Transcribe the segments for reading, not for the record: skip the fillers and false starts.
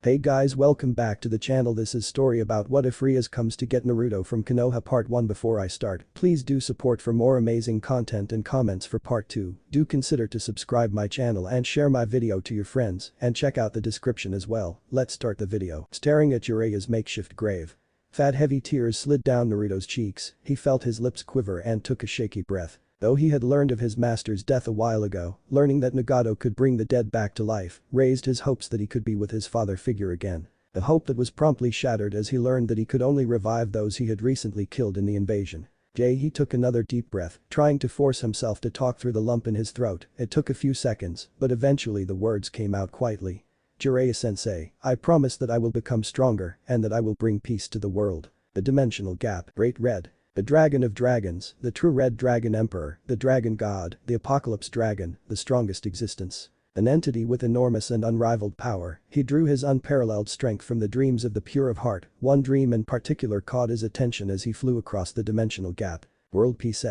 Hey guys, welcome back to the channel. This is story about what if Rias comes to get Naruto from Konoha part 1. Before I start, please do support for more amazing content and comments for part 2. Do consider to subscribe my channel and share my video to your friends and check out the description as well. Let's start the video. Staring at Jiraiya's makeshift grave. Fat heavy tears slid down Naruto's cheeks, he felt his lips quiver and took a shaky breath. Though he had learned of his master's death a while ago, learning that Nagato could bring the dead back to life raised his hopes that he could be with his father figure again. The hope that was promptly shattered as he learned that he could only revive those he had recently killed in the invasion. He took another deep breath, trying to force himself to talk through the lump in his throat. It took a few seconds, but eventually the words came out quietly. Jiraiya-sensei, I promise that I will become stronger and that I will bring peace to the world. The dimensional gap. Great Red. The dragon of dragons, the true red dragon emperor, the dragon god, the apocalypse dragon, the strongest existence. An entity with enormous and unrivaled power, he drew his unparalleled strength from the dreams of the pure of heart. One dream in particular caught his attention as he flew across the dimensional gap. World peace.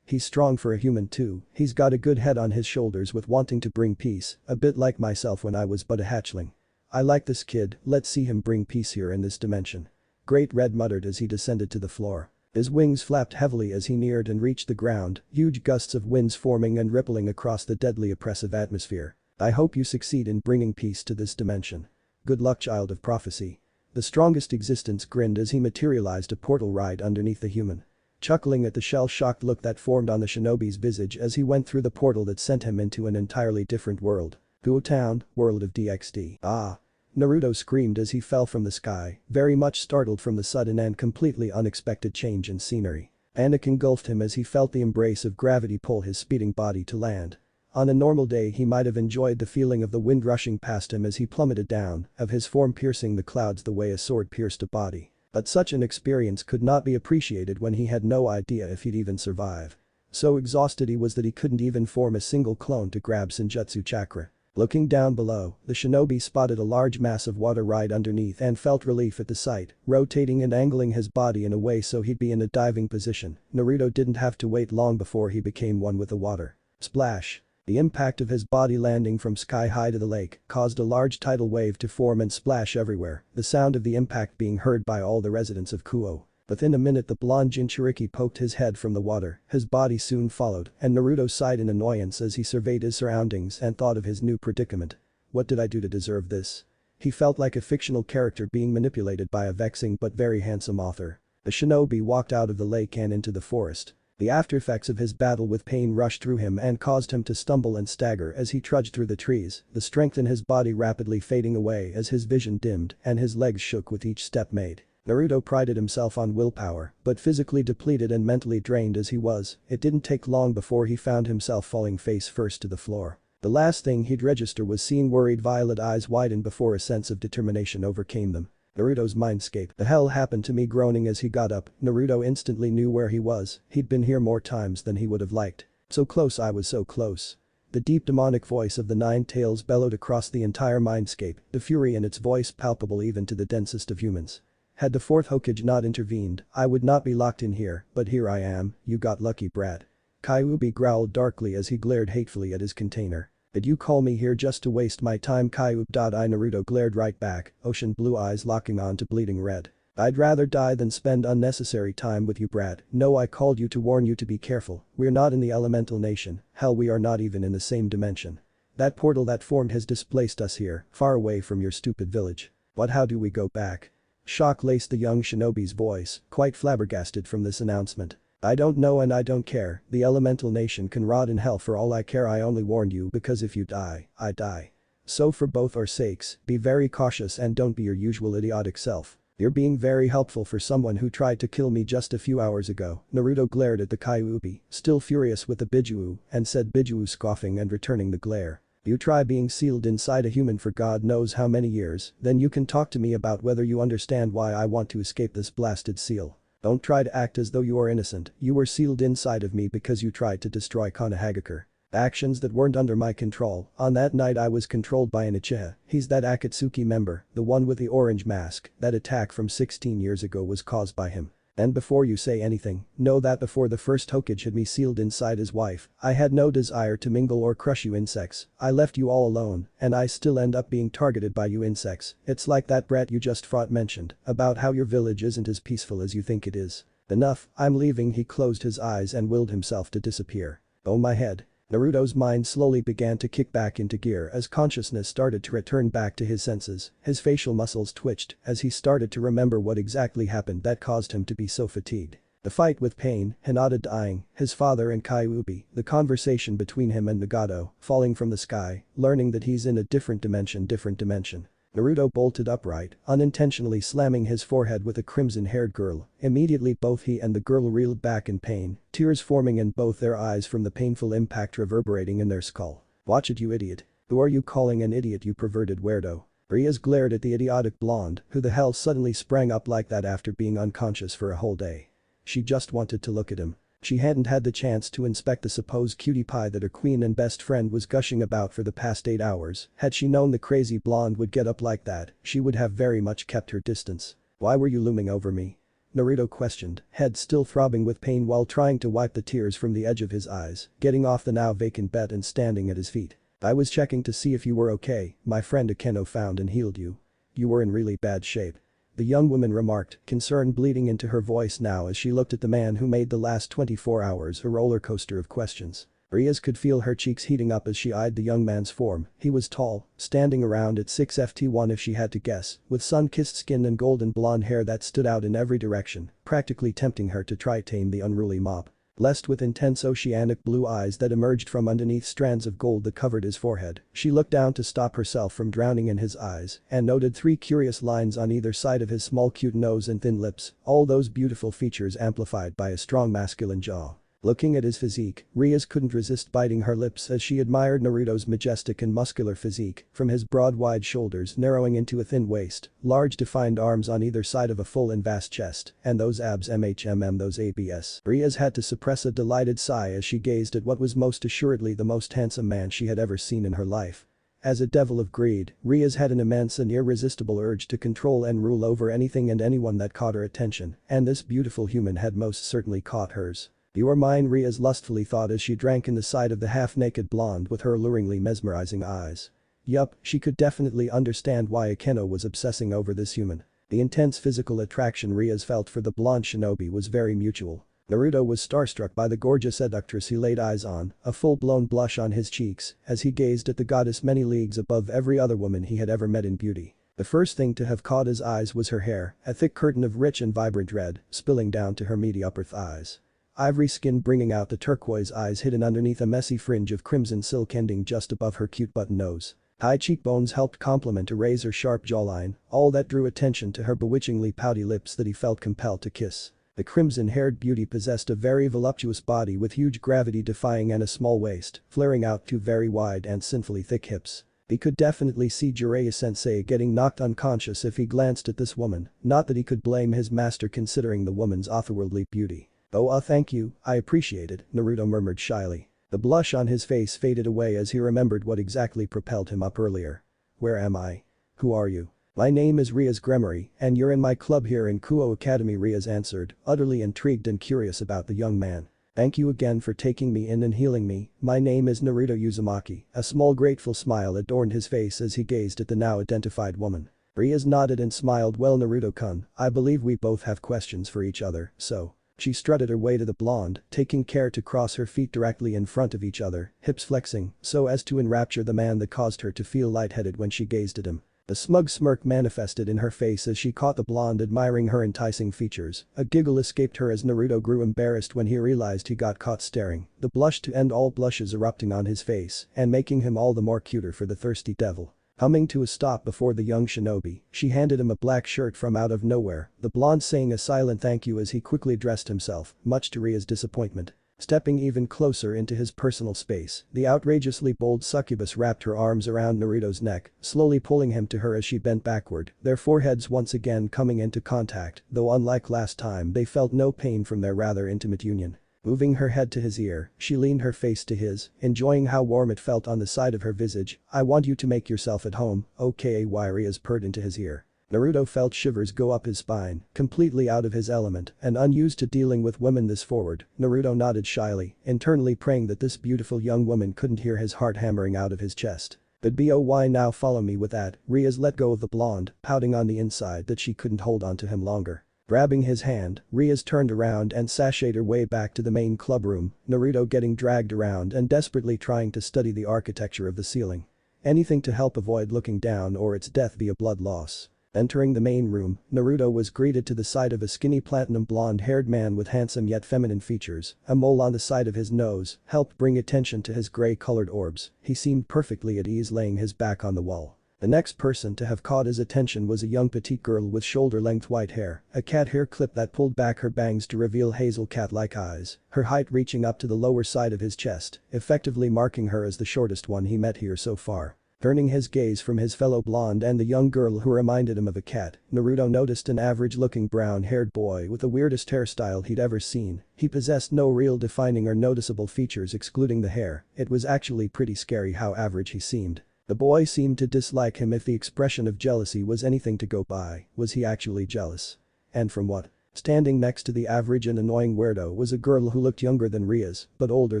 He's strong for a human too, he's got a good head on his shoulders with wanting to bring peace, a bit like myself when I was but a hatchling. I like this kid, let's see him bring peace here in this dimension. Great Red muttered as he descended to the floor. His wings flapped heavily as he neared and reached the ground, huge gusts of winds forming and rippling across the deadly oppressive atmosphere. I hope you succeed in bringing peace to this dimension. Good luck, child of prophecy. The strongest existence grinned as he materialized a portal right underneath the human. Chuckling at the shell-shocked look that formed on the shinobi's visage as he went through the portal that sent him into an entirely different world. Kuoh Town, world of DxD. Ah! Naruto screamed as he fell from the sky, very much startled from the sudden and completely unexpected change in scenery. Panic engulfed him as he felt the embrace of gravity pull his speeding body to land. On a normal day he might have enjoyed the feeling of the wind rushing past him as he plummeted down, of his form piercing the clouds the way a sword pierced a body. But such an experience could not be appreciated when he had no idea if he'd even survive. So exhausted he was that he couldn't even form a single clone to grab Senjutsu chakra. Looking down below, the shinobi spotted a large mass of water right underneath and felt relief at the sight, rotating and angling his body in a way so he'd be in a diving position. Naruto didn't have to wait long before he became one with the water. Splash. The impact of his body landing from sky high to the lake caused a large tidal wave to form and splash everywhere, the sound of the impact being heard by all the residents of Kuoh. Within a minute the blonde Jinchuriki poked his head from the water, his body soon followed, and Naruto sighed in annoyance as he surveyed his surroundings and thought of his new predicament. What did I do to deserve this? He felt like a fictional character being manipulated by a vexing but very handsome author. The shinobi walked out of the lake and into the forest. The aftereffects of his battle with pain rushed through him and caused him to stumble and stagger as he trudged through the trees, the strength in his body rapidly fading away as his vision dimmed and his legs shook with each step made. Naruto prided himself on willpower, but physically depleted and mentally drained as he was, it didn't take long before he found himself falling face first to the floor. The last thing he'd register was seeing worried violet eyes widen before a sense of determination overcame them. Naruto's mindscape. The hell happened to me? Groaning as he got up, Naruto instantly knew where he was, he'd been here more times than he would have liked. So close, I was so close. The deep demonic voice of the Nine Tails bellowed across the entire mindscape, the fury in its voice palpable even to the densest of humans. Had the fourth Hokage not intervened, I would not be locked in here, but here I am, you got lucky, brat. Kyuubi growled darkly as he glared hatefully at his container. Did you call me here just to waste my time? Kyuubi. Naruto glared right back, ocean blue eyes locking on to bleeding red. I'd rather die than spend unnecessary time with you, brat. No, I called you to warn you to be careful, we're not in the elemental nation, hell we are not even in the same dimension. That portal that formed has displaced us here, far away from your stupid village. But how do we go back? Shock laced the young shinobi's voice, quite flabbergasted from this announcement. I don't know and I don't care, the elemental nation can rot in hell for all I care. I only warned you because if you die, I die. So for both our sakes, be very cautious and don't be your usual idiotic self. You're being very helpful for someone who tried to kill me just a few hours ago. Naruto glared at the Kyuubi, still furious with the Bijuu, and said Bijuu scoffing and returning the glare. You try being sealed inside a human for God knows how many years, then you can talk to me about whether you understand why I want to escape this blasted seal. Don't try to act as though you are innocent, you were sealed inside of me because you tried to destroy Konoha. Actions that weren't under my control. On that night I was controlled by an Uchiha, he's that Akatsuki member, the one with the orange mask. That attack from 16 years ago was caused by him. And before you say anything, know that before the first Hokage had me sealed inside his wife, I had no desire to mingle or crush you insects. I left you all alone, and I still end up being targeted by you insects. It's like that brat you just fought mentioned, about how your village isn't as peaceful as you think it is. Enough, I'm leaving. He closed his eyes and willed himself to disappear. Oh my head. Naruto's mind slowly began to kick back into gear as consciousness started to return back to his senses. His facial muscles twitched as he started to remember what exactly happened that caused him to be so fatigued. The fight with Pain, Hinata dying, his father and Kyuubi, the conversation between him and Nagato, falling from the sky, learning that he's in a different dimension. Naruto bolted upright, unintentionally slamming his forehead with a crimson-haired girl. Immediately both he and the girl reeled back in pain, tears forming in both their eyes from the painful impact reverberating in their skull. "Watch it, you idiot. Who are you calling an idiot, you perverted weirdo?" Rias glared at the idiotic blonde, who the hell suddenly sprang up like that after being unconscious for a whole day. She just wanted to look at him. She hadn't had the chance to inspect the supposed cutie pie that her queen and best friend was gushing about for the past 8 hours. Had she known the crazy blonde would get up like that, she would have very much kept her distance. "Why were you looming over me?" Naruto questioned, head still throbbing with pain while trying to wipe the tears from the edge of his eyes, getting off the now vacant bed and standing at his feet. "I was checking to see if you were okay. My friend Akeno found and healed you. You were in really bad shape," the young woman remarked, concern bleeding into her voice now as she looked at the man who made the last 24 hours a roller coaster of questions. Rias could feel her cheeks heating up as she eyed the young man's form. He was tall, standing around at 6'1" if she had to guess, with sun-kissed skin and golden blonde hair that stood out in every direction, practically tempting her to try tame the unruly mob. Blessed with intense oceanic blue eyes that emerged from underneath strands of gold that covered his forehead, she looked down to stop herself from drowning in his eyes and noted 3 curious lines on either side of his small cute nose and thin lips, all those beautiful features amplified by a strong masculine jaw. Looking at his physique, Rias couldn't resist biting her lips as she admired Naruto's majestic and muscular physique, from his broad wide shoulders narrowing into a thin waist, large defined arms on either side of a full and vast chest, and those abs those abs. Rias had to suppress a delighted sigh as she gazed at what was most assuredly the most handsome man she had ever seen in her life. As a devil of greed, Rias had an immense and irresistible urge to control and rule over anything and anyone that caught her attention, and this beautiful human had most certainly caught hers. "You are mine," Rias lustfully thought as she drank in the sight of the half-naked blonde with her alluringly mesmerizing eyes. Yup, she could definitely understand why Akeno was obsessing over this human. The intense physical attraction Rias felt for the blonde shinobi was very mutual. Naruto was starstruck by the gorgeous seductress he laid eyes on, a full-blown blush on his cheeks as he gazed at the goddess many leagues above every other woman he had ever met in beauty. The first thing to have caught his eyes was her hair, a thick curtain of rich and vibrant red, spilling down to her meaty upper thighs. Ivory skin bringing out the turquoise eyes hidden underneath a messy fringe of crimson silk ending just above her cute button nose. High cheekbones helped complement a razor-sharp jawline, all that drew attention to her bewitchingly pouty lips that he felt compelled to kiss. The crimson-haired beauty possessed a very voluptuous body with huge gravity-defying and a small waist, flaring out 2 very wide and sinfully thick hips. He could definitely see Jiraiya-sensei getting knocked unconscious if he glanced at this woman, not that he could blame his master considering the woman's otherworldly beauty. "Oh, thank you, I appreciate it," Naruto murmured shyly. The blush on his face faded away as he remembered what exactly propelled him up earlier. "Where am I? Who are you?" "My name is Rias Gremory, and you're in my club here in Kuoh Academy," Rias answered, utterly intrigued and curious about the young man. "Thank you again for taking me in and healing me. My name is Naruto Uzumaki." A small grateful smile adorned his face as he gazed at the now identified woman. Rias nodded and smiled. "Well, Naruto-kun, I believe we both have questions for each other, so." She strutted her way to the blonde, taking care to cross her feet directly in front of each other, hips flexing, so as to enrapture the man that caused her to feel lightheaded when she gazed at him. A smug smirk manifested in her face as she caught the blonde admiring her enticing features. A giggle escaped her as Naruto grew embarrassed when he realized he got caught staring, the blush to end all blushes erupting on his face and making him all the more cuter for the thirsty devil. Coming to a stop before the young shinobi, she handed him a black shirt from out of nowhere, the blonde saying a silent thank you as he quickly dressed himself, much to Ria's disappointment. Stepping even closer into his personal space, the outrageously bold succubus wrapped her arms around Naruto's neck, slowly pulling him to her as she bent backward, their foreheads once again coming into contact, though unlike last time they felt no pain from their rather intimate union. Moving her head to his ear, she leaned her face to his, enjoying how warm it felt on the side of her visage. "I want you to make yourself at home, okay?" Rias purred into his ear. Naruto felt shivers go up his spine, completely out of his element and unused to dealing with women this forward. Naruto nodded shyly, internally praying that this beautiful young woman couldn't hear his heart hammering out of his chest. But boy now follow me with that. Rias let go of the blonde, pouting on the inside that she couldn't hold on to him longer. Grabbing his hand, Rias turned around and sashayed her way back to the main club room, Naruto getting dragged around and desperately trying to study the architecture of the ceiling. Anything to help avoid looking down or its death be a blood loss. Entering the main room, Naruto was greeted to the sight of a skinny platinum blonde-haired man with handsome yet feminine features. A mole on the side of his nose helped bring attention to his gray-colored orbs. He seemed perfectly at ease laying his back on the wall. The next person to have caught his attention was a young petite girl with shoulder-length white hair, a cat hair clip that pulled back her bangs to reveal hazel cat-like eyes, her height reaching up to the lower side of his chest, effectively marking her as the shortest one he met here so far. Turning his gaze from his fellow blonde and the young girl who reminded him of a cat, Naruto noticed an average-looking brown-haired boy with the weirdest hairstyle he'd ever seen. He possessed no real defining or noticeable features excluding the hair. It was actually pretty scary how average he seemed. The boy seemed to dislike him if the expression of jealousy was anything to go by. Was he actually jealous? And from what? Standing next to the average and annoying weirdo was a girl who looked younger than Rias, but older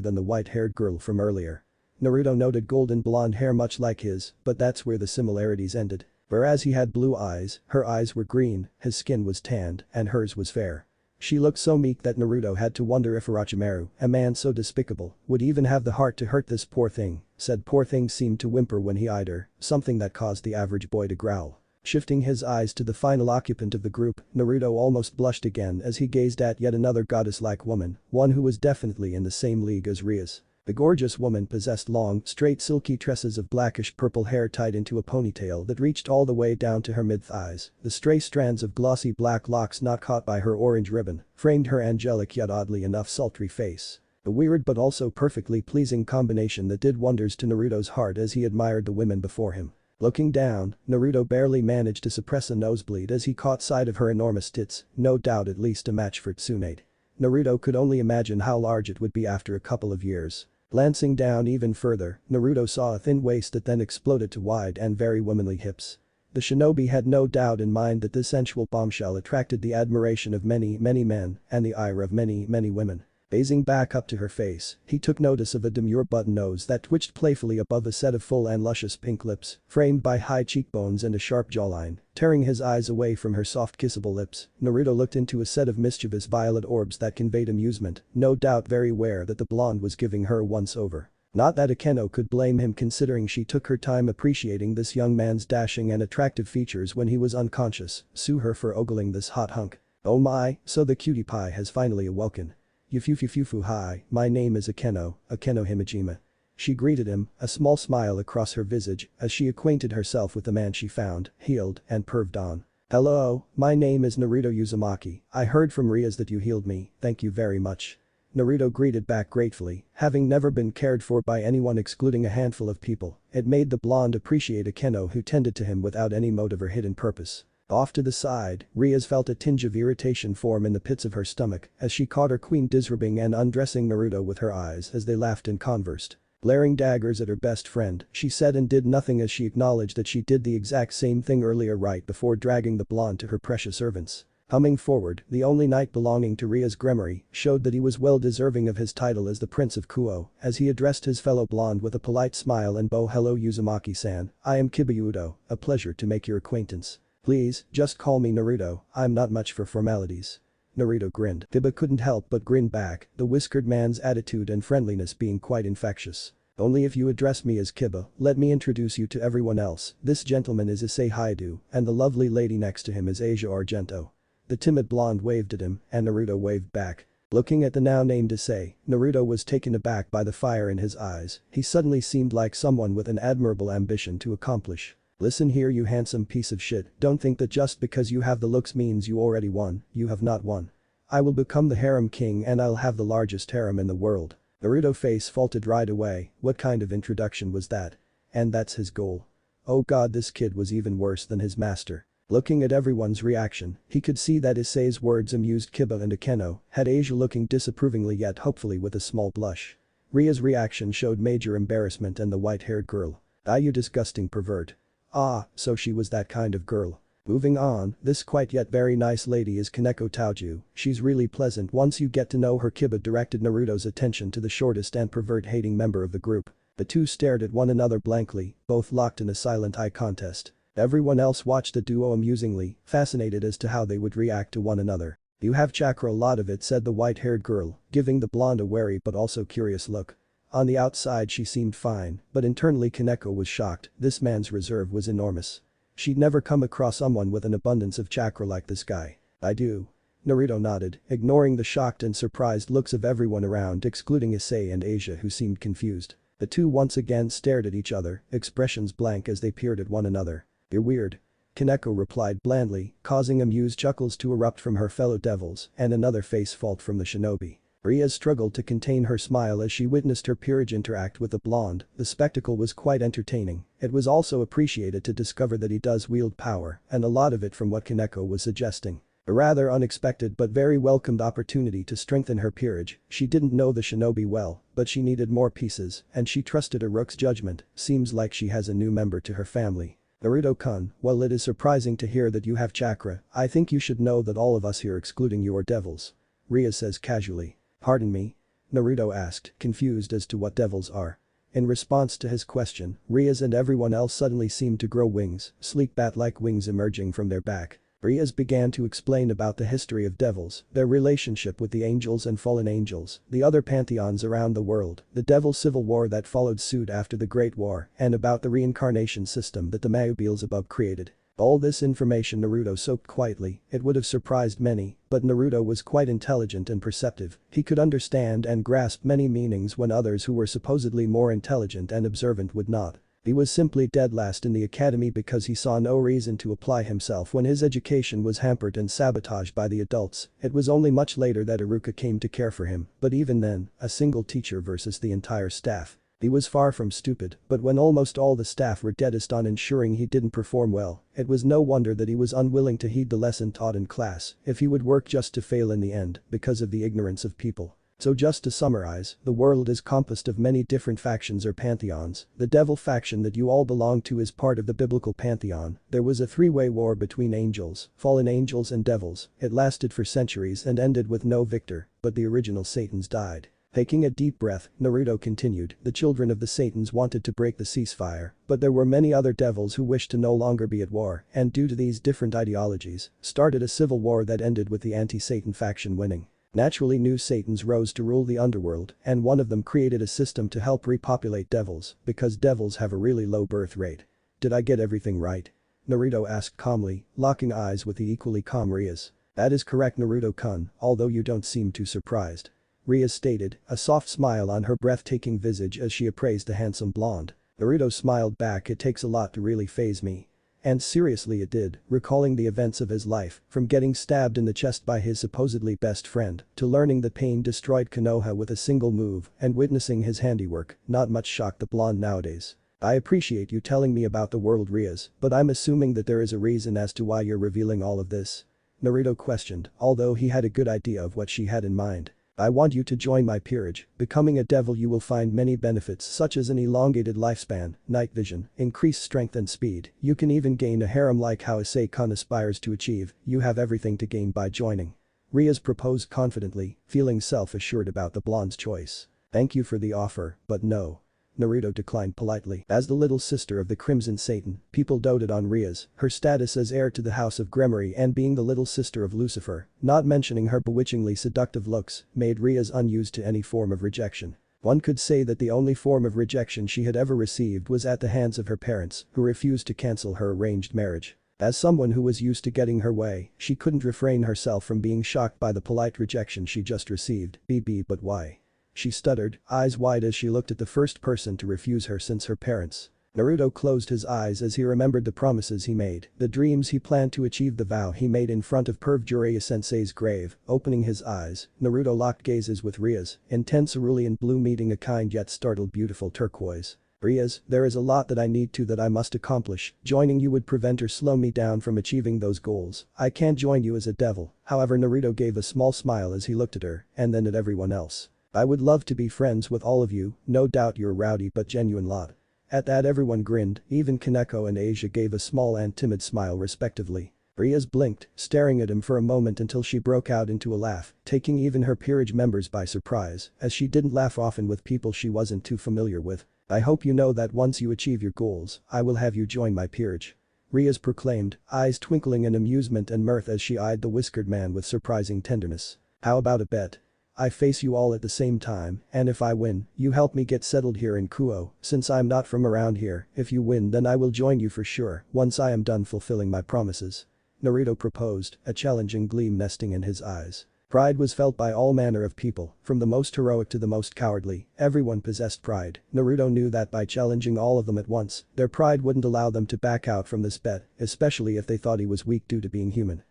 than the white-haired girl from earlier. Naruto noted golden blonde hair much like his, but that's where the similarities ended. Whereas he had blue eyes, her eyes were green, his skin was tanned, and hers was fair. She looked so meek that Naruto had to wonder if Orochimaru, a man so despicable, would even have the heart to hurt this poor thing. Said poor thing seemed to whimper when he eyed her, something that caused the average boy to growl. Shifting his eyes to the final occupant of the group, Naruto almost blushed again as he gazed at yet another goddess-like woman, one who was definitely in the same league as Rias. The gorgeous woman possessed long, straight silky tresses of blackish-purple hair tied into a ponytail that reached all the way down to her mid-thighs. The stray strands of glossy black locks not caught by her orange ribbon framed her angelic yet oddly enough sultry face. A weird but also perfectly pleasing combination that did wonders to Naruto's heart as he admired the women before him. Looking down, Naruto barely managed to suppress a nosebleed as he caught sight of her enormous tits, no doubt at least a match for Tsunade. Naruto could only imagine how large it would be after a couple of years. Glancing down even further, Naruto saw a thin waist that then exploded to wide and very womanly hips. The shinobi had no doubt in mind that this sensual bombshell attracted the admiration of many men and the ire of many women. Gazing back up to her face, he took notice of a demure button nose that twitched playfully above a set of full and luscious pink lips, framed by high cheekbones and a sharp jawline. Tearing his eyes away from her soft kissable lips, Naruto looked into a set of mischievous violet orbs that conveyed amusement, no doubt very aware that the blonde was giving her once over. Not that Akeno could blame him considering she took her time appreciating this young man's dashing and attractive features when he was unconscious. Sue her for ogling this hot hunk. Oh my, so the cutie pie has finally awoken. Yufufufufu hi, my name is Akeno Himejima. She greeted him, a small smile across her visage as she acquainted herself with the man she found, healed, and perved on. Hello, my name is Naruto Uzumaki. I heard from Rias that you healed me, thank you very much. Naruto greeted back gratefully, having never been cared for by anyone excluding a handful of people. It made the blonde appreciate Akeno who tended to him without any motive or hidden purpose. Off to the side, Rias felt a tinge of irritation form in the pits of her stomach as she caught her queen disrobing and undressing Naruto with her eyes as they laughed and conversed. Blaring daggers at her best friend, she said and did nothing as she acknowledged that she did the exact same thing earlier right before dragging the blonde to her precious servants. Humming forward, the only knight belonging to Rias' Gremory showed that he was well deserving of his title as the Prince of Kuoh as he addressed his fellow blonde with a polite smile and bow. Hello Uzumaki-san, I am Kibayudo, a pleasure to make your acquaintance. Please, just call me Naruto, I'm not much for formalities. Naruto grinned. Kiba couldn't help but grin back, the whiskered man's attitude and friendliness being quite infectious. Only if you address me as Kiba, let me introduce you to everyone else. This gentleman is Issei Haidu, and the lovely lady next to him is Asia Argento. The timid blonde waved at him, and Naruto waved back. Looking at the now named Issei, Naruto was taken aback by the fire in his eyes. He suddenly seemed like someone with an admirable ambition to accomplish. Listen here you handsome piece of shit, don't think that just because you have the looks means you already won, you have not won. I will become the harem king and I'll have the largest harem in the world. Naruto's face faltered right away, what kind of introduction was that? And that's his goal. Oh god, this kid was even worse than his master. Looking at everyone's reaction, he could see that Issei's words amused Kiba and Akeno, had Asia looking disapprovingly yet hopefully with a small blush. Ria's reaction showed major embarrassment and the white-haired girl. Ah, you disgusting pervert. Ah, so she was that kind of girl. Moving on, this quite yet very nice lady is Kaneko Taoju, she's really pleasant once you get to know her. Kiba directed Naruto's attention to the shortest and pervert-hating member of the group. The two stared at one another blankly, both locked in a silent eye contest. Everyone else watched the duo amusingly, fascinated as to how they would react to one another. "You have chakra, a lot of it," said the white-haired girl, giving the blonde a wary but also curious look. On the outside she seemed fine, but internally Kaneko was shocked, this man's reserve was enormous. She'd never come across someone with an abundance of chakra like this guy. "I do." Naruto nodded, ignoring the shocked and surprised looks of everyone around excluding Issei and Asia, who seemed confused. The two once again stared at each other, expressions blank as they peered at one another. "You're weird." Kaneko replied blandly, causing amused chuckles to erupt from her fellow devils and another face fault from the shinobi. Rias struggled to contain her smile as she witnessed her peerage interact with the blonde. The spectacle was quite entertaining. It was also appreciated to discover that he does wield power, and a lot of it from what Kaneko was suggesting. A rather unexpected but very welcomed opportunity to strengthen her peerage. She didn't know the shinobi well, but she needed more pieces, and she trusted her rook's judgment. Seems like she has a new member to her family. "Naruto-kun, while it is surprising to hear that you have chakra, I think you should know that all of us here excluding you are devils," Rias says casually. "Pardon me?" Naruto asked, confused as to what devils are. In response to his question, Rias and everyone else suddenly seemed to grow wings, sleek bat-like wings emerging from their back. Rias began to explain about the history of devils, their relationship with the angels and fallen angels, the other pantheons around the world, the devil civil war that followed suit after the Great War, and about the reincarnation system that the Beelzebub created. All this information Naruto soaked quietly. It would have surprised many, but Naruto was quite intelligent and perceptive. He could understand and grasp many meanings when others who were supposedly more intelligent and observant would not. He was simply dead last in the academy because he saw no reason to apply himself when his education was hampered and sabotaged by the adults. It was only much later that Iruka came to care for him, but even then, a single teacher versus the entire staff. He was far from stupid, but when almost all the staff were deadest on ensuring he didn't perform well, it was no wonder that he was unwilling to heed the lesson taught in class if he would work just to fail in the end because of the ignorance of people. So just to summarize, the world is composed of many different factions or pantheons. The devil faction that you all belong to is part of the biblical pantheon. There was a three-way war between angels, fallen angels and devils. It lasted for centuries and ended with no victor, but the original Satans died. Taking a deep breath, Naruto continued, the children of the Satans wanted to break the ceasefire, but there were many other devils who wished to no longer be at war, and due to these different ideologies, started a civil war that ended with the anti-Satan faction winning. Naturally, new Satans rose to rule the underworld, and one of them created a system to help repopulate devils, because devils have a really low birth rate. "Did I get everything right?" Naruto asked calmly, locking eyes with the equally calm Rias. "That is correct, Naruto-kun, although you don't seem too surprised," Rias stated, a soft smile on her breathtaking visage as she appraised the handsome blonde. Naruto smiled back. "It takes a lot to really faze me." And seriously it did, recalling the events of his life, from getting stabbed in the chest by his supposedly best friend, to learning that pain destroyed Konoha with a single move, and witnessing his handiwork, not much shocked the blonde nowadays. "I appreciate you telling me about the world, Rias, but I'm assuming that there is a reason as to why you're revealing all of this?" Naruto questioned, although he had a good idea of what she had in mind. "I want you to join my peerage. Becoming a devil you will find many benefits such as an elongated lifespan, night vision, increased strength and speed. You can even gain a harem like how Issei-kun aspires to achieve. You have everything to gain by joining." Rias proposed confidently, feeling self-assured about the blonde's choice. "Thank you for the offer, but no." Naruto declined politely. As the little sister of the Crimson Satan, people doted on Rias, her status as heir to the house of Gremory and being the little sister of Lucifer, not mentioning her bewitchingly seductive looks, made Rias unused to any form of rejection. One could say that the only form of rejection she had ever received was at the hands of her parents, who refused to cancel her arranged marriage. As someone who was used to getting her way, she couldn't refrain herself from being shocked by the polite rejection she just received. But why?" She stuttered, eyes wide as she looked at the first person to refuse her since her parents. Naruto closed his eyes as he remembered the promises he made, the dreams he planned to achieve, the vow he made in front of Perv Jiraiya Sensei's grave. Opening his eyes, Naruto locked gazes with Rias, intense cerulean blue meeting a kind yet startled beautiful turquoise. "Rias, there is a lot that I must accomplish. Joining you would prevent or slow me down from achieving those goals. I can't join you as a devil." However, Naruto gave a small smile as he looked at her, and then at everyone else. "I would love to be friends with all of you, no doubt you're a rowdy but genuine lot." At that everyone grinned, even Kaneko and Asia gave a small and timid smile respectively. Rias blinked, staring at him for a moment until she broke out into a laugh, taking even her peerage members by surprise, as she didn't laugh often with people she wasn't too familiar with. "I hope you know that once you achieve your goals, I will have you join my peerage," Rias proclaimed, eyes twinkling in amusement and mirth as she eyed the whiskered man with surprising tenderness. "How about a bet? I face you all at the same time, and if I win, you help me get settled here in Kuoh, since I'm not from around here. If you win, then I will join you for sure, once I am done fulfilling my promises," Naruto proposed, a challenging gleam nesting in his eyes. Pride was felt by all manner of people, from the most heroic to the most cowardly, everyone possessed pride. Naruto knew that by challenging all of them at once, their pride wouldn't allow them to back out from this bet, especially if they thought he was weak due to being human.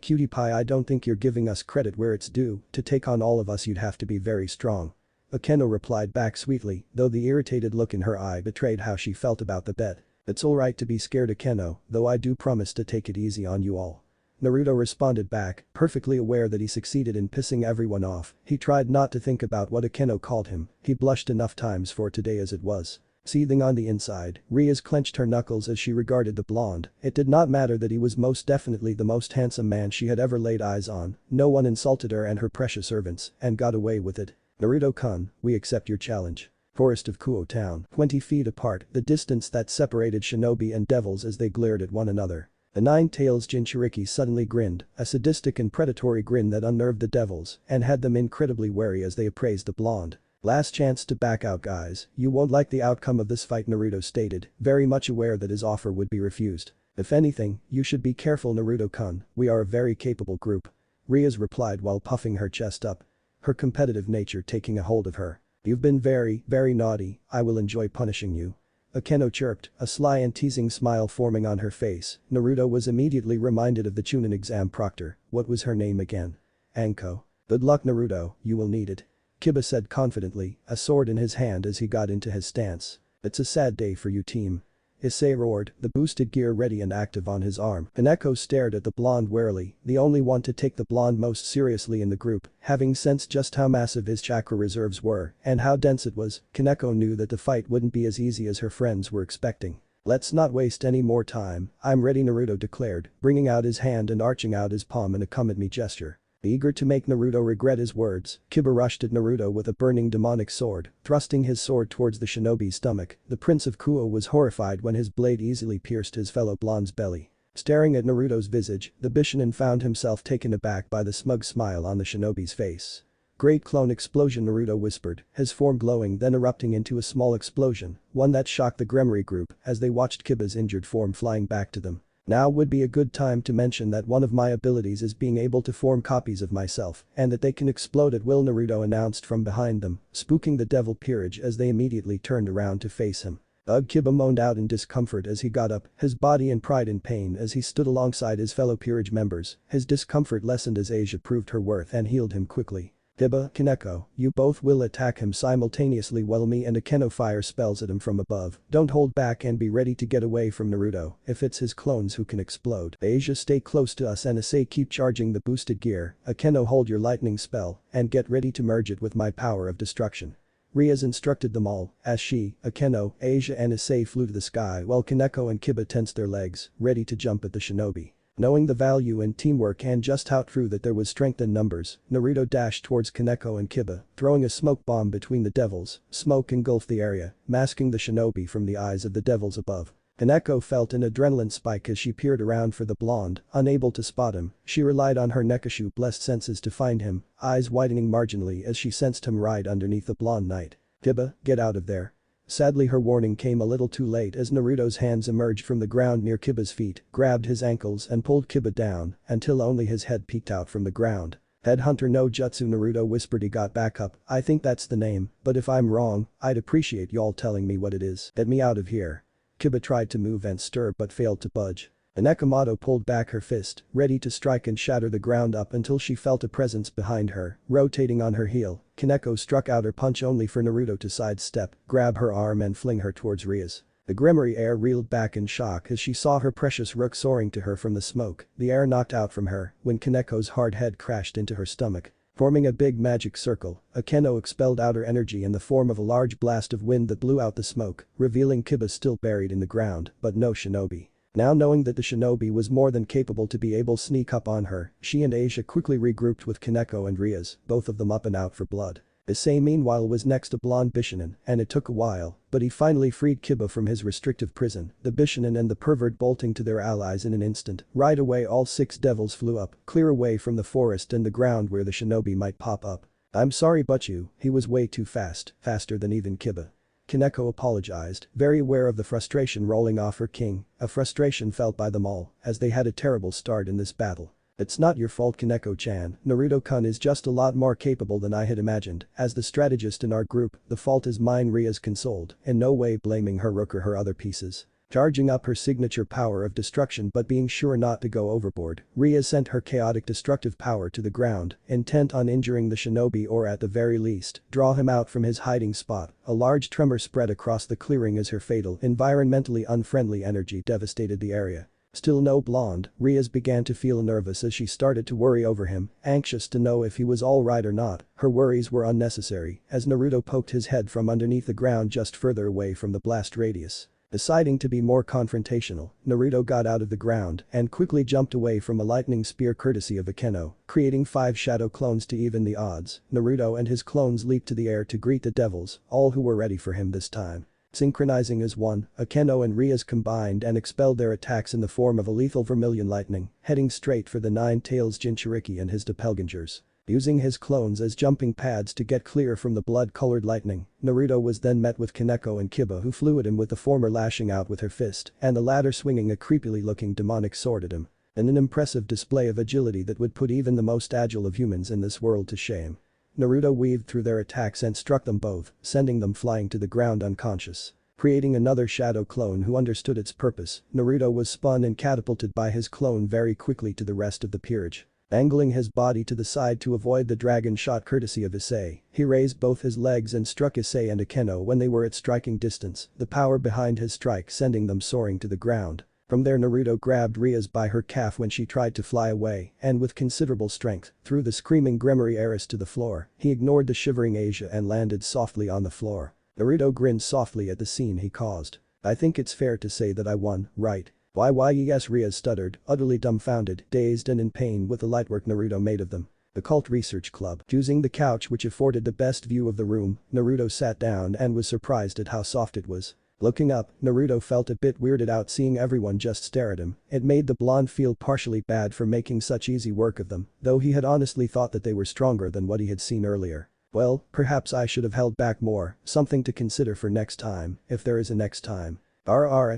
Cutie pie, I don't think you're giving us credit where it's due. To take on all of us you'd have to be very strong," Akeno replied back sweetly, though the irritated look in her eye betrayed how she felt about the bet. "It's alright to be scared, Akeno, though I do promise to take it easy on you all," Naruto responded back, perfectly aware that he succeeded in pissing everyone off. He tried not to think about what Akeno called him, he blushed enough times for today as it was. Seething on the inside, Rias clenched her knuckles as she regarded the blonde. It did not matter that he was most definitely the most handsome man she had ever laid eyes on. No one insulted her and her precious servants, and got away with it. "Naruto-kun, we accept your challenge." Forest of Kuoh Town, 20 feet apart, the distance that separated shinobi and devils as they glared at one another. The Nine-Tails Jinchuriki suddenly grinned, a sadistic and predatory grin that unnerved the devils and had them incredibly wary as they appraised the blonde. "Last chance to back out, guys, you won't like the outcome of this fight," Naruto stated, very much aware that his offer would be refused. "If anything, you should be careful, Naruto-kun, we are a very capable group," Rias replied while puffing her chest up, her competitive nature taking a hold of her. "You've been very, very naughty, I will enjoy punishing you," Akeno chirped, a sly and teasing smile forming on her face. Naruto was immediately reminded of the Chunin exam proctor. What was her name again? Anko. "Good luck, Naruto, you will need it," Kiba said confidently, a sword in his hand as he got into his stance. "It's a sad day for you, team," Issei roared, the boosted gear ready and active on his arm. Kaneko stared at the blonde warily, the only one to take the blonde most seriously in the group, having sensed just how massive his chakra reserves were and how dense it was. Kaneko knew that the fight wouldn't be as easy as her friends were expecting. "Let's not waste any more time, I'm ready," Naruto declared, bringing out his hand and arching out his palm in a come-at-me gesture. Eager to make Naruto regret his words, Kiba rushed at Naruto with a burning demonic sword, thrusting his sword towards the shinobi's stomach. The Prince of Kuoh was horrified when his blade easily pierced his fellow blonde's belly. Staring at Naruto's visage, the Bishonen found himself taken aback by the smug smile on the shinobi's face. "Great clone explosion," Naruto whispered, his form glowing then erupting into a small explosion, one that shocked the Gremory group as they watched Kiba's injured form flying back to them. "Now would be a good time to mention that one of my abilities is being able to form copies of myself and that they can explode at will," Naruto announced from behind them, spooking the devil peerage as they immediately turned around to face him. Ugh, Kiba moaned out in discomfort as he got up, his body in pride and pain as he stood alongside his fellow peerage members. His discomfort lessened as Asia proved her worth and healed him quickly. "Kiba, Kaneko, you both will attack him simultaneously while me and Akeno fire spells at him from above. Don't hold back and be ready to get away from Naruto if it's his clones who can explode. Asia, stay close to us and Issei, keep charging the boosted gear. Akeno, hold your lightning spell and get ready to merge it with my power of destruction." Rias instructed them all as she, Akeno, Asia and Issei flew to the sky while Kaneko and Kiba tensed their legs, ready to jump at the shinobi. Knowing the value in teamwork and just how true that there was strength in numbers, Naruto dashed towards Kaneko and Kiba, throwing a smoke bomb between the devils. Smoke engulfed the area, masking the shinobi from the eyes of the devils above. Kaneko felt an adrenaline spike as she peered around for the blonde, unable to spot him. She relied on her Nekashu-blessed senses to find him, eyes widening marginally as she sensed him right underneath the blonde knight. "Kiba, get out of there." Sadly, her warning came a little too late as Naruto's hands emerged from the ground near Kiba's feet, grabbed his ankles and pulled Kiba down until only his head peeked out from the ground. "Headhunter no jutsu," Naruto whispered. He got back up. "I think that's the name, but if I'm wrong, I'd appreciate y'all telling me what it is. Get me out of here." Kiba tried to move and stir but failed to budge. Nekomato pulled back her fist, ready to strike and shatter the ground up until she felt a presence behind her, rotating on her heel. Kaneko struck out her punch only for Naruto to sidestep, grab her arm and fling her towards Rias. The Gremory heir reeled back in shock as she saw her precious rook soaring to her from the smoke, the air knocked out from her when Kaneko's hard head crashed into her stomach. Forming a big magic circle, Akeno expelled outer energy in the form of a large blast of wind that blew out the smoke, revealing Kiba still buried in the ground, but no shinobi. Now knowing that the shinobi was more than capable to be able to sneak up on her, she and Asia quickly regrouped with Kaneko and Rias, both of them up and out for blood. Issei meanwhile was next to blonde Bishonen, and it took a while, but he finally freed Kiba from his restrictive prison, the Bishonen and the pervert bolting to their allies in an instant. Right away all 6 devils flew up, clear away from the forest and the ground where the shinobi might pop up. "I'm sorry but he was way too fast, faster than even Kiba." Kaneko apologized, very aware of the frustration rolling off her king, a frustration felt by them all, as they had a terrible start in this battle. "It's not your fault Kaneko-chan, Naruto-kun is just a lot more capable than I had imagined, as the strategist in our group, the fault is mine," Rias consoled, in no way blaming her Rook or her other pieces. Charging up her signature power of destruction but being sure not to go overboard, Rias sent her chaotic destructive power to the ground, intent on injuring the shinobi or at the very least, draw him out from his hiding spot. A large tremor spread across the clearing as her fatal, environmentally unfriendly energy devastated the area. Still no blonde, Rias began to feel nervous as she started to worry over him, anxious to know if he was alright or not. Her worries were unnecessary, as Naruto poked his head from underneath the ground just further away from the blast radius. Deciding to be more confrontational, Naruto got out of the ground and quickly jumped away from a lightning spear courtesy of Akeno, creating 5 shadow clones to even the odds. Naruto and his clones leaped to the air to greet the devils, all who were ready for him this time. Synchronizing as one, Akeno and Rias combined and expelled their attacks in the form of a lethal vermilion lightning, heading straight for the Nine Tails Jinchuriki and his doppelgangers. Using his clones as jumping pads to get clear from the blood-colored lightning, Naruto was then met with Kaneko and Kiba who flew at him with the former lashing out with her fist and the latter swinging a creepily-looking demonic sword at him. In an impressive display of agility that would put even the most agile of humans in this world to shame. Naruto weaved through their attacks and struck them both, sending them flying to the ground unconscious. Creating another shadow clone who understood its purpose, Naruto was spun and catapulted by his clone very quickly to the rest of the peerage. Angling his body to the side to avoid the dragon shot courtesy of Issei, he raised both his legs and struck Issei and Akeno when they were at striking distance, the power behind his strike sending them soaring to the ground. From there Naruto grabbed Rias by her calf when she tried to fly away and with considerable strength, threw the screaming Gremory heiress to the floor. He ignored the shivering Asia and landed softly on the floor. Naruto grinned softly at the scene he caused. "I think it's fair to say that I won, right?" "Why yes," Rias stuttered, utterly dumbfounded, dazed and in pain with the lightwork Naruto made of them. Occult Research Club. Choosing the couch which afforded the best view of the room, Naruto sat down and was surprised at how soft it was. Looking up, Naruto felt a bit weirded out seeing everyone just stare at him. It made the blonde feel partially bad for making such easy work of them, though he had honestly thought that they were stronger than what he had seen earlier. "Well, perhaps I should have held back more, something to consider for next time, if there is a next time."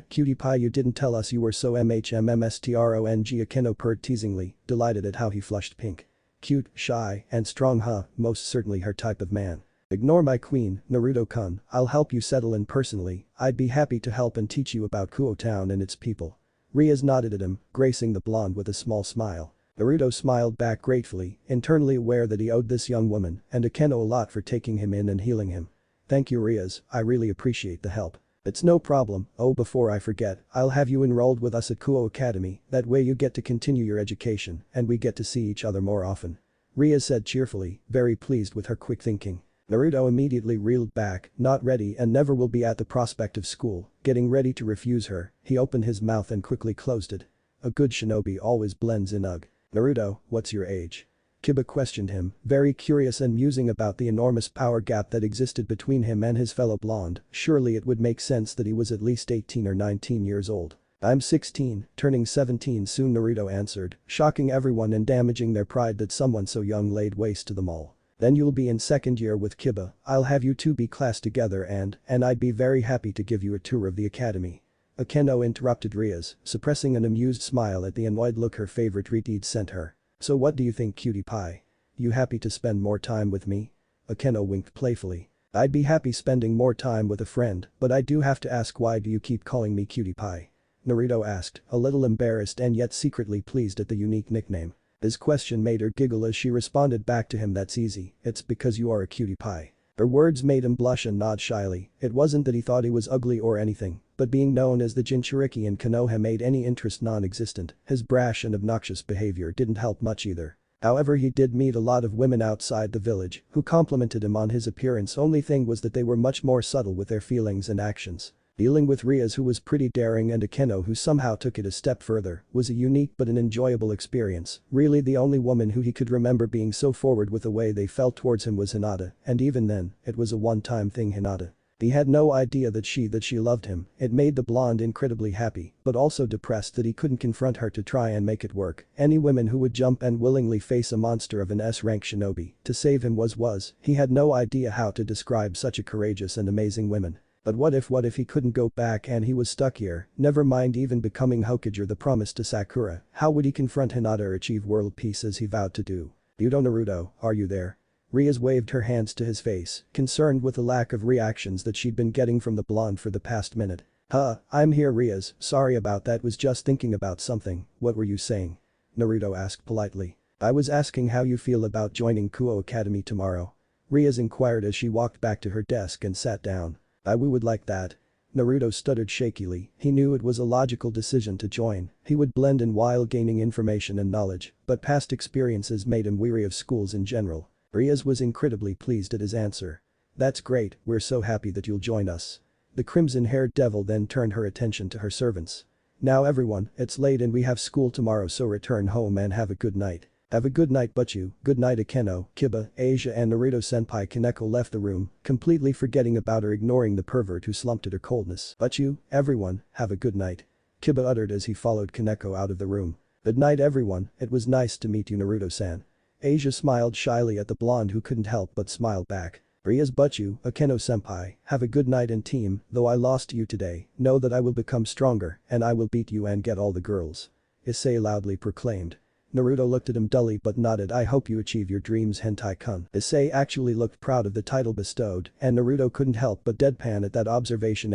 Cutie pie, you didn't tell us you were so MHMMSTRONG," Akeno purred teasingly, delighted at how he flushed pink. "Cute, shy, and strong huh, most certainly her type of man." "Ignore my queen, Naruto-kun, I'll help you settle in personally, I'd be happy to help and teach you about Kuoh town and its people." Rias nodded at him, gracing the blonde with a small smile. Naruto smiled back gratefully, internally aware that he owed this young woman and Akeno a lot for taking him in and healing him. "Thank you Rias, I really appreciate the help." "It's no problem, oh before I forget, I'll have you enrolled with us at Kuoh Academy, that way you get to continue your education and we get to see each other more often." Rias said cheerfully, very pleased with her quick thinking. Naruto immediately reeled back, not ready and never will be at the prospect of school, getting ready to refuse her. He opened his mouth and quickly closed it. A good shinobi always blends in. Ugh. "Naruto, what's your age?" Kiba questioned him, very curious and musing about the enormous power gap that existed between him and his fellow blonde. Surely it would make sense that he was at least 18 or 19 years old. "I'm 16, turning 17 soon," Naruto answered, shocking everyone and damaging their pride that someone so young laid waste to them all. "Then you'll be in second year with Kiba, I'll have you two be class together and I'd be very happy to give you a tour of the academy." Akeno interrupted Rias, suppressing an amused smile at the annoyed look her favorite retweet sent her. "So what do you think cutie pie? You happy to spend more time with me?" Akeno winked playfully. "I'd be happy spending more time with a friend, but I do have to ask why do you keep calling me cutie pie?" Naruto asked, a little embarrassed and yet secretly pleased at the unique nickname. His question made her giggle as she responded back to him, "That's easy, it's because you are a cutie pie." Her words made him blush and nod shyly. It wasn't that he thought he was ugly or anything, but being known as the Jinchuriki in Konoha made any interest non-existent. His brash and obnoxious behavior didn't help much either. However, he did meet a lot of women outside the village who complimented him on his appearance, only thing was that they were much more subtle with their feelings and actions. Dealing with Rias, who was pretty daring, and Akeno, who somehow took it a step further, was a unique but an enjoyable experience. Really, the only woman who he could remember being so forward with the way they felt towards him was Hinata, and even then, it was a one-time thing. Hinata. He had no idea that she loved him. It made the blonde incredibly happy, but also depressed that he couldn't confront her to try and make it work. Any women who would jump and willingly face a monster of an S-rank shinobi to save him was. He had no idea how to describe such a courageous and amazing woman. But what if he couldn't go back and he was stuck here, never mind even becoming Hokage or the promise to Sakura, how would he confront Hinata or achieve world peace as he vowed to do? Yudo Naruto, are you there? Rias waved her hands to his face, concerned with the lack of reactions that she'd been getting from the blonde for the past minute. I'm here, Rias, sorry about that, was just thinking about something. What were you saying? Naruto asked politely. I was asking how you feel about joining Kuoh Academy tomorrow. Rias inquired as she walked back to her desk and sat down. We would like that. Naruto stuttered shakily. He knew it was a logical decision to join. He would blend in while gaining information and knowledge, but past experiences made him weary of schools in general. Rias was incredibly pleased at his answer. That's great, we're so happy that you'll join us. The crimson-haired devil then turned her attention to her servants. Now everyone, it's late and we have school tomorrow, so return home and have a good night. Have a good night Butchu, good night Akeno, Kiba, Asia and Naruto-senpai. Kaneko left the room, completely forgetting about her, ignoring the pervert who slumped at her coldness. Butchu, everyone, have a good night. Kiba uttered as he followed Kaneko out of the room. Good night everyone, it was nice to meet you Naruto-san. Asia smiled shyly at the blonde who couldn't help but smile back. Rias Butchu, Akeno-senpai, have a good night and team, though I lost to you today, know that I will become stronger and I will beat you and get all the girls. Issei loudly proclaimed. Naruto looked at him dully but nodded. I hope you achieve your dreams hentai-kun. Issei actually looked proud of the title bestowed and Naruto couldn't help but deadpan at that observation.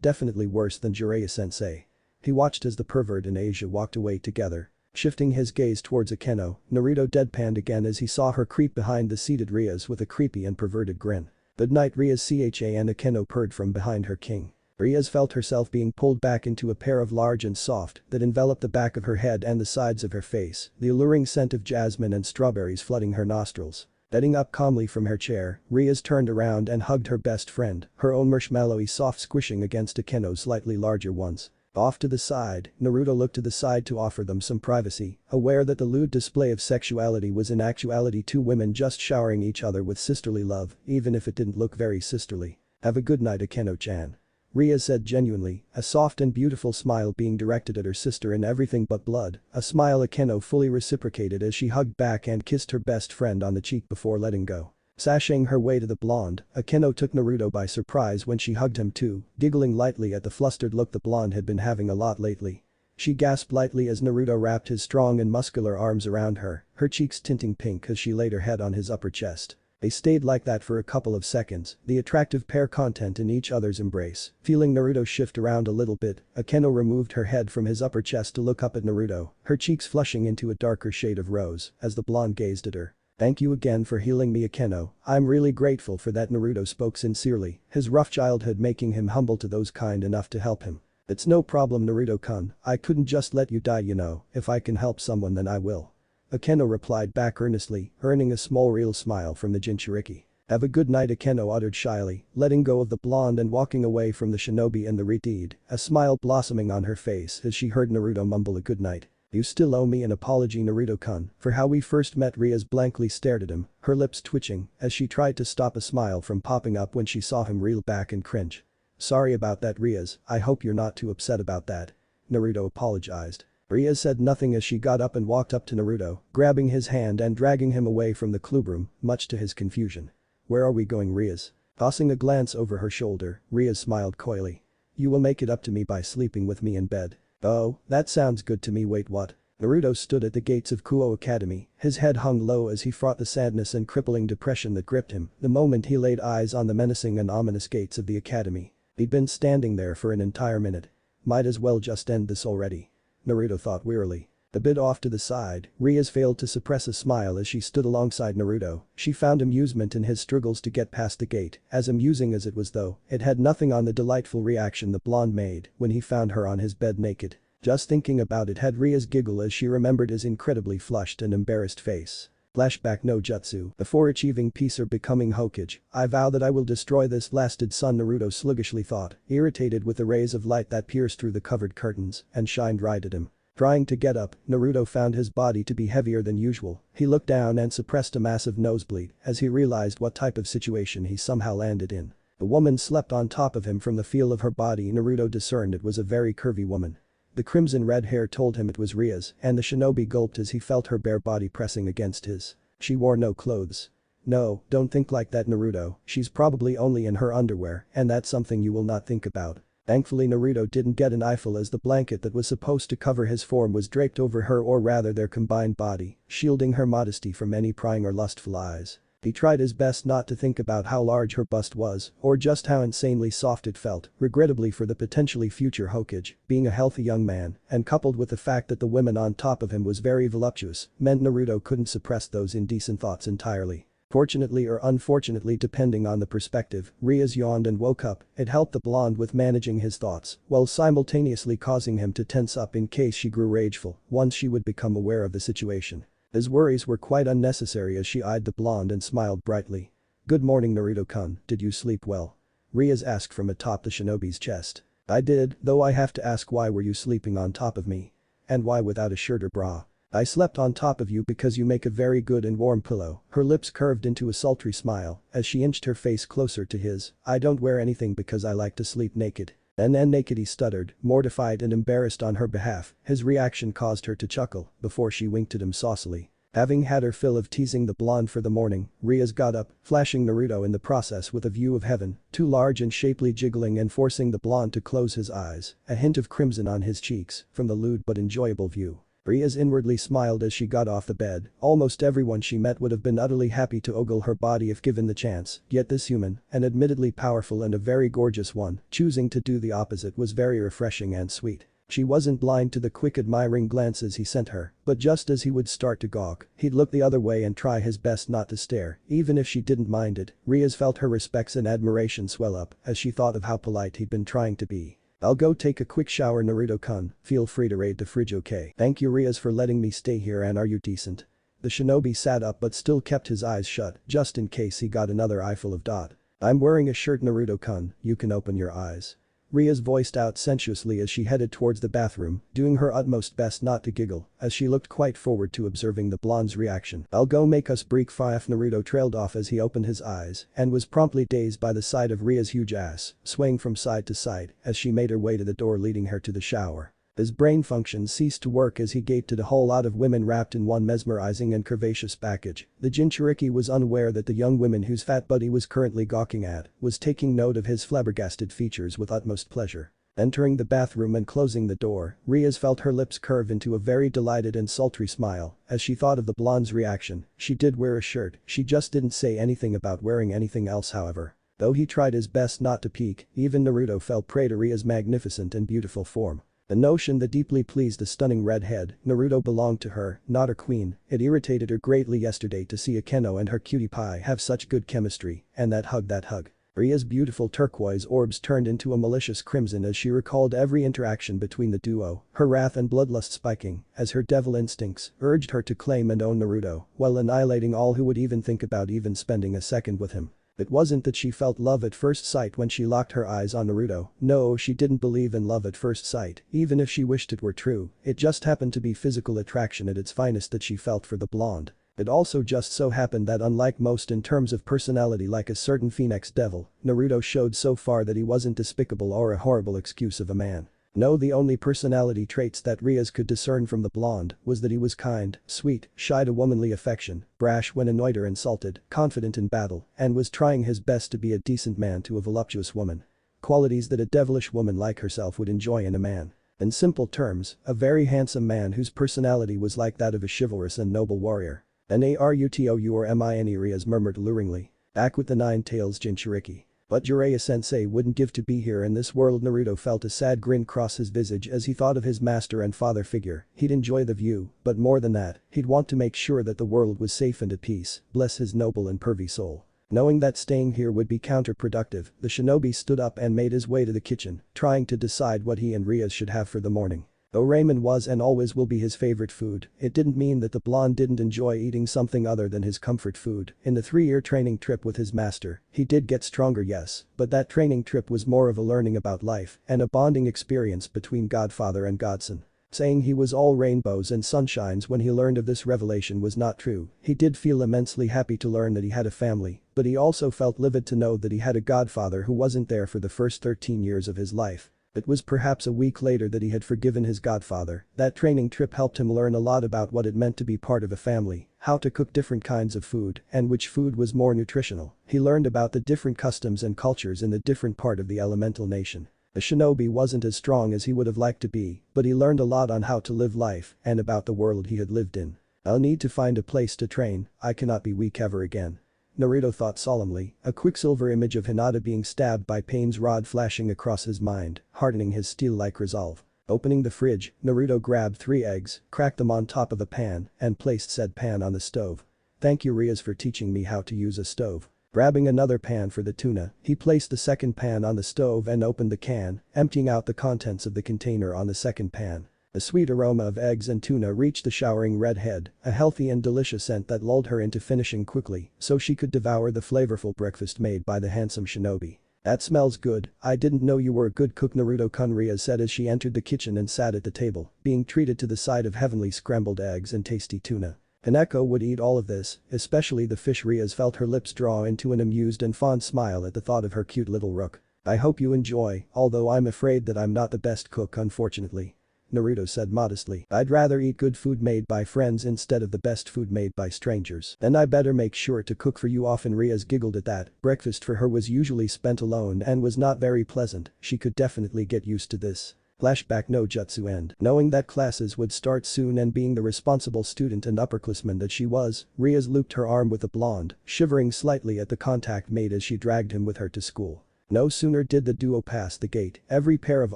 Definitely worse than Jiraiya-sensei. He watched as the pervert and Asia walked away together. Shifting his gaze towards Akeno, Naruto deadpanned again as he saw her creep behind the seated Rias with a creepy and perverted grin. Good night Rias and Akeno purred from behind her king. Rias felt herself being pulled back into a pair of large and soft that enveloped the back of her head and the sides of her face, the alluring scent of jasmine and strawberries flooding her nostrils. Getting up calmly from her chair, Rias turned around and hugged her best friend, her own marshmallowy soft squishing against Akeno's slightly larger ones. Off to the side, Naruto looked to the side to offer them some privacy, aware that the lewd display of sexuality was in actuality two women just showering each other with sisterly love, even if it didn't look very sisterly. Have a good night Akeno-chan. Rias said genuinely, a soft and beautiful smile being directed at her sister in everything but blood, a smile Akeno fully reciprocated as she hugged back and kissed her best friend on the cheek before letting go. Sashaying her way to the blonde, Akeno took Naruto by surprise when she hugged him too, giggling lightly at the flustered look the blonde had been having a lot lately. She gasped lightly as Naruto wrapped his strong and muscular arms around her cheeks tinting pink as she laid her head on his upper chest. They stayed like that for a couple of seconds, the attractive pair content in each other's embrace. Feeling Naruto shift around a little bit, Akeno removed her head from his upper chest to look up at Naruto, her cheeks flushing into a darker shade of rose as the blonde gazed at her. Thank you again for healing me Akeno, I'm really grateful for that. Naruto spoke sincerely, his rough childhood making him humble to those kind enough to help him. It's no problem Naruto-kun, I couldn't just let you die you know, if I can help someone then I will. Akeno replied back earnestly, earning a small real smile from the Jinchuriki. Have a good night Akeno uttered shyly, letting go of the blonde and walking away from the shinobi and the redeed, a smile blossoming on her face as she heard Naruto mumble a good night. You still owe me an apology Naruto-kun for how we first met. Rias blankly stared at him, her lips twitching as she tried to stop a smile from popping up when she saw him reel back and cringe. Sorry about that Rias, I hope you're not too upset about that. Naruto apologized. Rias said nothing as she got up and walked up to Naruto, grabbing his hand and dragging him away from the clubroom, much to his confusion. Where are we going Rias? Tossing a glance over her shoulder, Rias smiled coyly. You will make it up to me by sleeping with me in bed. Oh, that sounds good to me. Wait what? Naruto stood at the gates of Kuoh Academy, his head hung low as he fought the sadness and crippling depression that gripped him the moment he laid eyes on the menacing and ominous gates of the academy. He'd been standing there for an entire minute. Might as well just end this already. Naruto thought wearily. A bit off to the side, Rias failed to suppress a smile as she stood alongside Naruto. She found amusement in his struggles to get past the gate, as amusing as it was though, it had nothing on the delightful reaction the blonde made when he found her on his bed naked. Just thinking about it had Rias giggle as she remembered his incredibly flushed and embarrassed face. Flashback no jutsu. Before achieving peace or becoming Hokage, I vow that I will destroy this blasted sun, Naruto sluggishly thought, irritated with the rays of light that pierced through the covered curtains and shined right at him. Trying to get up, Naruto found his body to be heavier than usual. He looked down and suppressed a massive nosebleed as he realized what type of situation he somehow landed in. The woman slept on top of him. From the feel of her body, Naruto discerned it was a very curvy woman. The crimson red hair told him it was Rias, and the shinobi gulped as he felt her bare body pressing against his. She wore no clothes. No, don't think like that, Naruto, she's probably only in her underwear, and that's something you will not think about. Thankfully Naruto didn't get an eyeful as the blanket that was supposed to cover his form was draped over her, or rather their combined body, shielding her modesty from any prying or lustful eyes. He tried his best not to think about how large her bust was or just how insanely soft it felt, regrettably for the potentially future Hokage, being a healthy young man, and coupled with the fact that the woman on top of him was very voluptuous, meant Naruto couldn't suppress those indecent thoughts entirely. Fortunately or unfortunately depending on the perspective, Rias yawned and woke up. It helped the blonde with managing his thoughts, while simultaneously causing him to tense up in case she grew rageful once she would become aware of the situation. His worries were quite unnecessary as she eyed the blonde and smiled brightly. "Good morning, Naruto-kun, did you sleep well?" Rias asked from atop the shinobi's chest. "I did, though I have to ask, why were you sleeping on top of me? And why without a shirt or bra?" "I slept on top of you because you make a very good and warm pillow." Her lips curved into a sultry smile as she inched her face closer to his. "I don't wear anything because I like to sleep naked." And naked, he stuttered, mortified and embarrassed on her behalf. His reaction caused her to chuckle before she winked at him saucily. Having had her fill of teasing the blonde for the morning, Rias got up, flashing Naruto in the process with a view of heaven, too large and shapely, jiggling and forcing the blonde to close his eyes, a hint of crimson on his cheeks from the lewd but enjoyable view. Rias inwardly smiled as she got off the bed. Almost everyone she met would have been utterly happy to ogle her body if given the chance, yet this human, an admittedly powerful and a very gorgeous one, choosing to do the opposite was very refreshing and sweet. She wasn't blind to the quick admiring glances he sent her, but just as he would start to gawk, he'd look the other way and try his best not to stare. Even if she didn't mind it, Rias felt her respects and admiration swell up as she thought of how polite he'd been trying to be. "I'll go take a quick shower, Naruto-kun, feel free to raid the fridge, okay? Thank you, Rias, for letting me stay here, and are you decent?" The shinobi sat up but still kept his eyes shut just in case he got another eyeful of dot. "I'm wearing a shirt, Naruto-kun, you can open your eyes." Rias voiced out sensuously as she headed towards the bathroom, doing her utmost best not to giggle as she looked quite forward to observing the blonde's reaction. "I'll go make us breakfast." Naruto trailed off as he opened his eyes and was promptly dazed by the sight of Ria's huge ass swaying from side to side as she made her way to the door leading her to the shower. His brain function ceased to work as he gaped at a whole lot of women wrapped in one mesmerizing and curvaceous package. The Jinchuriki was unaware that the young woman whose fat buddy was currently gawking at was taking note of his flabbergasted features with utmost pleasure. Entering the bathroom and closing the door, Rias felt her lips curve into a very delighted and sultry smile as she thought of the blonde's reaction. She did wear a shirt, she just didn't say anything about wearing anything else, however. Though he tried his best not to peek, even Naruto fell prey to Ria's magnificent and beautiful form. The notion that deeply pleased the stunning redhead, Naruto belonged to her, not her queen. It irritated her greatly yesterday to see Akeno and her cutie pie have such good chemistry, and that hug. Ria's beautiful turquoise orbs turned into a malicious crimson as she recalled every interaction between the duo, her wrath and bloodlust spiking as her devil instincts urged her to claim and own Naruto while annihilating all who would even think about even spending a second with him. It wasn't that she felt love at first sight when she locked her eyes on Naruto. No, she didn't believe in love at first sight, even if she wished it were true. It just happened to be physical attraction at its finest that she felt for the blonde. It also just so happened that unlike most in terms of personality, like a certain Phoenix devil, Naruto showed so far that he wasn't despicable or a horrible excuse of a man. No, the only personality traits that Rias could discern from the blonde was that he was kind, sweet, shy to womanly affection, brash when annoyed or insulted, confident in battle, and was trying his best to be a decent man to a voluptuous woman. Qualities that a devilish woman like herself would enjoy in a man. In simple terms, a very handsome man whose personality was like that of a chivalrous and noble warrior. "Naruto or mine," Rias murmured alluringly. "Back with the 9 tails, Jinchuriki. But Jiraiya-sensei wouldn't give to be here in this world." Naruto felt a sad grin cross his visage as he thought of his master and father figure. He'd enjoy the view, but more than that, he'd want to make sure that the world was safe and at peace, bless his noble and pervy soul. Knowing that staying here would be counterproductive, the shinobi stood up and made his way to the kitchen, trying to decide what he and Rias should have for the morning. Though ramen was and always will be his favorite food, it didn't mean that the blonde didn't enjoy eating something other than his comfort food. In the 3-year training trip with his master, he did get stronger, yes, but that training trip was more of a learning about life and a bonding experience between godfather and godson. Saying he was all rainbows and sunshines when he learned of this revelation was not true. He did feel immensely happy to learn that he had a family, but he also felt livid to know that he had a godfather who wasn't there for the first 13 years of his life. It was perhaps a week later that he had forgiven his godfather. That training trip helped him learn a lot about what it meant to be part of a family, how to cook different kinds of food, and which food was more nutritional. He learned about the different customs and cultures in the different part of the elemental nation. The shinobi wasn't as strong as he would have liked to be, but he learned a lot on how to live life and about the world he had lived in. I'll need to find a place to train, I cannot be weak ever again. Naruto thought solemnly, a quicksilver image of Hinata being stabbed by Pain's rod flashing across his mind, hardening his steel-like resolve. Opening the fridge, Naruto grabbed 3 eggs, cracked them on top of a pan, and placed said pan on the stove. Thank you Rias for teaching me how to use a stove. Grabbing another pan for the tuna, he placed the second pan on the stove and opened the can, emptying out the contents of the container on the second pan. The sweet aroma of eggs and tuna reached the showering redhead, a healthy and delicious scent that lulled her into finishing quickly so she could devour the flavorful breakfast made by the handsome shinobi. That smells good, I didn't know you were a good cook, Naruto-kun, Rias said as she entered the kitchen and sat at the table, being treated to the sight of heavenly scrambled eggs and tasty tuna. Kaneko would eat all of this, especially the fish. Rias felt her lips draw into an amused and fond smile at the thought of her cute little rook. I hope you enjoy, although I'm afraid that I'm not the best cook unfortunately. Naruto said modestly. I'd rather eat good food made by friends instead of the best food made by strangers. Then I better make sure to cook for you often. Rias giggled at that. Breakfast for her was usually spent alone and was not very pleasant, she could definitely get used to this. Flashback no jutsu end. Knowing that classes would start soon and being the responsible student and upperclassman that she was, Rias looped her arm with the blonde, shivering slightly at the contact made as she dragged him with her to school. No sooner did the duo pass the gate, every pair of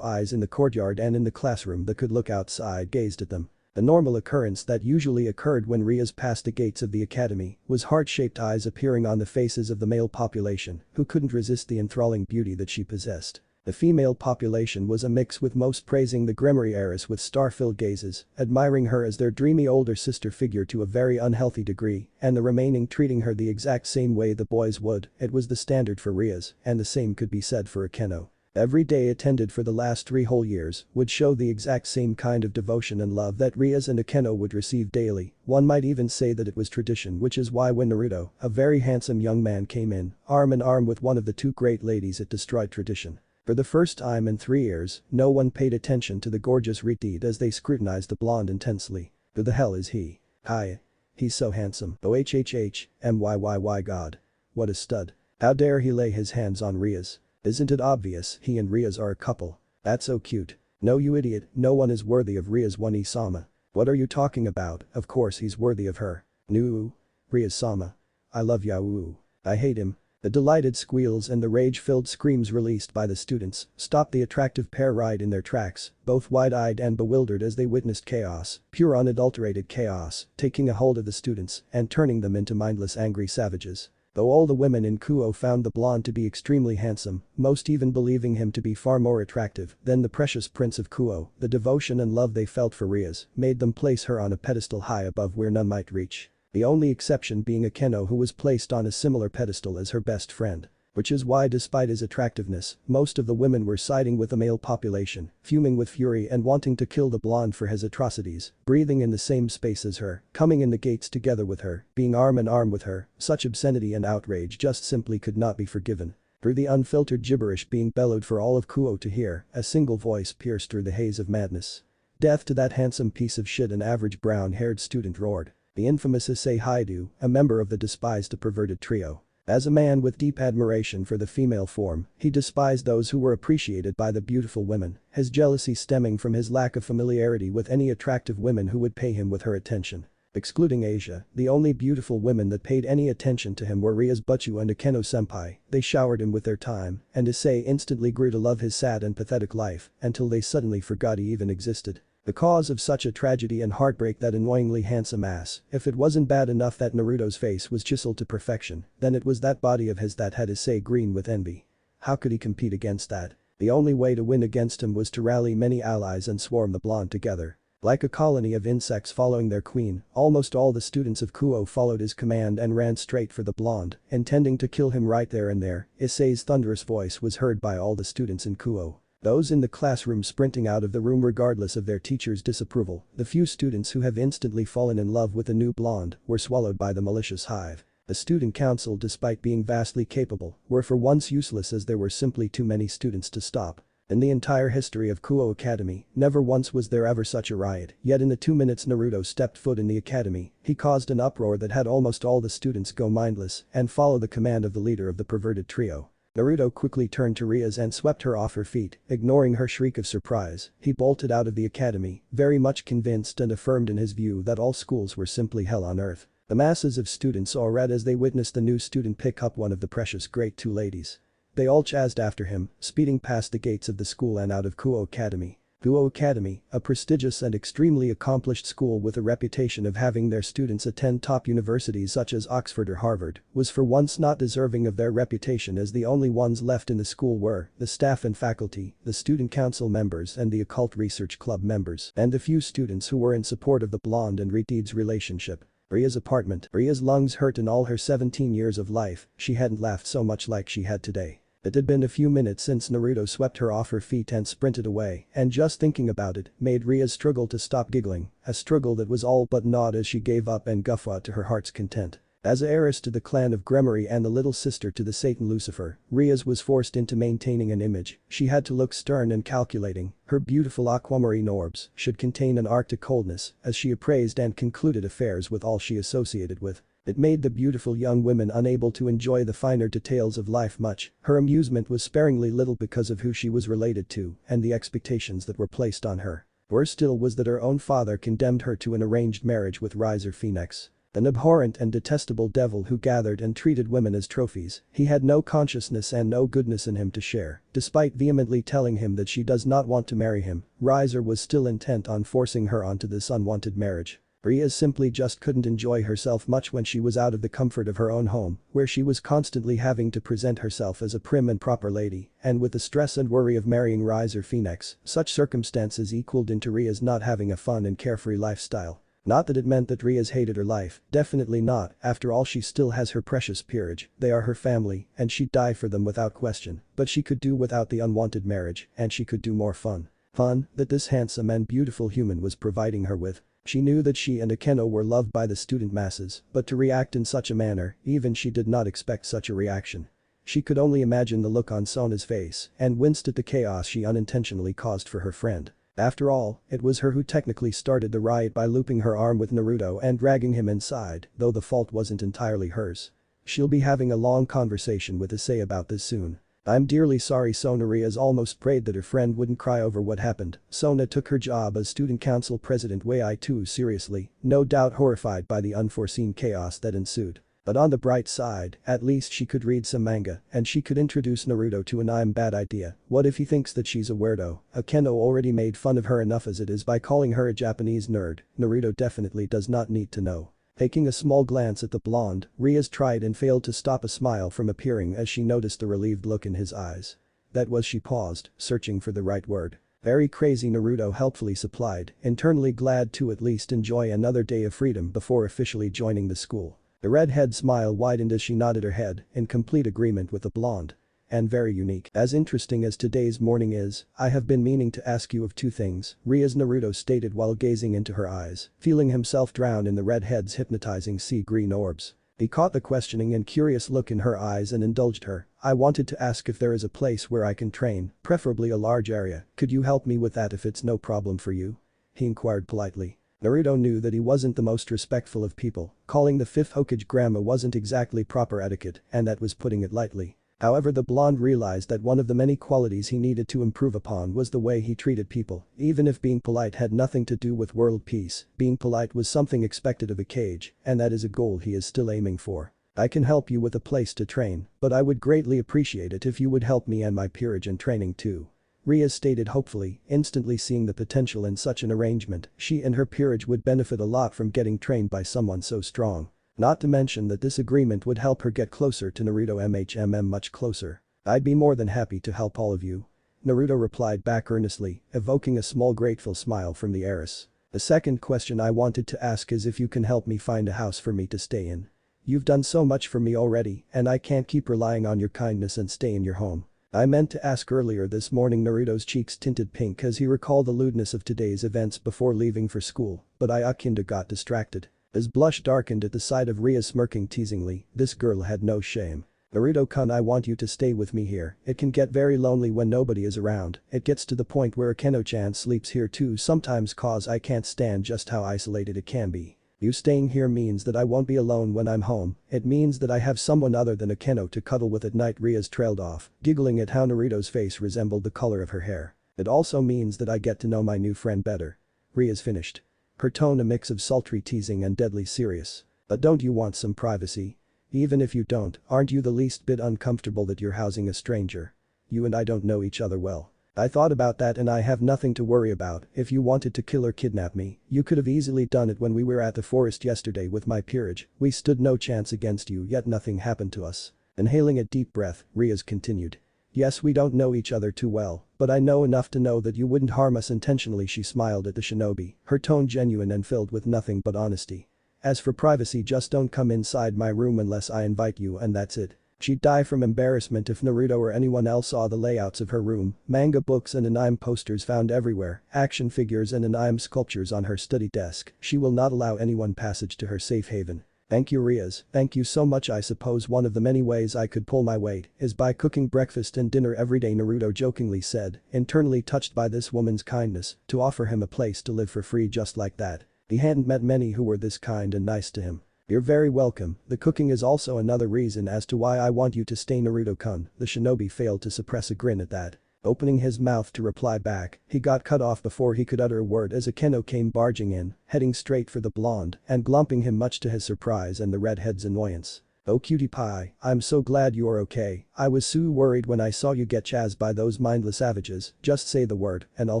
eyes in the courtyard and in the classroom that could look outside gazed at them. A normal occurrence that usually occurred when Rias passed the gates of the academy was heart-shaped eyes appearing on the faces of the male population who couldn't resist the enthralling beauty that she possessed. The female population was a mix, with most praising the Gremory heiress with star-filled gazes, admiring her as their dreamy older sister figure to a very unhealthy degree, and the remaining treating her the exact same way the boys would. It was the standard for Rias, and the same could be said for Akeno. Every day attended for the last 3 whole years would show the exact same kind of devotion and love that Rias and Akeno would receive daily. One might even say that it was tradition, which is why when Naruto, a very handsome young man, came in, arm in arm with one of the 2 great ladies, it destroyed tradition. For the first time in 3 years, no one paid attention to the gorgeous Rias as they scrutinized the blonde intensely. Who the hell is he? Hi. He's so handsome. OHHH, god. What a stud. How dare he lay his hands on Rias. Isn't it obvious he and Rias are a couple? That's so cute. No you idiot, no one is worthy of Rias one-sama. What are you talking about? Of course he's worthy of her. No. Rias-sama. I love Yahoo. I hate him. The delighted squeals and the rage-filled screams released by the students stopped the attractive pair right in their tracks, both wide-eyed and bewildered as they witnessed chaos, pure unadulterated chaos, taking a hold of the students and turning them into mindless angry savages. Though all the women in Kuoh found the blonde to be extremely handsome, most even believing him to be far more attractive than the precious prince of Kuoh, the devotion and love they felt for Rias made them place her on a pedestal high above where none might reach. The only exception being Akeno, who was placed on a similar pedestal as her best friend. Which is why despite his attractiveness, most of the women were siding with the male population, fuming with fury and wanting to kill the blonde for his atrocities, breathing in the same space as her, coming in the gates together with her, being arm in arm with her. Such obscenity and outrage just simply could not be forgiven. Through the unfiltered gibberish being bellowed for all of Kuoh to hear, a single voice pierced through the haze of madness. Death to that handsome piece of shit, an average brown-haired student roared. The infamous Issei Haidu, a member of the despised perverted trio. As a man with deep admiration for the female form, he despised those who were appreciated by the beautiful women, his jealousy stemming from his lack of familiarity with any attractive women who would pay him with her attention. Excluding Asia, the only beautiful women that paid any attention to him were Rias Butchu and Akeno senpai. They showered him with their time, and Issei instantly grew to love his sad and pathetic life until they suddenly forgot he even existed. The cause of such a tragedy and heartbreak, that annoyingly handsome ass. If it wasn't bad enough that Naruto's face was chiseled to perfection, then it was that body of his that had Issei green with envy. How could he compete against that? The only way to win against him was to rally many allies and swarm the blonde together. Like a colony of insects following their queen, almost all the students of Kuoh followed his command and ran straight for the blonde, intending to kill him right there and there. Issei's thunderous voice was heard by all the students in Kuoh. Those in the classroom sprinting out of the room regardless of their teacher's disapproval. The few students who have instantly fallen in love with the new blonde were swallowed by the malicious hive. The student council, despite being vastly capable, were for once useless as there were simply too many students to stop. In the entire history of Kuoh Academy, never once was there ever such a riot, yet in the 2 minutes Naruto stepped foot in the academy, he caused an uproar that had almost all the students go mindless and follow the command of the leader of the perverted trio. Naruto quickly turned to Rias and swept her off her feet, ignoring her shriek of surprise. He bolted out of the academy, very much convinced and affirmed in his view that all schools were simply hell on earth. The masses of students all read as they witnessed the new student pick up one of the precious great two ladies. They all chased after him, speeding past the gates of the school and out of Kuoh Academy. Kuoh Academy, a prestigious and extremely accomplished school with a reputation of having their students attend top universities such as Oxford or Harvard, was for once not deserving of their reputation as the only ones left in the school were the staff and faculty, the student council members and the occult research club members, and the few students who were in support of the blonde and Riteed's relationship. Ria's apartment. Ria's lungs hurt in all her 17 years of life, she hadn't laughed so much like she had today. It had been a few minutes since Naruto swept her off her feet and sprinted away, and just thinking about it made Ria's struggle to stop giggling, a struggle that was all but gnawed as she gave up and guffawed to her heart's content. As heiress to the clan of Gremory and the little sister to the Satan Lucifer, Rias was forced into maintaining an image. She had to look stern and calculating. Her beautiful aquamarine orbs should contain an arctic coldness as she appraised and concluded affairs with all she associated with. It made the beautiful young women unable to enjoy the finer details of life much. Her amusement was sparingly little because of who she was related to and the expectations that were placed on her. Worse still was that her own father condemned her to an arranged marriage with Riser Phoenix. An abhorrent and detestable devil who gathered and treated women as trophies. He had no consciousness and no goodness in him to share. Despite vehemently telling him that she does not want to marry him, Riser was still intent on forcing her onto this unwanted marriage. Rias simply just couldn't enjoy herself much when she was out of the comfort of her own home, where she was constantly having to present herself as a prim and proper lady, and with the stress and worry of marrying Riser Phoenix, such circumstances equaled into Rias not having a fun and carefree lifestyle. Not that it meant that Rias hated her life, definitely not, after all she still has her precious peerage, they are her family, and she'd die for them without question, but she could do without the unwanted marriage, and she could do more fun. Fun that this handsome and beautiful human was providing her with. She knew that she and Akeno were loved by the student masses, but to react in such a manner, even she did not expect such a reaction. She could only imagine the look on Sona's face and winced at the chaos she unintentionally caused for her friend. After all, it was her who technically started the riot by looping her arm with Naruto and dragging him inside, though the fault wasn't entirely hers. She'll be having a long conversation with Issei about this soon. I'm dearly sorry. Sona. Rias almost prayed that her friend wouldn't cry over what happened. Sona took her job as student council president way too seriously, no doubt horrified by the unforeseen chaos that ensued. But on the bright side, at least she could read some manga, and she could introduce Naruto to an I'm bad idea. What if he thinks that she's a weirdo? Akeno already made fun of her enough as it is by calling her a Japanese nerd. Naruto definitely does not need to know. Taking a small glance at the blonde, Rias tried and failed to stop a smile from appearing as she noticed the relieved look in his eyes. That was she paused, searching for the right word. Very crazy, Naruto helpfully supplied, internally glad to at least enjoy another day of freedom before officially joining the school. The redhead smile widened as she nodded her head, in complete agreement with the blonde. And very unique. As interesting as today's morning is, I have been meaning to ask you of two things, Rias. Naruto stated while gazing into her eyes, feeling himself drown in the redhead's hypnotizing sea green orbs. He caught the questioning and curious look in her eyes and indulged her. I wanted to ask if there is a place where I can train, preferably a large area. Could you help me with that if it's no problem for you? He inquired politely. Naruto knew that he wasn't the most respectful of people, calling the fifth Hokage grandma wasn't exactly proper etiquette, and that was putting it lightly. However, the blonde realized that one of the many qualities he needed to improve upon was the way he treated people. Even if being polite had nothing to do with world peace, being polite was something expected of a Kage, and that is a goal he is still aiming for. I can help you with a place to train, but I would greatly appreciate it if you would help me and my peerage in training too. Rias stated hopefully, instantly seeing the potential in such an arrangement. She and her peerage would benefit a lot from getting trained by someone so strong. Not to mention that this agreement would help her get closer to Naruto much closer. I'd be more than happy to help all of you. Naruto replied back earnestly, evoking a small grateful smile from the heiress. The second question I wanted to ask is if you can help me find a house for me to stay in. You've done so much for me already, and I can't keep relying on your kindness and stay in your home. I meant to ask earlier this morning. Naruto's cheeks tinted pink as he recalled the lewdness of today's events before leaving for school, but Kinda got distracted. His blush darkened at the sight of Rias smirking teasingly. This girl had no shame. Naruto-kun, I want you to stay with me here. It can get very lonely when nobody is around. It gets to the point where Akeno-chan sleeps here too sometimes cause I can't stand just how isolated it can be. You staying here means that I won't be alone when I'm home. It means that I have someone other than Akeno to cuddle with at night. Rias trailed off, giggling at how Naruto's face resembled the color of her hair. It also means that I get to know my new friend better. Rias finished. Her tone a mix of sultry teasing and deadly serious. But don't you want some privacy? Even if you don't, aren't you the least bit uncomfortable that you're housing a stranger? You and I don't know each other well. I thought about that and I have nothing to worry about. If you wanted to kill or kidnap me, you could have easily done it when we were at the forest yesterday with my peerage. We stood no chance against you yet nothing happened to us. Inhaling a deep breath, Rias continued. Yes, we don't know each other too well, but I know enough to know that you wouldn't harm us intentionally. She smiled at the shinobi, her tone genuine and filled with nothing but honesty. As for privacy, just don't come inside my room unless I invite you and that's it. She'd die from embarrassment if Naruto or anyone else saw the layouts of her room, manga books and anime posters found everywhere, action figures and anime sculptures on her study desk. She will not allow anyone passage to her safe haven. Thank you, Rias, thank you so much. I suppose one of the many ways I could pull my weight is by cooking breakfast and dinner every day, Naruto jokingly said, internally touched by this woman's kindness, to offer him a place to live for free just like that. He hadn't met many who were this kind and nice to him. You're very welcome. The cooking is also another reason as to why I want you to stay, Naruto-kun. The shinobi failed to suppress a grin at that. Opening his mouth to reply back, he got cut off before he could utter a word as Akeno came barging in, heading straight for the blonde and glumping him much to his surprise and the redhead's annoyance. Oh cutie pie, I'm so glad you're okay. I was so worried when I saw you get chased by those mindless savages. Just say the word and I'll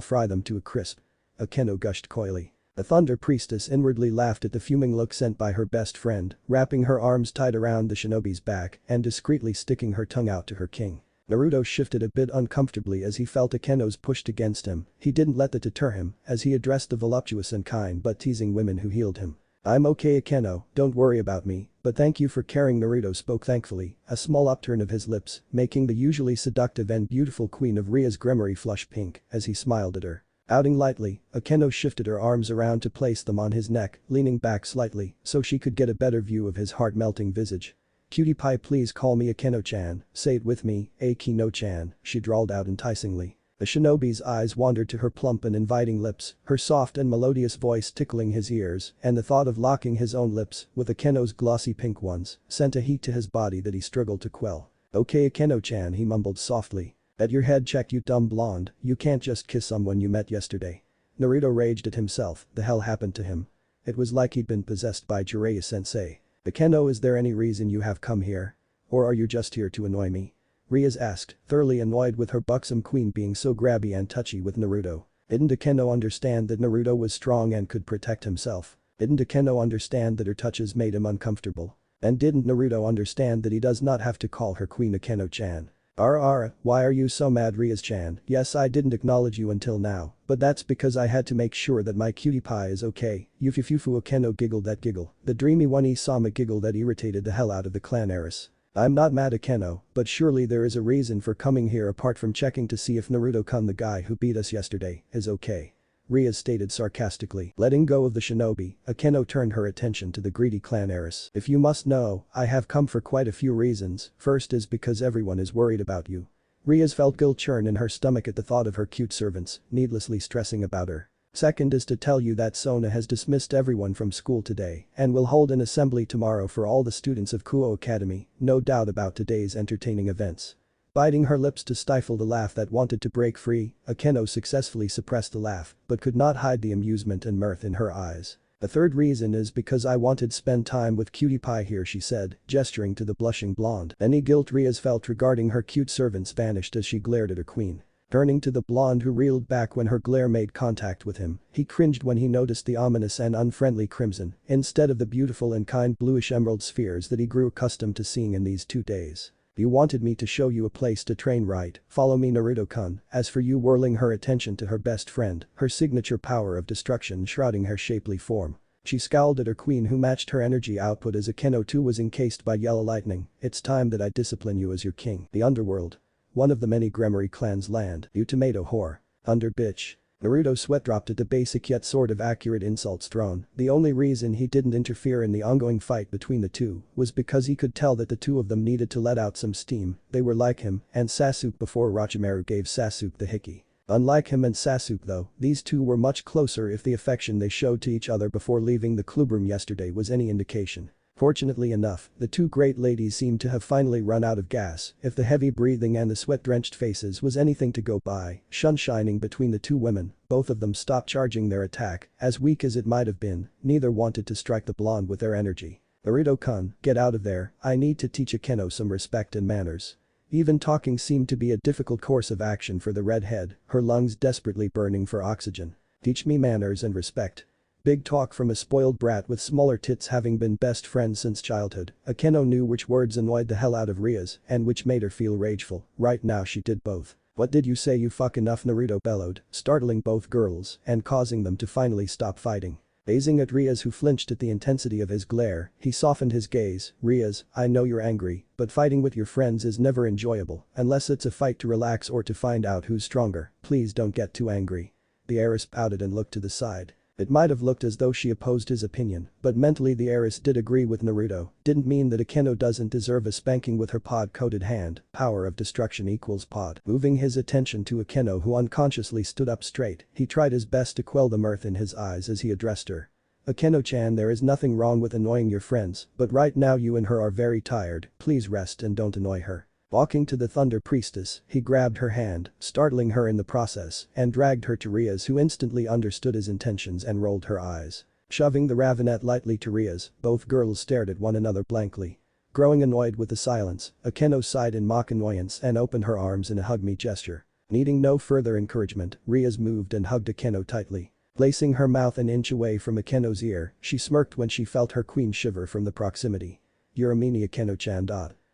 fry them to a crisp. Akeno gushed coyly. The Thunder Priestess inwardly laughed at the fuming look sent by her best friend, wrapping her arms tight around the shinobi's back and discreetly sticking her tongue out to her king. Naruto shifted a bit uncomfortably as he felt Akeno's pushed against him. He didn't let that deter him as he addressed the voluptuous and kind but teasing women who healed him. I'm okay, Akeno, don't worry about me, but thank you for caring. Naruto spoke thankfully, a small upturn of his lips, making the usually seductive and beautiful queen of Rias Gremory flush pink as he smiled at her. Outing lightly, Akeno shifted her arms around to place them on his neck, leaning back slightly so she could get a better view of his heart-melting visage. Cutie pie, please call me Akeno-chan, say it with me, Akeno-chan, she drawled out enticingly. The shinobi's eyes wandered to her plump and inviting lips, her soft and melodious voice tickling his ears, and the thought of locking his own lips with Akeno's glossy pink ones sent a heat to his body that he struggled to quell. Okay, Akeno-chan, he mumbled softly. At your head check, you dumb blonde, you can't just kiss someone you met yesterday. Naruto raged at himself. The hell happened to him? It was like he'd been possessed by Jiraiya-sensei. Akeno, is there any reason you have come here? Or are you just here to annoy me? Rias asked, thoroughly annoyed with her buxom queen being so grabby and touchy with Naruto. Didn't Akeno understand that Naruto was strong and could protect himself? Didn't Akeno understand that her touches made him uncomfortable? And didn't Naruto understand that he does not have to call her queen Akeno-chan? Why are you so mad, Rias-chan? Yes, I didn't acknowledge you until now, but that's because I had to make sure that my cutie pie is okay. Yufufufu. Akeno giggled that giggle, the dreamy one Isama giggle that irritated the hell out of the clan heiress. I'm not mad, Akeno, but surely there is a reason for coming here apart from checking to see if Naruto-kun, the guy who beat us yesterday, is okay. Rias stated sarcastically. Letting go of the shinobi, Akeno turned her attention to the greedy clan heiress. If you must know, I have come for quite a few reasons. First is because everyone is worried about you. Rias felt guilt churn in her stomach at the thought of her cute servants, needlessly stressing about her. Second is to tell you that Sona has dismissed everyone from school today and will hold an assembly tomorrow for all the students of Kuoh Academy, no doubt about today's entertaining events. Biting her lips to stifle the laugh that wanted to break free, Akeno successfully suppressed the laugh but could not hide the amusement and mirth in her eyes. The third reason is because I wanted to spend time with cutie pie here, she said, gesturing to the blushing blonde. Any guilt Rias felt regarding her cute servants vanished as she glared at her queen. Turning to the blonde who reeled back when her glare made contact with him, he cringed when he noticed the ominous and unfriendly crimson instead of the beautiful and kind bluish emerald spheres that he grew accustomed to seeing in these 2 days. You wanted me to show you a place to train, right? Follow me, Naruto-kun. As for you, whirling her attention to her best friend, her signature power of destruction shrouding her shapely form. She scowled at her queen, who matched her energy output as Akeno too was encased by yellow lightning. It's time that I discipline you as your king. The underworld. One of the many Gremory clans land. You tomato whore. Under bitch. Naruto's sweat dropped at the basic yet sort of accurate insults thrown. The only reason he didn't interfere in the ongoing fight between the two was because he could tell that the two of them needed to let out some steam. They were like him and Sasuke before Orochimaru gave Sasuke the hickey. Unlike him and Sasuke though, these two were much closer if the affection they showed to each other before leaving the clubroom yesterday was any indication. Fortunately enough, the two great ladies seemed to have finally run out of gas. If the heavy breathing and the sweat-drenched faces was anything to go by, sun shining between the two women, both of them stopped charging their attack. As weak as it might have been, neither wanted to strike the blonde with their energy. Naruto-kun, get out of there, I need to teach Akeno some respect and manners. Even talking seemed to be a difficult course of action for the redhead, her lungs desperately burning for oxygen. Teach me manners and respect. Big talk from a spoiled brat with smaller tits, having been best friends since childhood. Akeno knew which words annoyed the hell out of Rias and which made her feel rageful. Right now she did both. What did you say, you fuck? Enough, Naruto bellowed, startling both girls and causing them to finally stop fighting. Gazing at Rias, who flinched at the intensity of his glare, he softened his gaze. Rias, I know you're angry, but fighting with your friends is never enjoyable unless it's a fight to relax or to find out who's stronger. Please don't get too angry. The heiress pouted and looked to the side. It might have looked as though she opposed his opinion, but mentally the heiress did agree with Naruto. Didn't mean that Akeno doesn't deserve a spanking with her pod-coated hand. Power of destruction equals pod. Moving his attention to Akeno, who unconsciously stood up straight, he tried his best to quell the mirth in his eyes as he addressed her. Akeno-chan, there is nothing wrong with annoying your friends, but right now you and her are very tired. Please rest and don't annoy her. Walking to the Thunder Priestess, he grabbed her hand, startling her in the process, and dragged her to Rias, who instantly understood his intentions and rolled her eyes. Shoving the ravenet lightly to Rias, both girls stared at one another blankly. Growing annoyed with the silence, Akeno sighed in mock annoyance and opened her arms in a hug me gesture. Needing no further encouragement, Rias moved and hugged Akeno tightly. Placing her mouth an inch away from Akeno's ear, she smirked when she felt her queen shiver from the proximity. You're a meanie, Akeno-chan.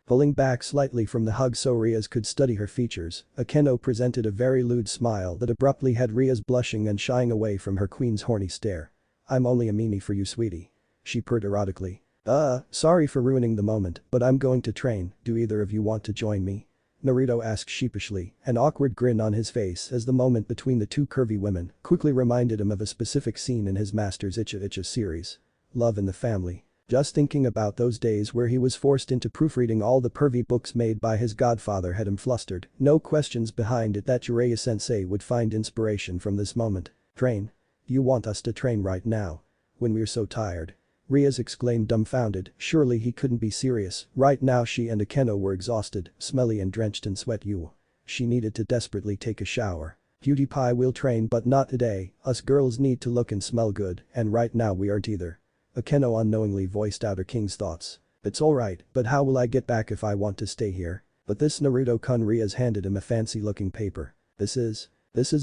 Pulling back slightly from the hug so Rias could study her features, Akeno presented a very lewd smile that abruptly had Rias blushing and shying away from her queen's horny stare. I'm only a meanie for you, sweetie. She purred erotically. Sorry for ruining the moment, but I'm going to train. Do either of you want to join me? Naruto asked sheepishly, an awkward grin on his face as the moment between the two curvy women quickly reminded him of a specific scene in his master's Icha Icha series. Love in the Family. Just thinking about those days where he was forced into proofreading all the pervy books made by his godfather had him flustered. No questions behind it that Jiraiya-sensei would find inspiration from this moment. Train? You want us to train right now? When we're so tired? Rias exclaimed, dumbfounded. Surely he couldn't be serious. Right now she and Akeno were exhausted, smelly and drenched in sweat. She needed to desperately take a shower. Cutie pie, will train but not today. Us girls need to look and smell good, and right now we aren't either. Akeno unknowingly voiced out her king's thoughts. It's alright, but how will I get back if I want to stay here? But this, Naruto-kun. Rias handed him a fancy-looking paper. This is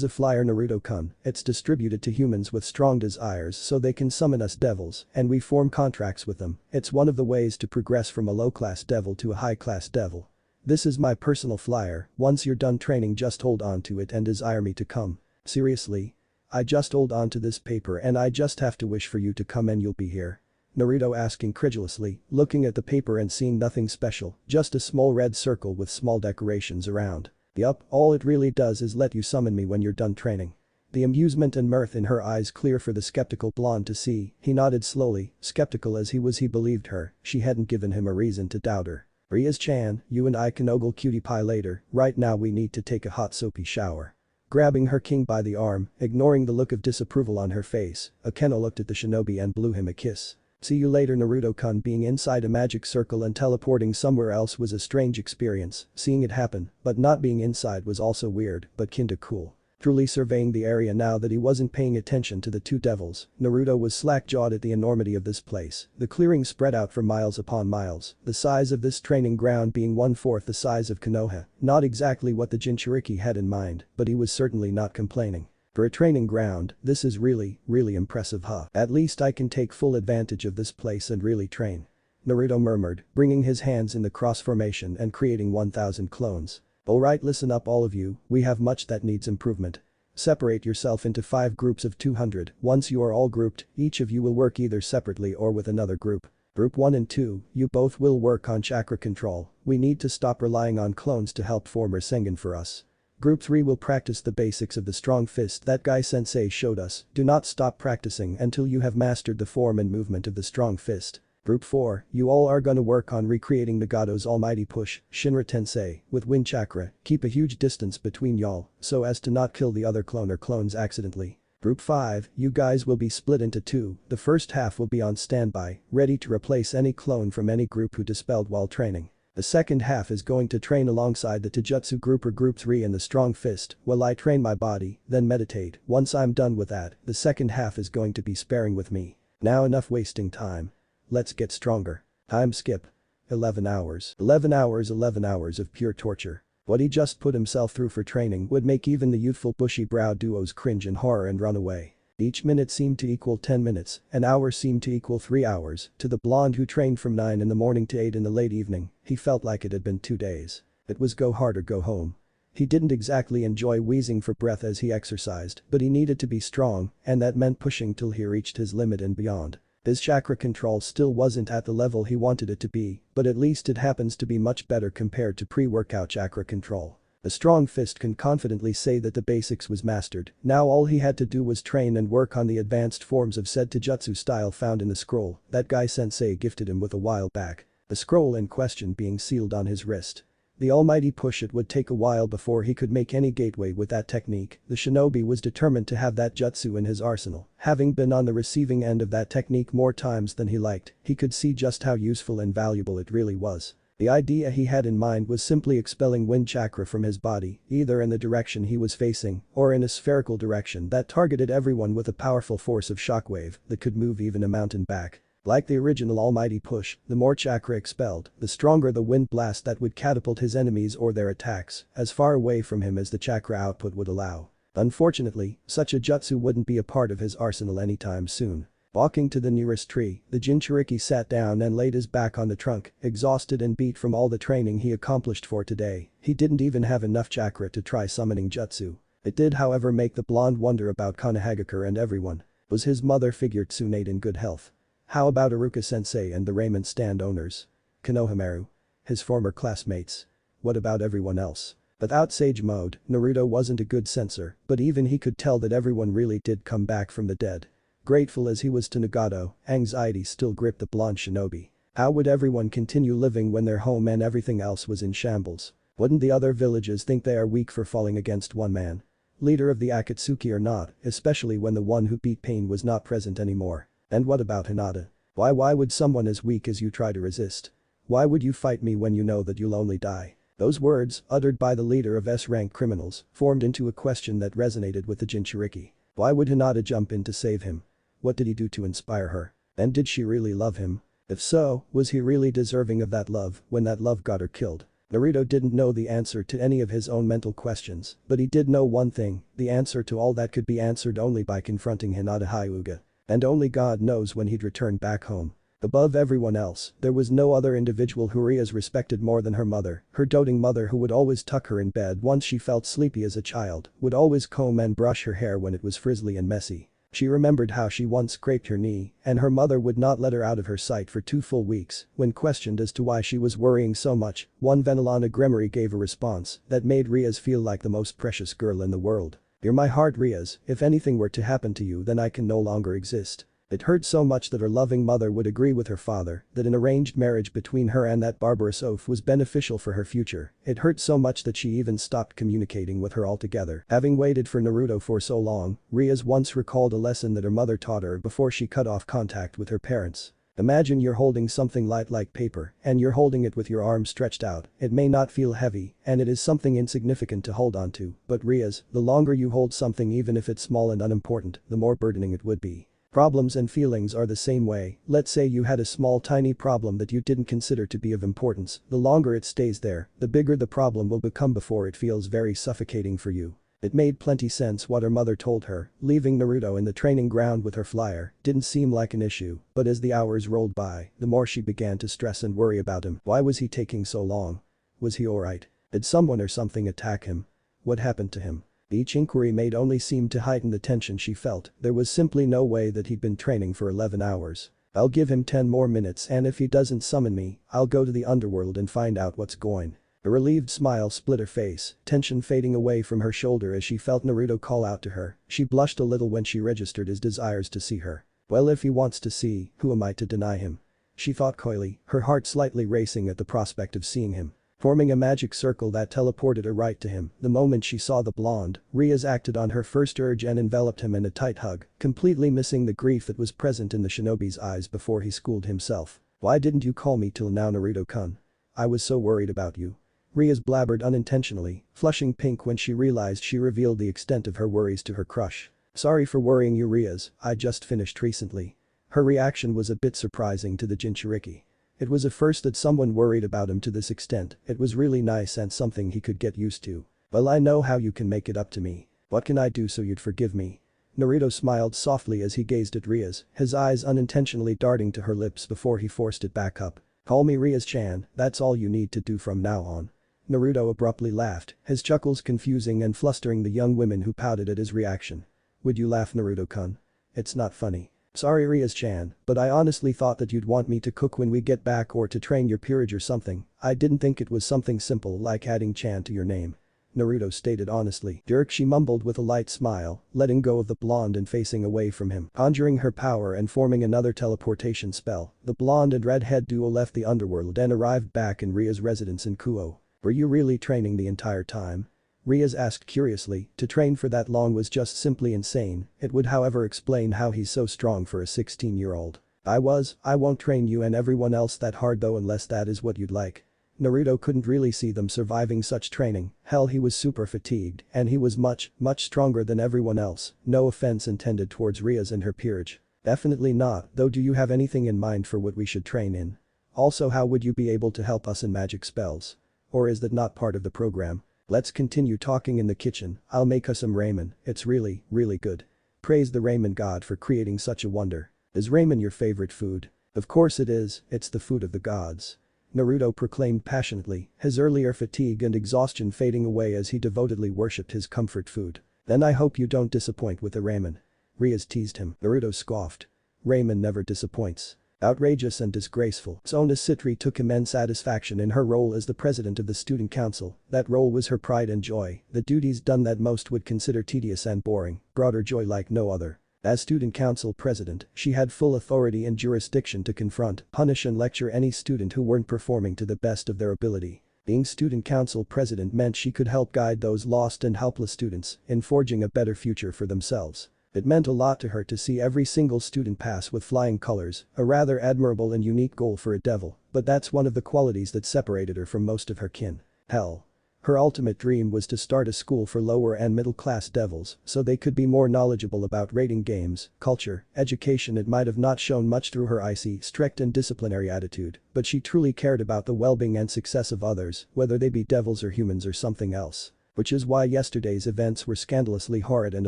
a flyer, Naruto-kun. It's distributed to humans with strong desires so they can summon us devils, and we form contracts with them. It's one of the ways to progress from a low-class devil to a high-class devil. This is my personal flyer. Once you're done training, just hold on to it and desire me to come. Seriously? I just hold on to this paper and I just have to wish for you to come and you'll be here? Naruto asked incredulously, looking at the paper and seeing nothing special, just a small red circle with small decorations around. Yup, all it really does is let you summon me when you're done training. The amusement and mirth in her eyes clear for the skeptical blonde to see. He nodded slowly, skeptical as he was. He believed her. She hadn't given him a reason to doubt her. Rias-chan, you and I can ogle cutie pie later. Right now we need to take a hot soapy shower. Grabbing her king by the arm, ignoring the look of disapproval on her face, Akeno looked at the shinobi and blew him a kiss. See you later, Naruto-kun. Being inside a magic circle and teleporting somewhere else was a strange experience. Seeing it happen, but not being inside was also weird, but kinda cool. Truly surveying the area now that he wasn't paying attention to the two devils, Naruto was slack-jawed at the enormity of this place. The clearing spread out for miles upon miles, the size of this training ground being 1/4 the size of Konoha. Not exactly what the Jinchuriki had in mind, but he was certainly not complaining. For a training ground, this is really impressive, huh? At least I can take full advantage of this place and really train. Naruto murmured, bringing his hands in the cross formation and creating 1000 clones. Alright, listen up all of you, we have much that needs improvement. Separate yourself into 5 groups of 200, once you are all grouped, each of you will work either separately or with another group. Group 1 and 2, you both will work on chakra control, we need to stop relying on clones to help form Rasengan for us. Group 3 will practice the basics of the strong fist that guy sensei showed us, do not stop practicing until you have mastered the form and movement of the strong fist. Group 4, you all are gonna work on recreating Nagato's almighty push, Shinra Tensei, with wind chakra, keep a huge distance between y'all, so as to not kill the other clone or clones accidentally. Group 5, you guys will be split into 2, the first half will be on standby, ready to replace any clone from any group who dispelled while training. The second half is going to train alongside the Taijutsu group or group 3 and the strong fist, while I train my body, then meditate, once I'm done with that, the second half is going to be sparring with me. Now enough wasting time. Let's get stronger. Time skip. 11 hours. 11 hours of pure torture. What he just put himself through for training would make even the youthful bushy-browed duos cringe in horror and run away. Each minute seemed to equal 10 minutes, an hour seemed to equal 3 hours, to the blonde who trained from 9 in the morning to 8 in the late evening, he felt like it had been 2 days. It was go hard or go home. He didn't exactly enjoy wheezing for breath as he exercised, but he needed to be strong, and that meant pushing till he reached his limit and beyond. His chakra control still wasn't at the level he wanted it to be, but at least it happens to be much better compared to pre-workout chakra control. A strong fist can confidently say that the basics was mastered, now all he had to do was train and work on the advanced forms of said taijutsu style found in the scroll that guy sensei gifted him with a while back. The scroll in question being sealed on his wrist. The almighty push. It would take a while before he could make any gateway with that technique, the shinobi was determined to have that jutsu in his arsenal, having been on the receiving end of that technique more times than he liked, he could see just how useful and valuable it really was. The idea he had in mind was simply expelling wind chakra from his body, either in the direction he was facing, or in a spherical direction that targeted everyone with a powerful force of shockwave that could move even a mountain back. Like the original almighty push, the more chakra expelled, the stronger the wind blast that would catapult his enemies or their attacks as far away from him as the chakra output would allow. Unfortunately, such a jutsu wouldn't be a part of his arsenal anytime soon. Walking to the nearest tree, the Jinchuriki sat down and laid his back on the trunk, exhausted and beat from all the training he accomplished for today. He didn't even have enough chakra to try summoning jutsu. It did however make the blonde wonder about Konohagakure and everyone. Was his mother figure Tsunade in good health? How about Iruka-sensei and the raiment stand owners? Konohamaru? His former classmates? What about everyone else? Without Sage Mode, Naruto wasn't a good censor, but even he could tell that everyone really did come back from the dead. Grateful as he was to Nagato, anxiety still gripped the blonde shinobi. How would everyone continue living when their home and everything else was in shambles? Wouldn't the other villages think they are weak for falling against one man? Leader of the Akatsuki or not, especially when the one who beat Pain was not present anymore. And what about Hinata? Why would someone as weak as you try to resist? Why would you fight me when you know that you'll only die? Those words, uttered by the leader of S-rank criminals, formed into a question that resonated with the Jinchuriki. Why would Hinata jump in to save him? What did he do to inspire her? And did she really love him? If so, was he really deserving of that love when that love got her killed? Naruto didn't know the answer to any of his own mental questions, but he did know one thing, the answer to all that could be answered only by confronting Hinata Hyuga. And only God knows when he'd return back home. Above everyone else, there was no other individual who Rias respected more than her mother, her doting mother who would always tuck her in bed once she felt sleepy as a child, would always comb and brush her hair when it was frizzly and messy. She remembered how she once scraped her knee, and her mother would not let her out of her sight for 2 full weeks. When questioned as to why she was worrying so much, one Venelana Gremory gave a response that made Rias feel like the most precious girl in the world. You're my heart, Rias, if anything were to happen to you then I can no longer exist. It hurt so much that her loving mother would agree with her father that an arranged marriage between her and that barbarous oaf was beneficial for her future. It hurt so much that she even stopped communicating with her altogether. Having waited for Naruto for so long, Rias once recalled a lesson that her mother taught her before she cut off contact with her parents. Imagine you're holding something light like paper, and you're holding it with your arms stretched out. It may not feel heavy, and it is something insignificant to hold on to, but Rias, the longer you hold something even if it's small and unimportant, the more burdening it would be. Problems and feelings are the same way. Let's say you had a small tiny problem that you didn't consider to be of importance, the longer it stays there, the bigger the problem will become before it feels very suffocating for you. It made plenty sense what her mother told her, leaving Naruto in the training ground with her flyer didn't seem like an issue, but as the hours rolled by, the more she began to stress and worry about him. Why was he taking so long? Was he alright? Did someone or something attack him? What happened to him? Each inquiry made only seemed to heighten the tension she felt. There was simply no way that he'd been training for 11 hours. I'll give him 10 more minutes, and if he doesn't summon me, I'll go to the underworld and find out what's going. A relieved smile split her face, tension fading away from her shoulder as she felt Naruto call out to her. She blushed a little when she registered his desires to see her. Well, if he wants to see, who am I to deny him? She thought coyly, her heart slightly racing at the prospect of seeing him. Forming a magic circle that teleported her right to him, the moment she saw the blonde, Rias acted on her first urge and enveloped him in a tight hug, completely missing the grief that was present in the shinobi's eyes before he schooled himself. Why didn't you call me till now, Naruto-kun? I was so worried about you. Rias blabbered unintentionally, flushing pink when she realized she revealed the extent of her worries to her crush. Sorry for worrying you, Rias, I just finished recently. Her reaction was a bit surprising to the Jinchuriki. It was a first that someone worried about him to this extent. It was really nice and something he could get used to. Well, I know how you can make it up to me. What can I do so you'd forgive me? Naruto smiled softly as he gazed at Rias, his eyes unintentionally darting to her lips before he forced it back up. Call me Rias-chan, that's all you need to do from now on. Naruto abruptly laughed, his chuckles confusing and flustering the young women who pouted at his reaction. Would you laugh, Naruto-kun? It's not funny. Sorry, Rias-chan, but I honestly thought that you'd want me to cook when we get back or to train your peerage or something. I didn't think it was something simple like adding chan to your name. Naruto stated honestly. Jerk, she mumbled with a light smile, letting go of the blonde and facing away from him. Conjuring her power and forming another teleportation spell, the blonde and redhead duo left the underworld and arrived back in Ria's residence in Kuoh. Were you really training the entire time? Rias asked curiously. To train for that long was just simply insane. It would however explain how he's so strong for a 16-year-old. I won't train you and everyone else that hard though unless that is what you'd like. Naruto couldn't really see them surviving such training. Hell, he was super fatigued and he was much stronger than everyone else. No offense intended towards Rias and her peerage. Definitely not, though. Do you have anything in mind for what we should train in? Also, how would you be able to help us in magic spells? Or is that not part of the program? Let's continue talking in the kitchen. I'll make us some ramen. It's really good. Praise the ramen god for creating such a wonder. Is ramen your favorite food? Of course it is, it's the food of the gods. Naruto proclaimed passionately, his earlier fatigue and exhaustion fading away as he devotedly worshipped his comfort food. Then I hope you don't disappoint with the ramen. Rias teased him. Naruto scoffed. Ramen never disappoints. Outrageous and disgraceful. Sona Citri took immense satisfaction in her role as the president of the student council. That role was her pride and joy. The duties done that most would consider tedious and boring brought her joy like no other. As student council president, she had full authority and jurisdiction to confront, punish and lecture any student who weren't performing to the best of their ability. Being student council president meant she could help guide those lost and helpless students in forging a better future for themselves. It meant a lot to her to see every single student pass with flying colors, a rather admirable and unique goal for a devil, but that's one of the qualities that separated her from most of her kin. Hell. Her ultimate dream was to start a school for lower and middle class devils so they could be more knowledgeable about raiding games, culture, education. It might have not shown much through her icy, strict and disciplinary attitude, but she truly cared about the well-being and success of others, whether they be devils or humans or something else. Which is why yesterday's events were scandalously horrid and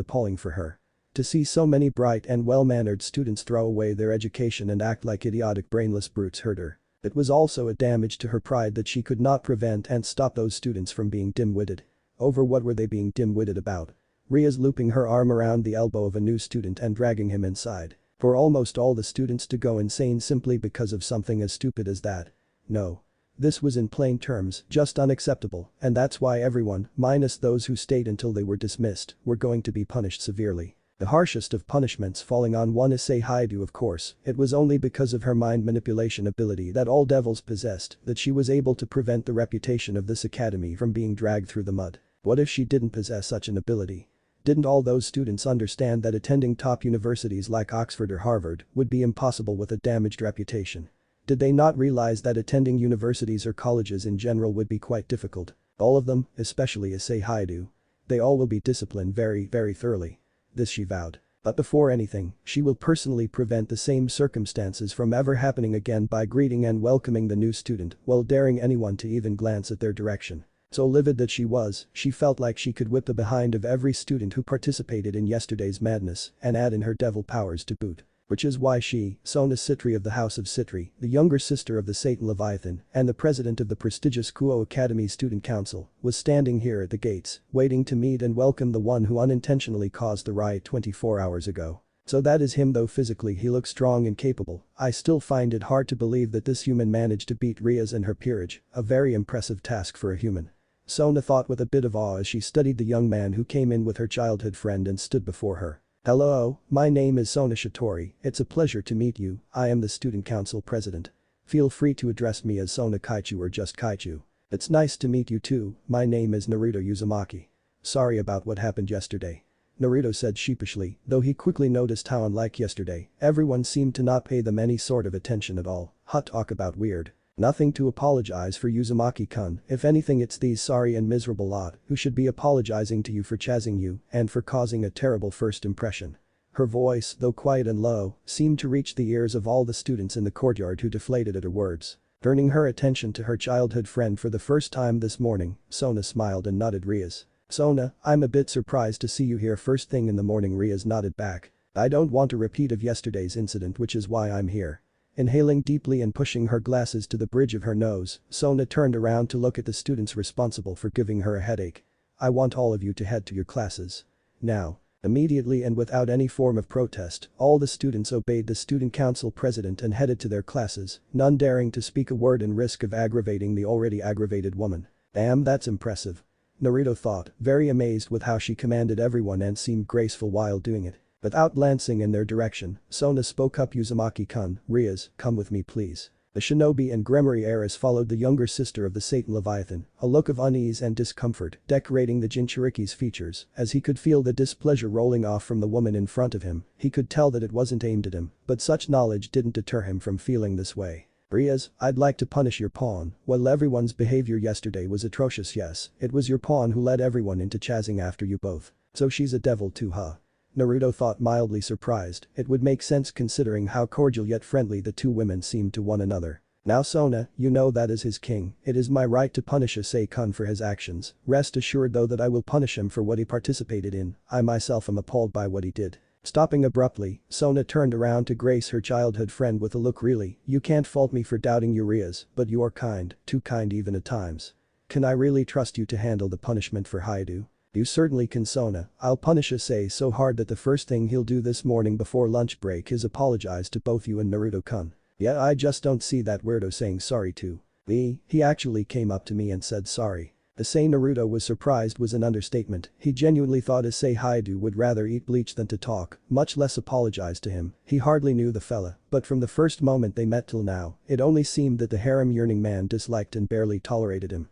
appalling for her. To see so many bright and well-mannered students throw away their education and act like idiotic brainless brutes hurt her. It was also a damage to her pride that she could not prevent and stop those students from being dim-witted. Over what were they being dim-witted about? Rias looping her arm around the elbow of a new student and dragging him inside. For almost all the students to go insane simply because of something as stupid as that. No. This was in plain terms just unacceptable, and that's why everyone, minus those who stayed until they were dismissed, were going to be punished severely. The harshest of punishments falling on one Issei Haidu, of course. It was only because of her mind manipulation ability that all devils possessed that she was able to prevent the reputation of this academy from being dragged through the mud. What if she didn't possess such an ability? Didn't all those students understand that attending top universities like Oxford or Harvard would be impossible with a damaged reputation? Did they not realize that attending universities or colleges in general would be quite difficult? All of them, especially Issei Haidu. They all will be disciplined very thoroughly. This she vowed. But before anything, she will personally prevent the same circumstances from ever happening again by greeting and welcoming the new student while daring anyone to even glance at their direction. So livid that she was, she felt like she could whip the behind of every student who participated in yesterday's madness and add in her devil powers to boot. Which is why she, Sona Citri of the House of Citri, the younger sister of the Satan Leviathan and the president of the prestigious Kuoh Academy Student Council, was standing here at the gates, waiting to meet and welcome the one who unintentionally caused the riot 24 hours ago. So that is him, though physically he looks strong and capable. I still find it hard to believe that this human managed to beat Rias and her peerage, a very impressive task for a human. Sona thought with a bit of awe as she studied the young man who came in with her childhood friend and stood before her. Hello, my name is Sona Citri, it's a pleasure to meet you, I am the student council president. Feel free to address me as Sona Kaichu or just Kaichu. It's nice to meet you too, my name is Naruto Uzumaki. Sorry about what happened yesterday. Naruto said sheepishly, though he quickly noticed how unlike yesterday, everyone seemed to not pay them any sort of attention at all. Talk about weird. Nothing to apologize for, Uzumaki-kun, if anything it's these sorry and miserable lot who should be apologizing to you for chasing you and for causing a terrible first impression. Her voice, though quiet and low, seemed to reach the ears of all the students in the courtyard who deflated at her words. Turning her attention to her childhood friend for the first time this morning, Sona smiled and nodded. Rias. Sona, I'm a bit surprised to see you here first thing in the morning. Rias nodded back. I don't want a repeat of yesterday's incident, which is why I'm here. Inhaling deeply and pushing her glasses to the bridge of her nose, Sona turned around to look at the students responsible for giving her a headache. I want all of you to head to your classes. Now. Immediately and without any form of protest, all the students obeyed the student council president and headed to their classes, none daring to speak a word in risk of aggravating the already aggravated woman. Damn, that's impressive. Naruto thought, very amazed with how she commanded everyone and seemed graceful while doing it. Without glancing in their direction, Sona spoke up. Uzumaki-kun, Rias, come with me please. The shinobi and Gremory heiress followed the younger sister of the Satan Leviathan, a look of unease and discomfort decorating the Jinchuriki's features as he could feel the displeasure rolling off from the woman in front of him. He could tell that it wasn't aimed at him, but such knowledge didn't deter him from feeling this way. Rias, I'd like to punish your pawn. Well, everyone's behavior yesterday was atrocious. Yes, it was your pawn who led everyone into chasing after you both. So she's a devil too, huh? Naruto thought, mildly surprised. It would make sense considering how cordial yet friendly the two women seemed to one another. Now Sona, you know that as his king, it is my right to punish Issei-kun for his actions. Rest assured though that I will punish him for what he participated in. I myself am appalled by what he did. Stopping abruptly, Sona turned around to grace her childhood friend with a look. Really, you can't fault me for doubting you, Rias, but you are kind, too kind even at times. Can I really trust you to handle the punishment for Haidu? You certainly can, Sona. I'll punish Issei so hard that the first thing he'll do this morning before lunch break is apologize to both you and Naruto-kun. Yeah, I just don't see that weirdo saying sorry to. He actually came up to me and said sorry. To say Naruto was surprised was an understatement. He genuinely thought Issei Haidu would rather eat bleach than to talk, much less apologize to him. He hardly knew the fella, but from the first moment they met till now, it only seemed that the harem-yearning man disliked and barely tolerated him.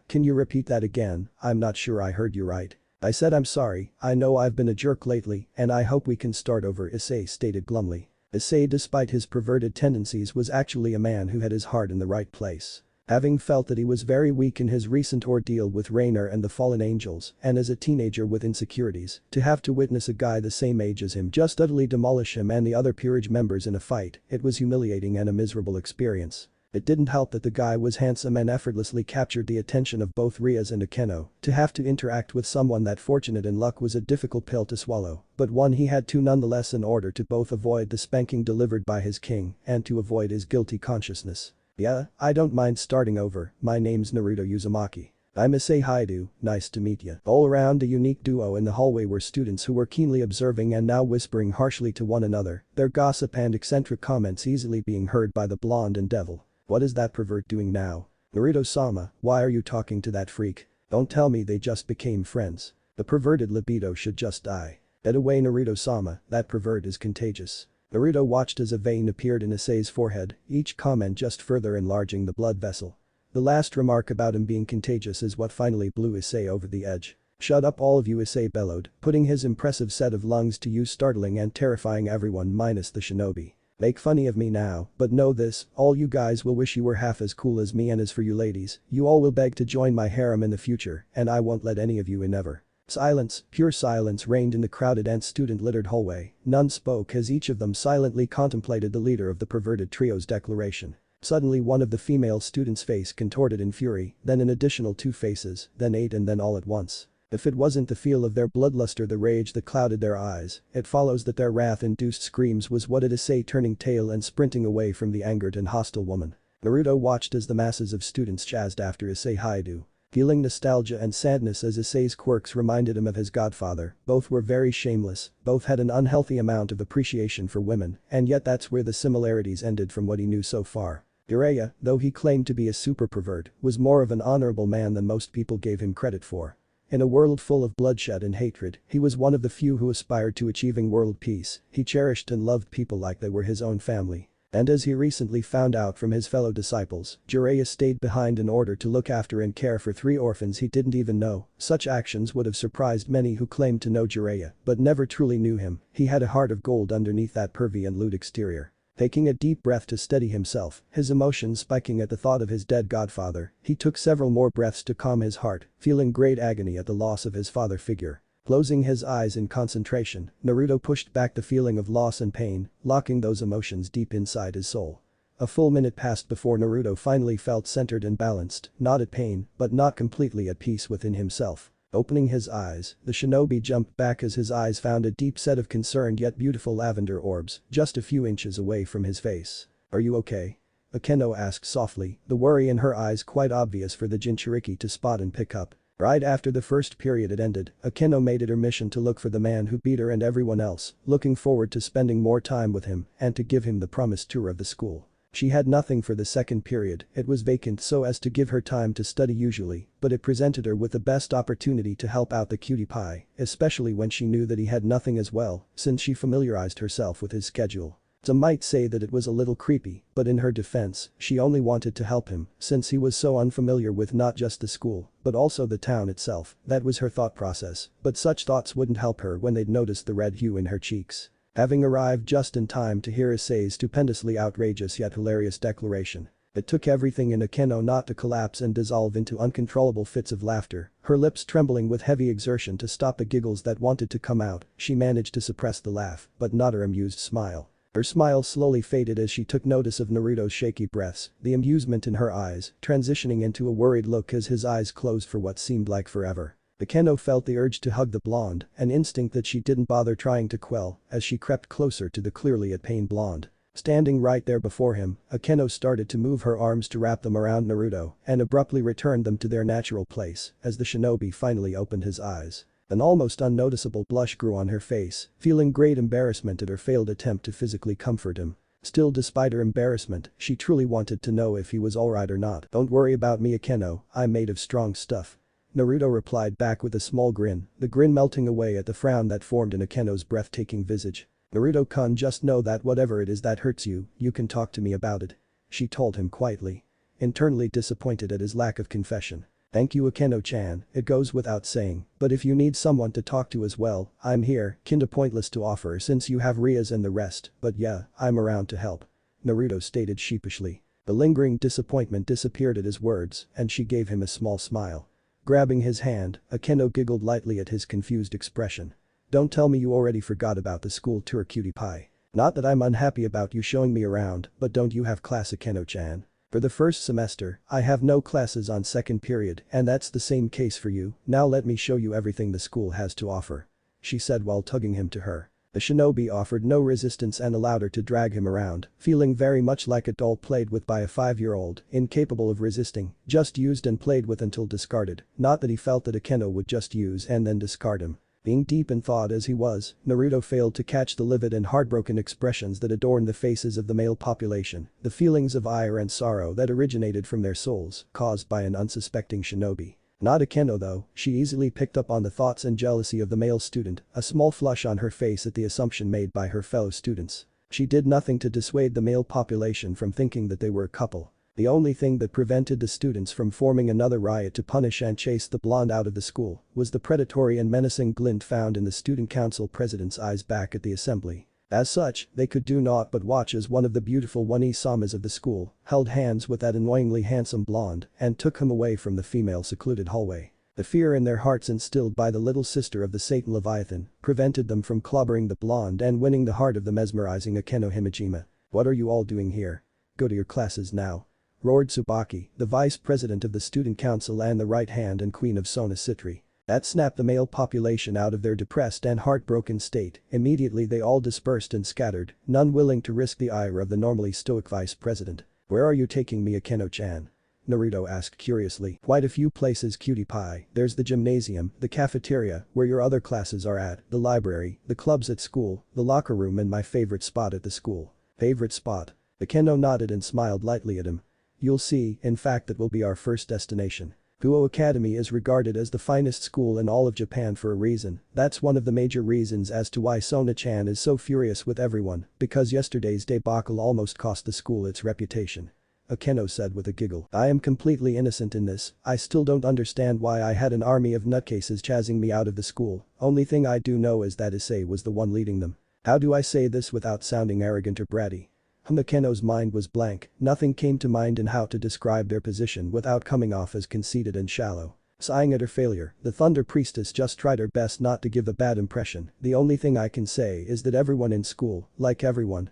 Can you repeat that again? I'm not sure I heard you right. I said I'm sorry, I know I've been a jerk lately and I hope we can start over, Issei stated glumly. Issei, despite his perverted tendencies, was actually a man who had his heart in the right place. Having felt that he was very weak in his recent ordeal with Rainer and the fallen angels and as a teenager with insecurities, to have to witness a guy the same age as him just utterly demolish him and the other peerage members in a fight, it was humiliating and a miserable experience. It didn't help that the guy was handsome and effortlessly captured the attention of both Rias and Akeno. To have to interact with someone that fortunate in luck was a difficult pill to swallow, but one he had to nonetheless in order to both avoid the spanking delivered by his king and to avoid his guilty consciousness. Yeah, I don't mind starting over, my name's Naruto Uzumaki. I'm Issei Haidu, nice to meet ya. All around a unique duo in the hallway were students who were keenly observing and now whispering harshly to one another, their gossip and eccentric comments easily being heard by the blonde and devil. What is that pervert doing now? Naruto-sama, why are you talking to that freak? Don't tell me they just became friends. The perverted libido should just die. Get away, Naruto-sama, that pervert is contagious. Naruto watched as a vein appeared in Issei's forehead, each comment just further enlarging the blood vessel. The last remark about him being contagious is what finally blew Issei over the edge. Shut up all of you, Issei bellowed, putting his impressive set of lungs to use, startling and terrifying everyone minus the shinobi. Make funny of me now, but know this, all you guys will wish you were half as cool as me, and as for you ladies, you all will beg to join my harem in the future and I won't let any of you in ever. Silence, pure silence reigned in the crowded and student-littered hallway. None spoke as each of them silently contemplated the leader of the perverted trio's declaration. Suddenly one of the female students' face contorted in fury, then an additional 2 faces, then 8 and then all at once. If it wasn't the feel of their bloodlust or the rage that clouded their eyes, it follows that their wrath-induced screams was what it is say turning tail and sprinting away from the angered and hostile woman. Naruto watched as the masses of students chased after Issei Haidu. Feeling nostalgia and sadness as Issei's quirks reminded him of his godfather, both were very shameless, both had an unhealthy amount of appreciation for women, and yet that's where the similarities ended from what he knew so far. Jiraiya, though he claimed to be a super pervert, was more of an honorable man than most people gave him credit for. In a world full of bloodshed and hatred, he was one of the few who aspired to achieving world peace. He cherished and loved people like they were his own family. And as he recently found out from his fellow disciples, Jiraiya stayed behind in order to look after and care for 3 orphans he didn't even know. Such actions would have surprised many who claimed to know Jiraiya, but never truly knew him. He had a heart of gold underneath that pervy and lewd exterior. Taking a deep breath to steady himself, his emotions spiking at the thought of his dead godfather, he took several more breaths to calm his heart, feeling great agony at the loss of his father figure. Closing his eyes in concentration, Naruto pushed back the feeling of loss and pain, locking those emotions deep inside his soul. A full minute passed before Naruto finally felt centered and balanced, not at pain, but not completely at peace within himself. Opening his eyes, the shinobi jumped back as his eyes found a deep set of concerned yet beautiful lavender orbs, just a few inches away from his face. "Are you okay?" Akeno asked softly, the worry in her eyes quite obvious for the Jinchuriki to spot and pick up. Right after the first period had ended, Akeno made it her mission to look for the man who beat her and everyone else, looking forward to spending more time with him and to give him the promised tour of the school. She had nothing for the second period, it was vacant so as to give her time to study usually, but it presented her with the best opportunity to help out the cutie pie, especially when she knew that he had nothing as well, since she familiarized herself with his schedule. Some might say that it was a little creepy, but in her defense, she only wanted to help him, since he was so unfamiliar with not just the school, but also the town itself. That was her thought process, but such thoughts wouldn't help her when they'd noticed the red hue in her cheeks. Having arrived just in time to hear Issei's stupendously outrageous yet hilarious declaration. It took everything in Akeno not to collapse and dissolve into uncontrollable fits of laughter, her lips trembling with heavy exertion to stop the giggles that wanted to come out. She managed to suppress the laugh, but not her amused smile. Her smile slowly faded as she took notice of Naruto's shaky breaths, the amusement in her eyes, transitioning into a worried look as his eyes closed for what seemed like forever. Akeno felt the urge to hug the blonde, an instinct that she didn't bother trying to quell, as she crept closer to the clearly at pain blonde. Standing right there before him, Akeno started to move her arms to wrap them around Naruto and abruptly returned them to their natural place as the shinobi finally opened his eyes. An almost unnoticeable blush grew on her face, feeling great embarrassment at her failed attempt to physically comfort him. Still, despite her embarrassment, she truly wanted to know if he was alright or not. "Don't worry about me, Akeno, I'm made of strong stuff." Naruto replied back with a small grin, the grin melting away at the frown that formed in Akeno's breathtaking visage. "Naruto-kun, just know that whatever it is that hurts you, you can talk to me about it," she told him quietly. Internally disappointed at his lack of confession. "Thank you, Akeno-chan, it goes without saying, but if you need someone to talk to as well, I'm here," kinda pointless to offer since you have Rias and the rest, but yeah, I'm around to help," Naruto stated sheepishly. The lingering disappointment disappeared at his words, and she gave him a small smile. Grabbing his hand, Akeno giggled lightly at his confused expression. "Don't tell me you already forgot about the school tour, cutie pie. Not that I'm unhappy about you showing me around, but don't you have class, Akeno-chan? For the first semester, I have no classes on second period and that's the same case for you, now let me show you everything the school has to offer," she said while tugging him to her. The shinobi offered no resistance and allowed her to drag him around, feeling very much like a doll played with by a 5-year-old, incapable of resisting, just used and played with until discarded, not that he felt that Akeno would just use and then discard him. Being deep in thought as he was, Naruto failed to catch the livid and heartbroken expressions that adorned the faces of the male population, the feelings of ire and sorrow that originated from their souls, caused by an unsuspecting shinobi. Not Akeno though, she easily picked up on the thoughts and jealousy of the male student, a small flush on her face at the assumption made by her fellow students. She did nothing to dissuade the male population from thinking that they were a couple. The only thing that prevented the students from forming another riot to punish and chase the blonde out of the school was the predatory and menacing glint found in the student council president's eyes back at the assembly. As such, they could do naught but watch as one of the beautiful one-isamas of the school held hands with that annoyingly handsome blonde and took him away from the female secluded hallway. The fear in their hearts instilled by the little sister of the Satan Leviathan prevented them from clobbering the blonde and winning the heart of the mesmerizing Akeno Himejima. "What are you all doing here?" go to your classes now," roared Tsubaki, the vice president of the student council and the right hand and queen of Sona Citri. That snapped the male population out of their depressed and heartbroken state. Immediately they all dispersed and scattered, none willing to risk the ire of the normally stoic vice president. "Where are you taking me, Akeno-chan?" Naruto asked curiously. "Quite a few places, cutie pie. There's the gymnasium, the cafeteria, where your other classes are at, the library, the clubs at school, the locker room and my favorite spot at the school." "Favorite spot?" Akeno nodded and smiled lightly at him. "You'll see, in fact that will be our first destination. Kuoh Academy is regarded as the finest school in all of Japan for a reason. That's one of the major reasons as to why Sona-chan is so furious with everyone, because yesterday's debacle almost cost the school its reputation." Akeno said with a giggle. "I am completely innocent in this. I still don't understand why I had an army of nutcases chasing me out of the school. Only thing I do know is that Issei was the one leading them. How do I say this without sounding arrogant or bratty?" Akeno's mind was blank, nothing came to mind in how to describe their position without coming off as conceited and shallow. Sighing at her failure, the Thunder Priestess just tried her best not to give a bad impression. "The only thing I can say is that everyone in school, like everyone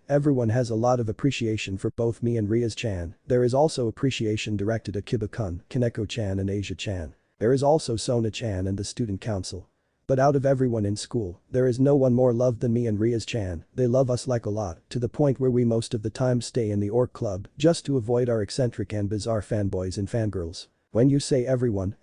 has a lot of appreciation for both me and Rias-chan. There is also appreciation directed at Kiba-kun, Kaneko-chan and Asia-chan. There is also Sona-chan and the student council. But out of everyone in school, there is no one more loved than me and Rias-chan. They love us like a lot, to the point where we most of the time stay in the orc club just to avoid our eccentric and bizarre fanboys and fangirls." "When you say everyone,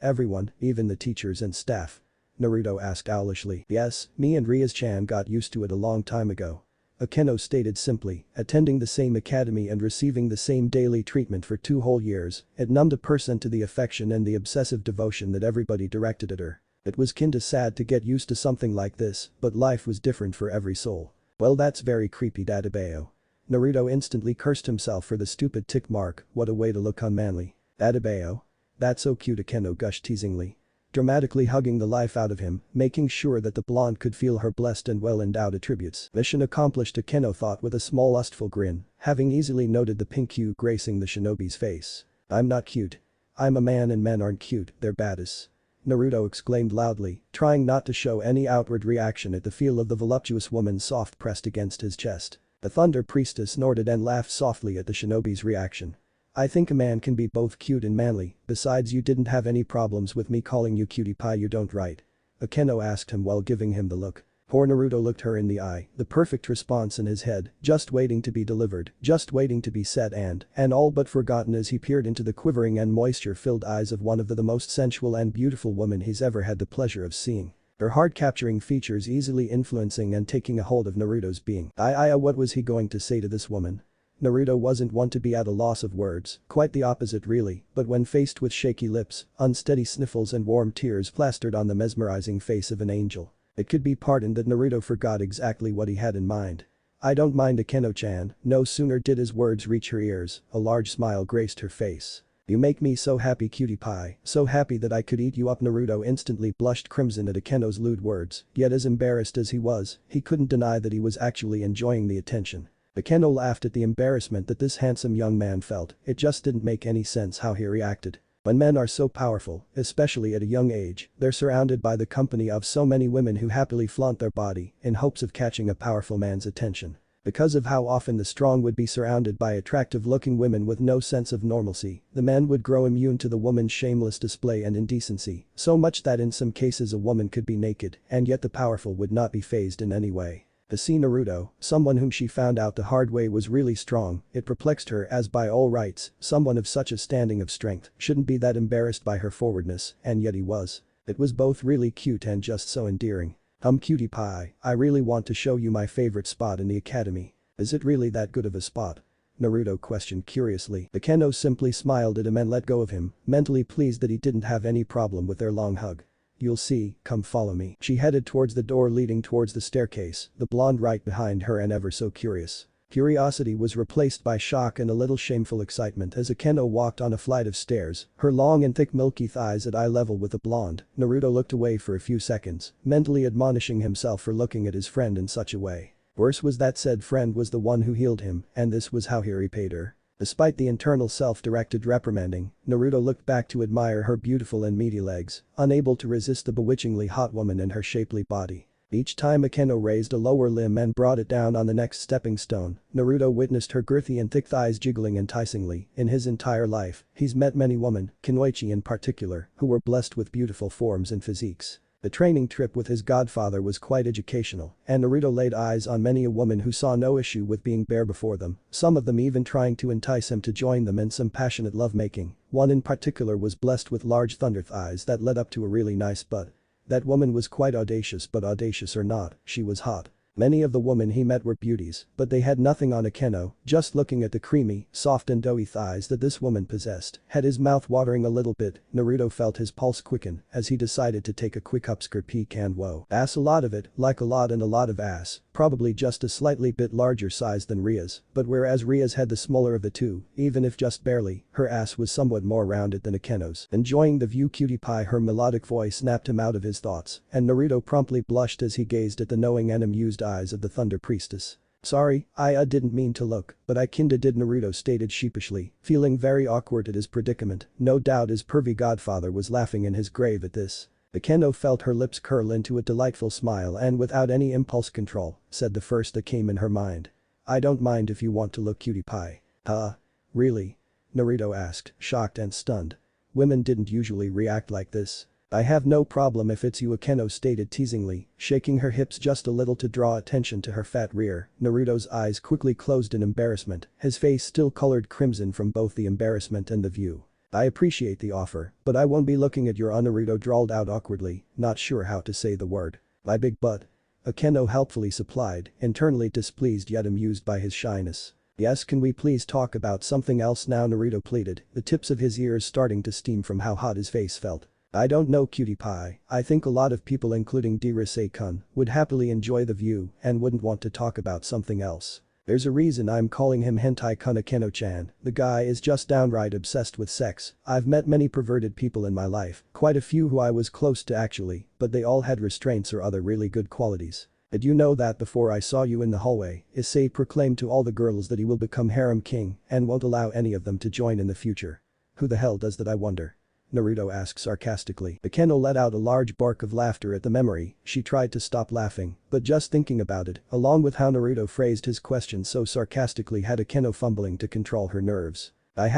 even the teachers and staff?" Naruto asked owlishly. "Yes, me and Rias-chan got used to it a long time ago." Akeno stated simply, attending the same academy and receiving the same daily treatment for 2 whole years, it numbed a person to the affection and the obsessive devotion that everybody directed at her. It was kinda sad to get used to something like this, but life was different for every soul. "Well, that's very creepy, Dadabeo." Naruto instantly cursed himself for the stupid tick mark. What a way to look unmanly. "Dadabeo? That's so cute," Akeno gushed teasingly. Dramatically hugging the life out of him, making sure that the blonde could feel her blessed and well-endowed attributes. "Mission accomplished," Akeno thought with a small lustful grin, having easily noted the pink hue gracing the shinobi's face. "I'm not cute. I'm a man and men aren't cute, they're badass," Naruto exclaimed loudly, trying not to show any outward reaction at the feel of the voluptuous woman soft pressed against his chest. The Thunder Priestess snorted and laughed softly at the shinobi's reaction. "I think a man can be both cute and manly, besides you didn't have any problems with me calling you cutie pie, you don't, right?" Akeno asked him while giving him the look. Poor Naruto looked her in the eye, the perfect response in his head, just waiting to be delivered, just waiting to be said and all but forgotten as he peered into the quivering and moisture-filled eyes of one of the most sensual and beautiful women he's ever had the pleasure of seeing. Her heart-capturing features easily influencing and taking a hold of Naruto's being. What was he going to say to this woman? Naruto wasn't one to be at a loss of words, quite the opposite really, but when faced with shaky lips, unsteady sniffles and warm tears plastered on the mesmerizing face of an angel, it could be pardoned that Naruto forgot exactly what he had in mind. "I don't mind, Akeno-chan." No sooner did his words reach her ears, a large smile graced her face. "You make me so happy, cutie pie, so happy that I could eat you up." Naruto instantly blushed crimson at Akeno's lewd words, yet as embarrassed as he was, he couldn't deny that he was actually enjoying the attention. Akeno laughed at the embarrassment that this handsome young man felt, it just didn't make any sense how he reacted. When men are so powerful, especially at a young age, they're surrounded by the company of so many women who happily flaunt their body in hopes of catching a powerful man's attention. Because of how often the strong would be surrounded by attractive-looking women with no sense of normalcy, the men would grow immune to the woman's shameless display and indecency, so much that in some cases a woman could be naked and yet the powerful would not be fazed in any way. To see Naruto, someone whom she found out the hard way was really strong, it perplexed her as by all rights, someone of such a standing of strength shouldn't be that embarrassed by her forwardness, and yet he was. It was both really cute and just so endearing. Cutie pie, I really want to show you my favorite spot in the academy." "Is it really that good of a spot?" Naruto questioned curiously. Akeno simply smiled at him and let go of him, mentally pleased that he didn't have any problem with their long hug. "You'll see, come follow me." She headed towards the door leading towards the staircase, the blonde right behind her and ever so curious. Curiosity was replaced by shock and a little shameful excitement as Akeno walked on a flight of stairs, her long and thick milky thighs at eye level with the blonde. Naruto looked away for a few seconds, mentally admonishing himself for looking at his friend in such a way. Worse was that said friend was the one who healed him, and this was how he repaid her. Despite the internal self-directed reprimanding, Naruto looked back to admire her beautiful and meaty legs, unable to resist the bewitchingly hot woman and her shapely body. Each time Akeno raised a lower limb and brought it down on the next stepping stone, Naruto witnessed her girthy and thick thighs jiggling enticingly. In his entire life, he's met many women, Kunoichi in particular, who were blessed with beautiful forms and physiques. The training trip with his godfather was quite educational, and Naruto laid eyes on many a woman who saw no issue with being bare before them, some of them even trying to entice him to join them in some passionate lovemaking. One in particular was blessed with large thunder thighs that led up to a really nice butt. That woman was quite audacious, but audacious or not, she was hot. Many of the women he met were beauties, but they had nothing on Akeno. Just looking at the creamy, soft and doughy thighs that this woman possessed had his mouth watering a little bit. Naruto felt his pulse quicken as he decided to take a quick upskirt peek and whoa. Ass, a lot of it, like a lot and a lot of ass, probably just a slightly bit larger size than Rias, but whereas Rias had the smaller of the two, even if just barely, her ass was somewhat more rounded than Akeno's. Enjoying the view, cutie pie, her melodic voice snapped him out of his thoughts, and Naruto promptly blushed as he gazed at the knowing and amused eyes of the Thunder Priestess. Sorry, I didn't mean to look, but I kinda did, Naruto stated sheepishly, feeling very awkward at his predicament. No doubt his pervy godfather was laughing in his grave at this. Akeno felt her lips curl into a delightful smile and without any impulse control, said the first that came in her mind. I don't mind if you want to look, cutie pie. Huh? Really? Naruto asked, shocked and stunned. Women didn't usually react like this. I have no problem if it's you, Akeno stated teasingly, shaking her hips just a little to draw attention to her fat rear. Naruto's eyes quickly closed in embarrassment, his face still colored crimson from both the embarrassment and the view. I appreciate the offer, but I won't be looking at your Naruto drawled out awkwardly, not sure how to say the word. My big butt. Akeno helpfully supplied, internally displeased yet amused by his shyness. Yes, can we please talk about something else now, Naruto pleaded, the tips of his ears starting to steam from how hot his face felt. I don't know, cutie pie, I think a lot of people including Dirase-kun would happily enjoy the view and wouldn't want to talk about something else. There's a reason I'm calling him hentai-kun Akeno-chan, the guy is just downright obsessed with sex. I've met many perverted people in my life, quite a few who I was close to actually, but they all had restraints or other really good qualities. Did you know that before I saw you in the hallway, Issei proclaimed to all the girls that he will become harem king and won't allow any of them to join in the future? Who the hell does that, I wonder? Naruto asked sarcastically. Akeno let out a large bark of laughter at the memory. She tried to stop laughing, but just thinking about it, along with how Naruto phrased his question so sarcastically, had Akeno fumbling to control her nerves. I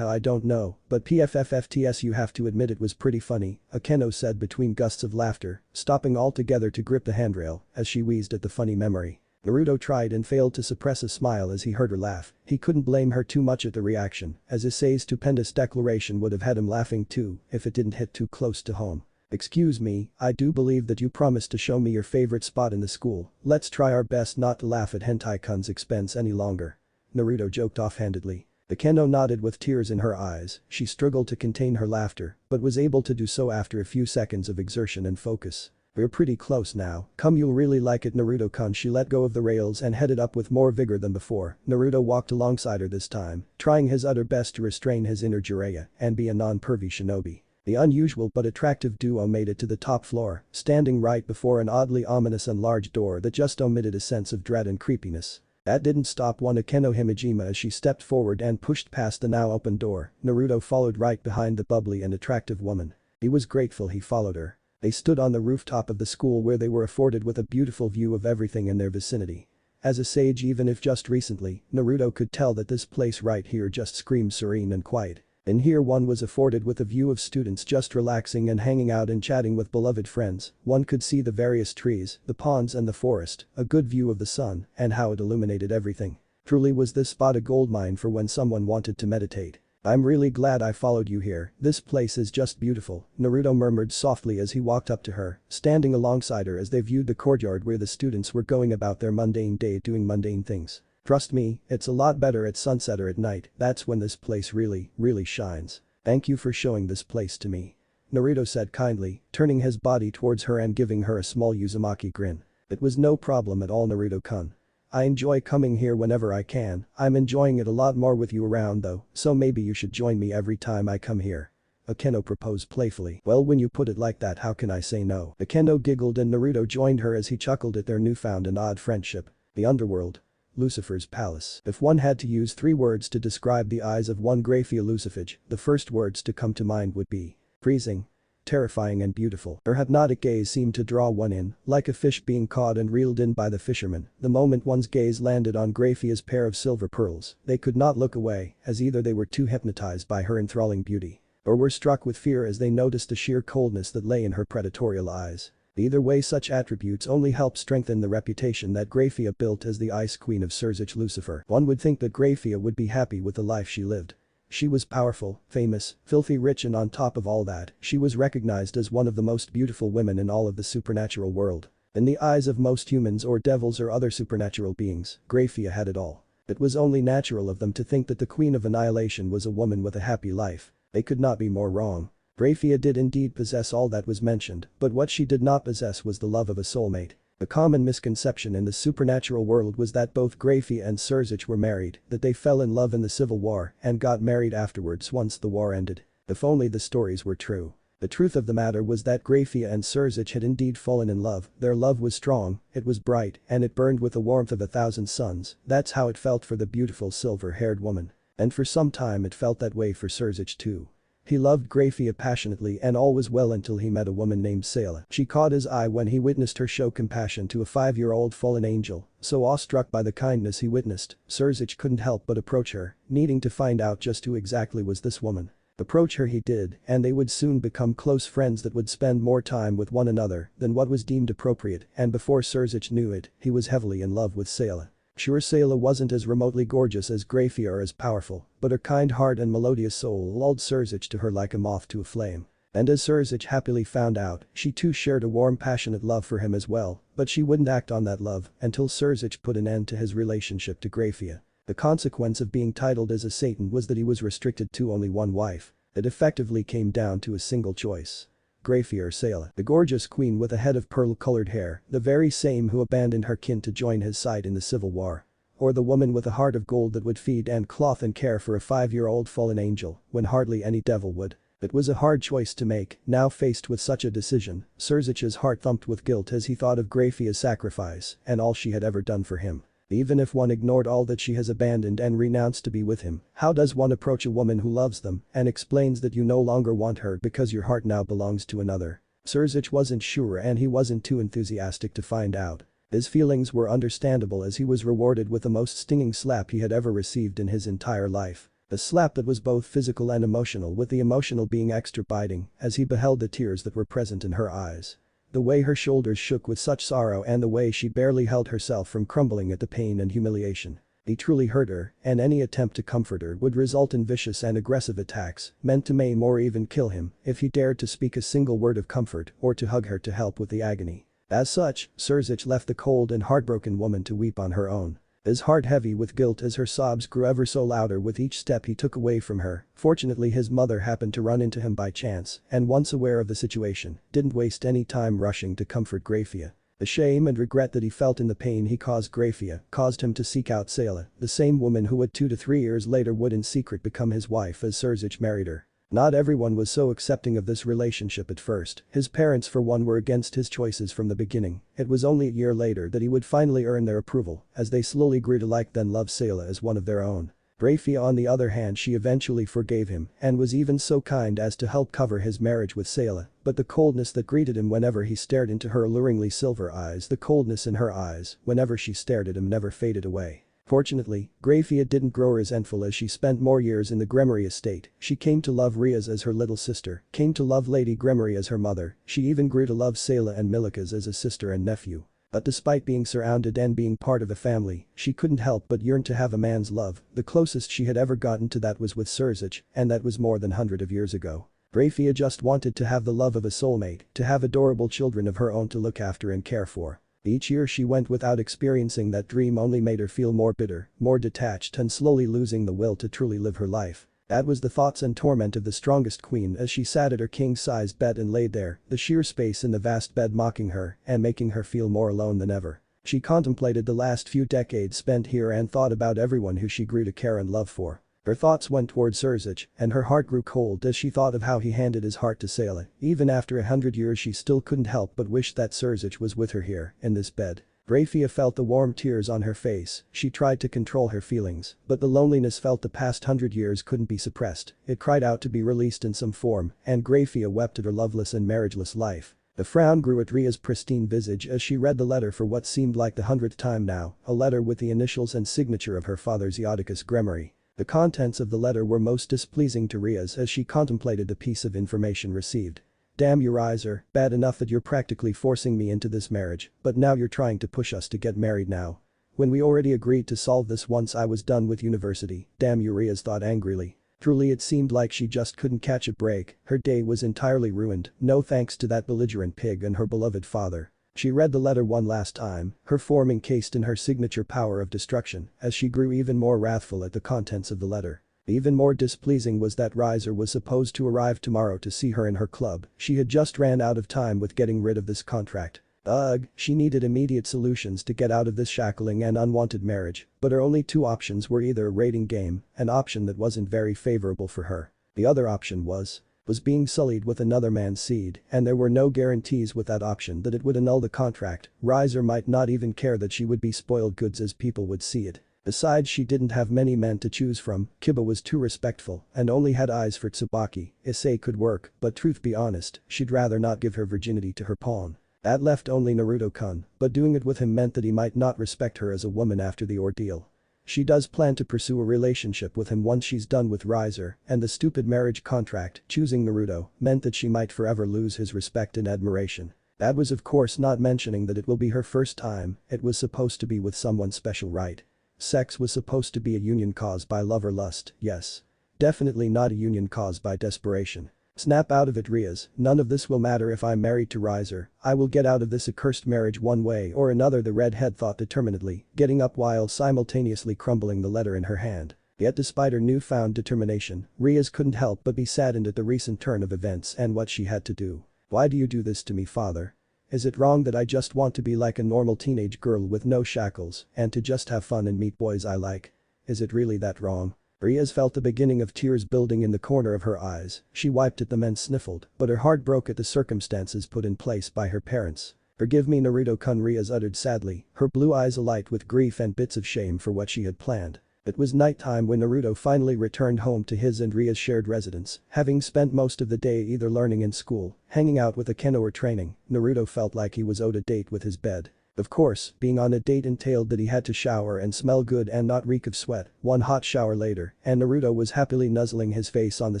don't know, but PFFFTS, you have to admit it was pretty funny, Akeno said between gusts of laughter, stopping altogether to grip the handrail as she wheezed at the funny memory. Naruto tried and failed to suppress a smile as he heard her laugh. He couldn't blame her too much at the reaction, as Issei's stupendous declaration would have had him laughing too if it didn't hit too close to home. Excuse me, I do believe that you promised to show me your favorite spot in the school. Let's try our best not to laugh at hentai-kun's expense any longer. Naruto joked offhandedly. Akeno nodded with tears in her eyes. She struggled to contain her laughter, but was able to do so after a few seconds of exertion and focus. We're pretty close now. Come, you'll really like it, Naruto-kun. She let go of the rails and headed up with more vigor than before. Naruto walked alongside her this time, trying his utter best to restrain his inner Jiraiya and be a non-pervy shinobi. The unusual but attractive duo made it to the top floor, standing right before an oddly ominous and large door that just omitted a sense of dread and creepiness. That didn't stop one Akeno Himejima as she stepped forward and pushed past the now open door. Naruto followed right behind the bubbly and attractive woman. He was grateful he followed her. They stood on the rooftop of the school where they were afforded with a beautiful view of everything in their vicinity. As a sage, even if just recently, Naruto could tell that this place right here just screamed serene and quiet. In here one was afforded with a view of students just relaxing and hanging out and chatting with beloved friends. One could see the various trees, the ponds and the forest, a good view of the sun and how it illuminated everything. Truly was this spot a goldmine for when someone wanted to meditate. I'm really glad I followed you here, this place is just beautiful, Naruto murmured softly as he walked up to her, standing alongside her as they viewed the courtyard where the students were going about their mundane day doing mundane things. Trust me, it's a lot better at sunset or at night, that's when this place really shines. Thank you for showing this place to me. Naruto said kindly, turning his body towards her and giving her a small Uzumaki grin. It was no problem at all, Naruto-kun. I enjoy coming here whenever I can. I'm enjoying it a lot more with you around though, so maybe you should join me every time I come here. Akeno proposed playfully. Well, when you put it like that, how can I say no? Akeno giggled and Naruto joined her as he chuckled at their newfound and odd friendship. The underworld. Lucifer's palace. If one had to use 3 words to describe the eyes of one Grafia Lucifage, the first words to come to mind would be freezing. terrifying and beautiful. Her hypnotic gaze seemed to draw one in, like a fish being caught and reeled in by the fisherman. The moment one's gaze landed on Grafia's pair of silver pearls, they could not look away, as either they were too hypnotized by her enthralling beauty or were struck with fear as they noticed the sheer coldness that lay in her predatorial eyes. Either way, such attributes only helped strengthen the reputation that Grafia built as the Ice Queen of Surzich Lucifer. One would think that Grafia would be happy with the life she lived. She was powerful, famous, filthy rich, and on top of all that, she was recognized as one of the most beautiful women in all of the supernatural world. In the eyes of most humans or devils or other supernatural beings, Grafia had it all. It was only natural of them to think that the Queen of Annihilation was a woman with a happy life. They could not be more wrong. Grafia did indeed possess all that was mentioned, but what she did not possess was the love of a soulmate. A common misconception in the supernatural world was that both Grafia and Surzich were married, that they fell in love in the Civil War and got married afterwards once the war ended. If only the stories were true. The truth of the matter was that Grafia and Surzich had indeed fallen in love. Their love was strong, it was bright, and it burned with the warmth of 1,000 suns. That's how it felt for the beautiful silver-haired woman. And for some time it felt that way for Surzich too. He loved Grafia passionately, and all was well until he met a woman named Selah. She caught his eye when he witnessed her show compassion to a 5-year-old fallen angel. So awestruck by the kindness he witnessed, Surzich couldn't help but approach her, needing to find out just who exactly was this woman. Approach her he did, and they would soon become close friends that would spend more time with one another than what was deemed appropriate, and before Surzich knew it, he was heavily in love with Selah. Sure, Selah wasn't as remotely gorgeous as Grafia or as powerful, but her kind heart and melodious soul lulled Surzich to her like a moth to a flame. And as Surzich happily found out, she too shared a warm, passionate love for him as well, but she wouldn't act on that love until Surzich put an end to his relationship to Grafia. The consequence of being titled as a Satan was that he was restricted to only one wife. It effectively came down to a single choice. Grafia or Selah, the gorgeous queen with a head of pearl-colored hair, the very same who abandoned her kin to join his side in the Civil War. Or the woman with a heart of gold that would feed and clothe and care for a 5-year-old fallen angel when hardly any devil would. It was a hard choice to make. Now faced with such a decision, Surzich's heart thumped with guilt as he thought of Grafia's sacrifice and all she had ever done for him. Even if one ignored all that she has abandoned and renounced to be with him, how does one approach a woman who loves them and explains that you no longer want her because your heart now belongs to another? Surzich wasn't sure, and he wasn't too enthusiastic to find out. His feelings were understandable as he was rewarded with the most stinging slap he had ever received in his entire life. A slap that was both physical and emotional, with the emotional being extra biting as he beheld the tears that were present in her eyes. The way her shoulders shook with such sorrow and the way she barely held herself from crumbling at the pain and humiliation. He truly hurt her, and any attempt to comfort her would result in vicious and aggressive attacks meant to maim or even kill him if he dared to speak a single word of comfort or to hug her to help with the agony. As such, Surzich left the cold and heartbroken woman to weep on her own. His heart heavy with guilt as her sobs grew ever so louder with each step he took away from her. Fortunately, his mother happened to run into him by chance, and once aware of the situation, didn't waste any time rushing to comfort Grafia. The shame and regret that he felt in the pain he caused Grafia caused him to seek out Selah, the same woman who would 2 to 3 years later would in secret become his wife as Surzich married her. Not everyone was so accepting of this relationship at first. His parents for one were against his choices from the beginning. It was only a year later that he would finally earn their approval as they slowly grew to like then love Selah as one of their own. Grafia on the other hand, she eventually forgave him and was even so kind as to help cover his marriage with Selah, but the coldness that greeted him whenever he stared into her alluringly silver eyes, the coldness in her eyes whenever she stared at him never faded away. Fortunately, Grafia didn't grow resentful as she spent more years in the Gremory estate. She came to love Rias as her little sister, came to love Lady Gremory as her mother, she even grew to love Selah and Milikas as a sister and nephew. But despite being surrounded and being part of a family, she couldn't help but yearn to have a man's love. The closest she had ever gotten to that was with Surzich, and that was more than 100 of years ago. Grafia just wanted to have the love of a soulmate, to have adorable children of her own to look after and care for. Each year she went without experiencing that dream only made her feel more bitter, more detached, and slowly losing the will to truly live her life. That was the thoughts and torment of the strongest queen as she sat at her king-sized bed and laid there, the sheer space in the vast bed mocking her and making her feel more alone than ever. She contemplated the last few decades spent here and thought about everyone who she grew to care and love for. Her thoughts went toward Surzich, and her heart grew cold as she thought of how he handed his heart to Selah. Even after 100 years she still couldn't help but wish that Surzich was with her here, in this bed. Grafia felt the warm tears on her face, she tried to control her feelings, but the loneliness felt the past 100 years couldn't be suppressed, it cried out to be released in some form, and Grafia wept at her loveless and marriageless life. The frown grew at Ria's pristine visage as she read the letter for what seemed like the 100th time now, a letter with the initials and signature of her father's Eoticus Gremory. The contents of the letter were most displeasing to Rias as she contemplated the piece of information received. Damn you Riser, bad enough that you're practically forcing me into this marriage, but now you're trying to push us to get married now. When we already agreed to solve this once I was done with university, damn you Rias thought angrily. Truly it seemed like she just couldn't catch a break, her day was entirely ruined, no thanks to that belligerent pig and her beloved father. She read the letter one last time, her form encased in her signature power of destruction, as she grew even more wrathful at the contents of the letter. Even more displeasing was that Riser was supposed to arrive tomorrow to see her in her club, she had just ran out of time with getting rid of this contract. Ugh, she needed immediate solutions to get out of this shackling and unwanted marriage, but her only two options were either a rating game, an option that wasn't very favorable for her. The other option was being sullied with another man's seed, and there were no guarantees with that option that it would annul the contract. Riser might not even care that she would be spoiled goods as people would see it. Besides she didn't have many men to choose from, Kiba was too respectful and only had eyes for Tsubaki. Issei could work, but truth be honest, she'd rather not give her virginity to her pawn. That left only Naruto-kun, but doing it with him meant that he might not respect her as a woman after the ordeal. She does plan to pursue a relationship with him once she's done with Riser, and the stupid marriage contract, choosing Naruto, meant that she might forever lose his respect and admiration. That was of course not mentioning that it will be her first time, it was supposed to be with someone special, right? Sex was supposed to be a union caused by love or lust, yes. Definitely not a union caused by desperation. Snap out of it Rias, none of this will matter if I'm married to Riser, I will get out of this accursed marriage one way or another, the redhead thought determinedly, getting up while simultaneously crumbling the letter in her hand. Yet despite her newfound determination, Rias couldn't help but be saddened at the recent turn of events and what she had to do. Why do you do this to me, father? Is it wrong that I just want to be like a normal teenage girl with no shackles and to just have fun and meet boys I like? Is it really that wrong? Rias felt the beginning of tears building in the corner of her eyes, she wiped at them and sniffled, but her heart broke at the circumstances put in place by her parents. Forgive me Naruto-kun, Rias uttered sadly, her blue eyes alight with grief and bits of shame for what she had planned. It was nighttime when Naruto finally returned home to his and Ria's shared residence, having spent most of the day either learning in school, hanging out with Akeno or training. Nuruto felt like he was owed a date with his bed. Of course, being on a date entailed that he had to shower and smell good and not reek of sweat. One hot shower later, and Naruto was happily nuzzling his face on the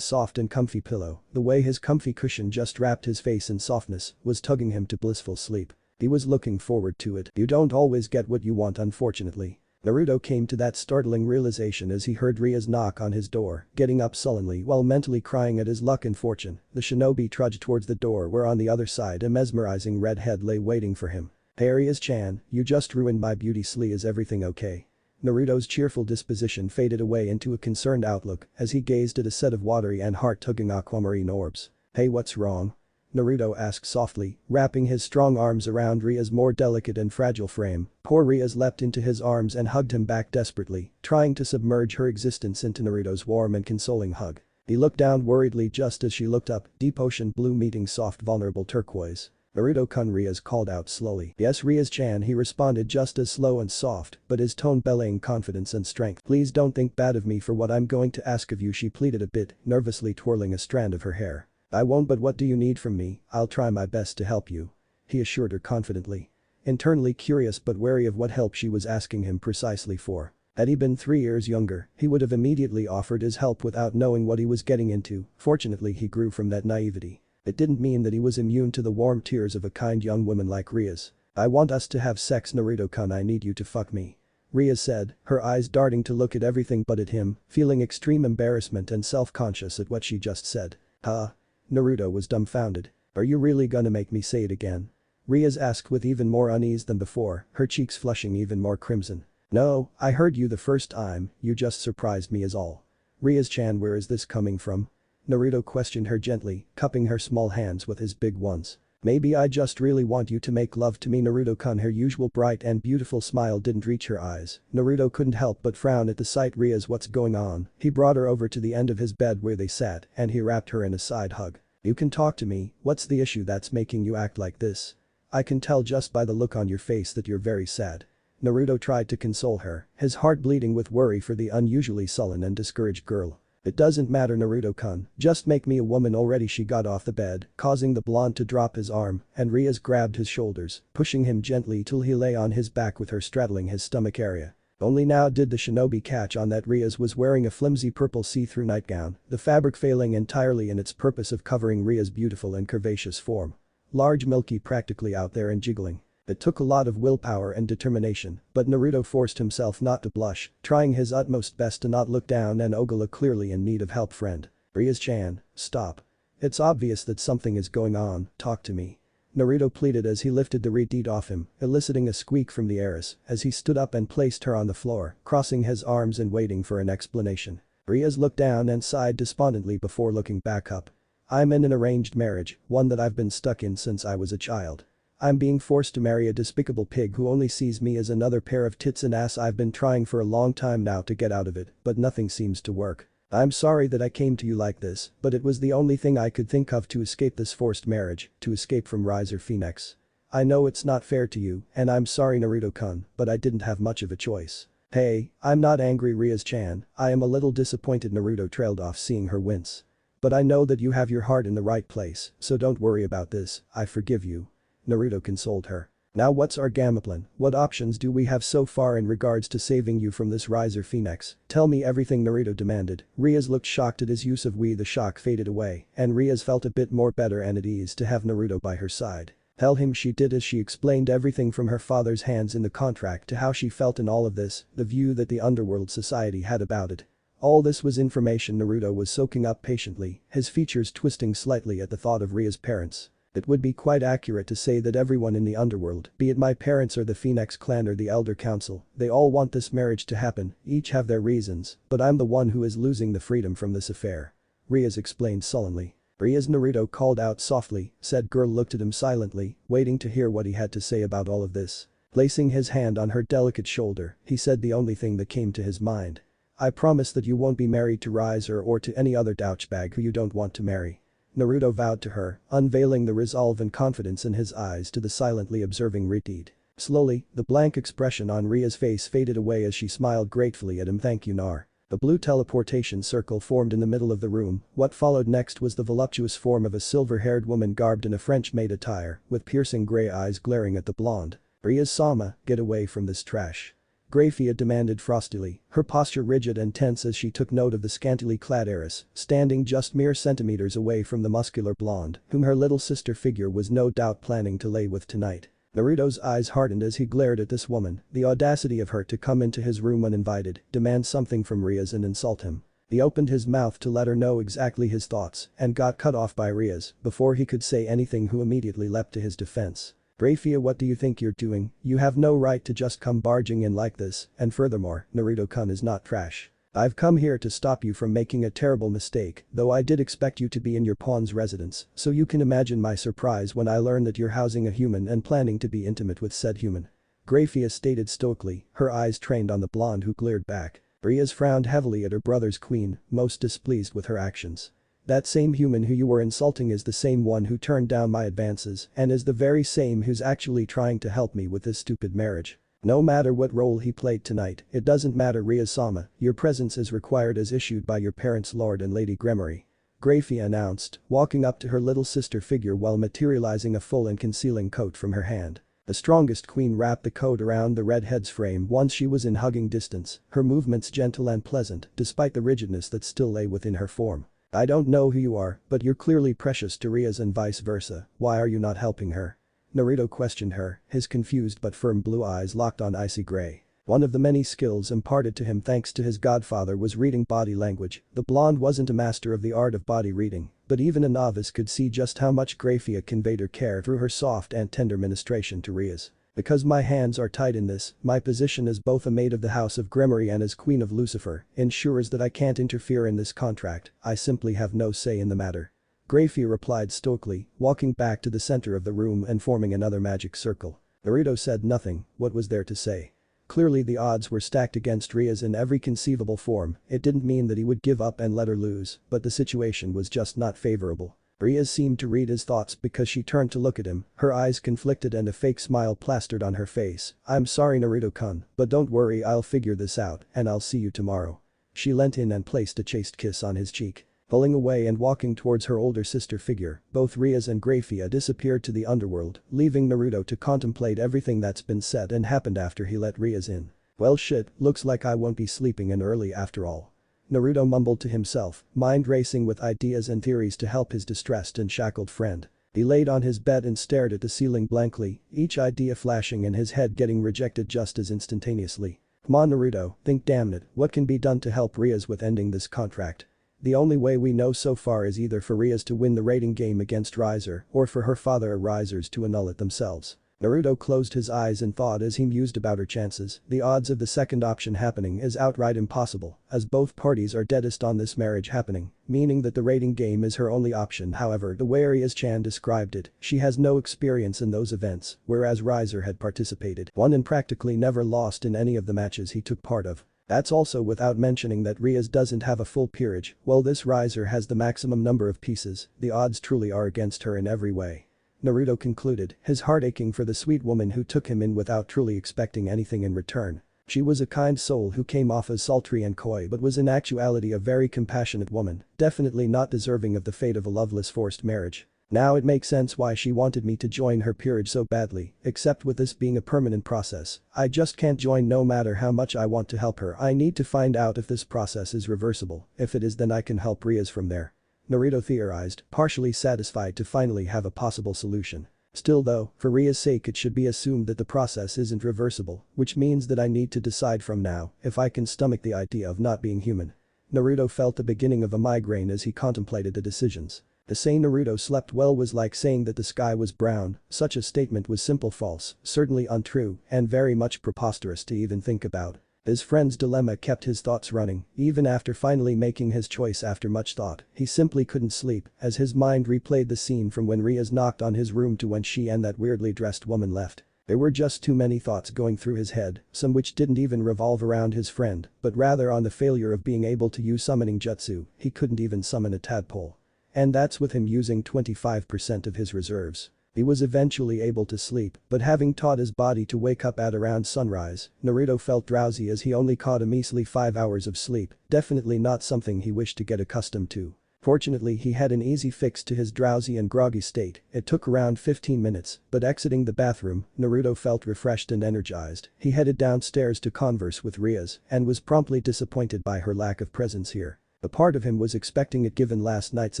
soft and comfy pillow, the way his comfy cushion just wrapped his face in softness was tugging him to blissful sleep. He was looking forward to it. You don't always get what you want, unfortunately. Naruto came to that startling realization as he heard Rias knock on his door, getting up sullenly while mentally crying at his luck and fortune. The shinobi trudged towards the door where on the other side a mesmerizing redhead lay waiting for him. Hey Rias-chan, you just ruined my beauty sleep, is everything okay? Naruto's cheerful disposition faded away into a concerned outlook as he gazed at a set of watery and heart-tugging aquamarine orbs. Hey, what's wrong? Naruto asked softly, wrapping his strong arms around Ria's more delicate and fragile frame. Poor Rias leapt into his arms and hugged him back desperately, trying to submerge her existence into Naruto's warm and consoling hug. He looked down worriedly just as she looked up, deep ocean blue meeting soft vulnerable turquoise. Naruto-kun, Rias called out slowly. Yes Rias-chan, he responded just as slow and soft, but his tone belaying confidence and strength. Please don't think bad of me for what I'm going to ask of you, she pleaded a bit, nervously twirling a strand of her hair. I won't, but what do you need from me? I'll try my best to help you. He assured her confidently. Internally curious but wary of what help she was asking him precisely for. Had he been 3 years younger, he would have immediately offered his help without knowing what he was getting into. Fortunately he grew from that naivety. It didn't mean that he was immune to the warm tears of a kind young woman like Rias. I want us to have sex Naruto-kun, I need you to fuck me. Rias said, her eyes darting to look at everything but at him, feeling extreme embarrassment and self-conscious at what she just said. Huh? Naruto was dumbfounded. Are you really gonna make me say it again? Rias asked with even more unease than before, her cheeks flushing even more crimson. No, I heard you the first time, you just surprised me is all. Rias-chan, where is this coming from? Naruto questioned her gently, cupping her small hands with his big ones. Maybe I just really want you to make love to me Naruto-kun, her usual bright and beautiful smile didn't reach her eyes. Naruto couldn't help but frown at the sight. Rias, what's going on? He brought her over to the end of his bed where they sat and he wrapped her in a side hug. You can talk to me, what's the issue that's making you act like this? I can tell just by the look on your face that you're very sad. Naruto tried to console her, his heart bleeding with worry for the unusually sullen and discouraged girl. It doesn't matter Naruto-kun, just make me a woman already. She got off the bed, causing the blonde to drop his arm, and Rias grabbed his shoulders, pushing him gently till he lay on his back with her straddling his stomach area. Only now did the shinobi catch on that Rias was wearing a flimsy purple see-through nightgown, the fabric failing entirely in its purpose of covering Rias' beautiful and curvaceous form. Large milky practically out there and jiggling. It took a lot of willpower and determination, but Naruto forced himself not to blush, trying his utmost best to not look down and ogle a clearly in need of help friend. Rias-chan, stop. It's obvious that something is going on, talk to me. Naruto pleaded as he lifted the reed off him, eliciting a squeak from the heiress as he stood up and placed her on the floor, crossing his arms and waiting for an explanation. Rias looked down and sighed despondently before looking back up. I'm in an arranged marriage, one that I've been stuck in since I was a child. I'm being forced to marry a despicable pig who only sees me as another pair of tits and ass. I've been trying for a long time now to get out of it, but nothing seems to work. I'm sorry that I came to you like this, but it was the only thing I could think of to escape this forced marriage, to escape from Rise or Phoenix. I know it's not fair to you, and I'm sorry Naruto-kun, but I didn't have much of a choice. Hey, I'm not angry Rias-chan, I am a little disappointed. Naruto trailed off seeing her wince. But I know that you have your heart in the right place, so don't worry about this, I forgive you. Naruto consoled her. Now what's our gameplan? What options do we have so far in regards to saving you from this Riser Phoenix? Tell me everything Naruto demanded. Rias looked shocked at his use of we. The shock faded away, and Rias felt a bit more better and at ease to have Naruto by her side. Tell him she did as she explained everything from her father's hands in the contract to how she felt in all of this, the view that the underworld society had about it. All this was information Naruto was soaking up patiently, his features twisting slightly at the thought of Ria's parents. It would be quite accurate to say that everyone in the underworld, be it my parents or the Phoenix clan or the Elder Council, they all want this marriage to happen, each have their reasons, but I'm the one who is losing the freedom from this affair. Rias explained sullenly. Rias Naruto called out softly, said girl looked at him silently, waiting to hear what he had to say about all of this. Placing his hand on her delicate shoulder, he said the only thing that came to his mind. I promise that you won't be married to Riser or to any other douchebag who you don't want to marry. Naruto vowed to her, unveiling the resolve and confidence in his eyes to the silently observing Rited. Slowly, the blank expression on Ria's face faded away as she smiled gratefully at him. Thank you Nar. A blue teleportation circle formed in the middle of the room. What followed next was the voluptuous form of a silver-haired woman garbed in a French-maid attire, with piercing grey eyes glaring at the blonde. Rias-sama, get away from this trash. Grafia demanded frostily, her posture rigid and tense as she took note of the scantily clad heiress, standing just mere centimeters away from the muscular blonde, whom her little sister figure was no doubt planning to lay with tonight. Naruto's eyes hardened as he glared at this woman, the audacity of her to come into his room uninvited, demand something from Rias and insult him. He opened his mouth to let her know exactly his thoughts and got cut off by Rias before he could say anything, who immediately leapt to his defense. Grafia, what do you think you're doing? You have no right to just come barging in like this, and furthermore, Naruto-kun is not trash. I've come here to stop you from making a terrible mistake, though I did expect you to be in your pawn's residence, so you can imagine my surprise when I learned that you're housing a human and planning to be intimate with said human. Grafia stated stoically, her eyes trained on the blonde who glared back. Rias frowned heavily at her brother's queen, most displeased with her actions. That same human who you were insulting is the same one who turned down my advances and is the very same who's actually trying to help me with this stupid marriage. No matter what role he played tonight, it doesn't matter Rias-sama, your presence is required as issued by your parents Lord and Lady Gremory. Grafia announced, walking up to her little sister figure while materializing a full and concealing coat from her hand. The strongest queen wrapped the coat around the redhead's frame once she was in hugging distance, her movements gentle and pleasant despite the rigidness that still lay within her form. I don't know who you are, but you're clearly precious to Rias and vice versa, why are you not helping her? Naruto questioned her, his confused but firm blue eyes locked on icy gray. One of the many skills imparted to him thanks to his godfather was reading body language. The blonde wasn't a master of the art of body reading, but even a novice could see just how much Grafia conveyed her care through her soft and tender ministration to Rias. Because my hands are tied in this, my position as both a maid of the House of Gremory and as Queen of Lucifer ensures that I can't interfere in this contract, I simply have no say in the matter. Grafia replied stoically, walking back to the center of the room and forming another magic circle. Naruto said nothing, what was there to say? Clearly the odds were stacked against Rias in every conceivable form. It didn't mean that he would give up and let her lose, but the situation was just not favorable. Rias seemed to read his thoughts because she turned to look at him, her eyes conflicted and a fake smile plastered on her face. "I'm sorry Naruto-kun, but don't worry, I'll figure this out and I'll see you tomorrow." She leant in and placed a chaste kiss on his cheek. Pulling away and walking towards her older sister figure, both Rias and Grafia disappeared to the underworld, leaving Naruto to contemplate everything that's been said and happened after he let Rias in. "Well shit, looks like I won't be sleeping in early after all." Naruto mumbled to himself, mind racing with ideas and theories to help his distressed and shackled friend. He laid on his bed and stared at the ceiling blankly, each idea flashing in his head getting rejected just as instantaneously. "Come on Naruto, think damn it, what can be done to help Rias with ending this contract? The only way we know so far is either for Rias to win the rating game against Riser or for her father or Risers to annul it themselves." Naruto closed his eyes and thought as he mused about her chances. The odds of the second option happening is outright impossible, as both parties are deadest on this marriage happening, meaning that the rating game is her only option. However, the way Rias-chan described it, she has no experience in those events, whereas Riser had participated, won and practically never lost in any of the matches he took part of. That's also without mentioning that Rias doesn't have a full peerage, while this Riser has the maximum number of pieces. The odds truly are against her in every way. Naruto concluded, his heart aching for the sweet woman who took him in without truly expecting anything in return. She was a kind soul who came off as sultry and coy but was in actuality a very compassionate woman, definitely not deserving of the fate of a loveless forced marriage. Now it makes sense why she wanted me to join her peerage so badly, except with this being a permanent process, I just can't join no matter how much I want to help her. I need to find out if this process is reversible, if it is then I can help Rias from there. Naruto theorized, partially satisfied to finally have a possible solution. Still though, for Ria's sake it should be assumed that the process isn't reversible, which means that I need to decide from now if I can stomach the idea of not being human. Naruto felt the beginning of a migraine as he contemplated the decisions. To say Naruto slept well was like saying that the sky was brown. Such a statement was simple false, certainly untrue, and very much preposterous to even think about. His friend's dilemma kept his thoughts running, even after finally making his choice after much thought, he simply couldn't sleep as his mind replayed the scene from when Rias knocked on his room to when she and that weirdly dressed woman left. There were just too many thoughts going through his head, some which didn't even revolve around his friend, but rather on the failure of being able to use summoning jutsu. He couldn't even summon a tadpole. And that's with him using 25% of his reserves. He was eventually able to sleep, but having taught his body to wake up at around sunrise, Naruto felt drowsy as he only caught a measly 5 hours of sleep, definitely not something he wished to get accustomed to. Fortunately he had an easy fix to his drowsy and groggy state, it took around 15 minutes, but exiting the bathroom, Naruto felt refreshed and energized. He headed downstairs to converse with Rias and was promptly disappointed by her lack of presence here. A part of him was expecting it given last night's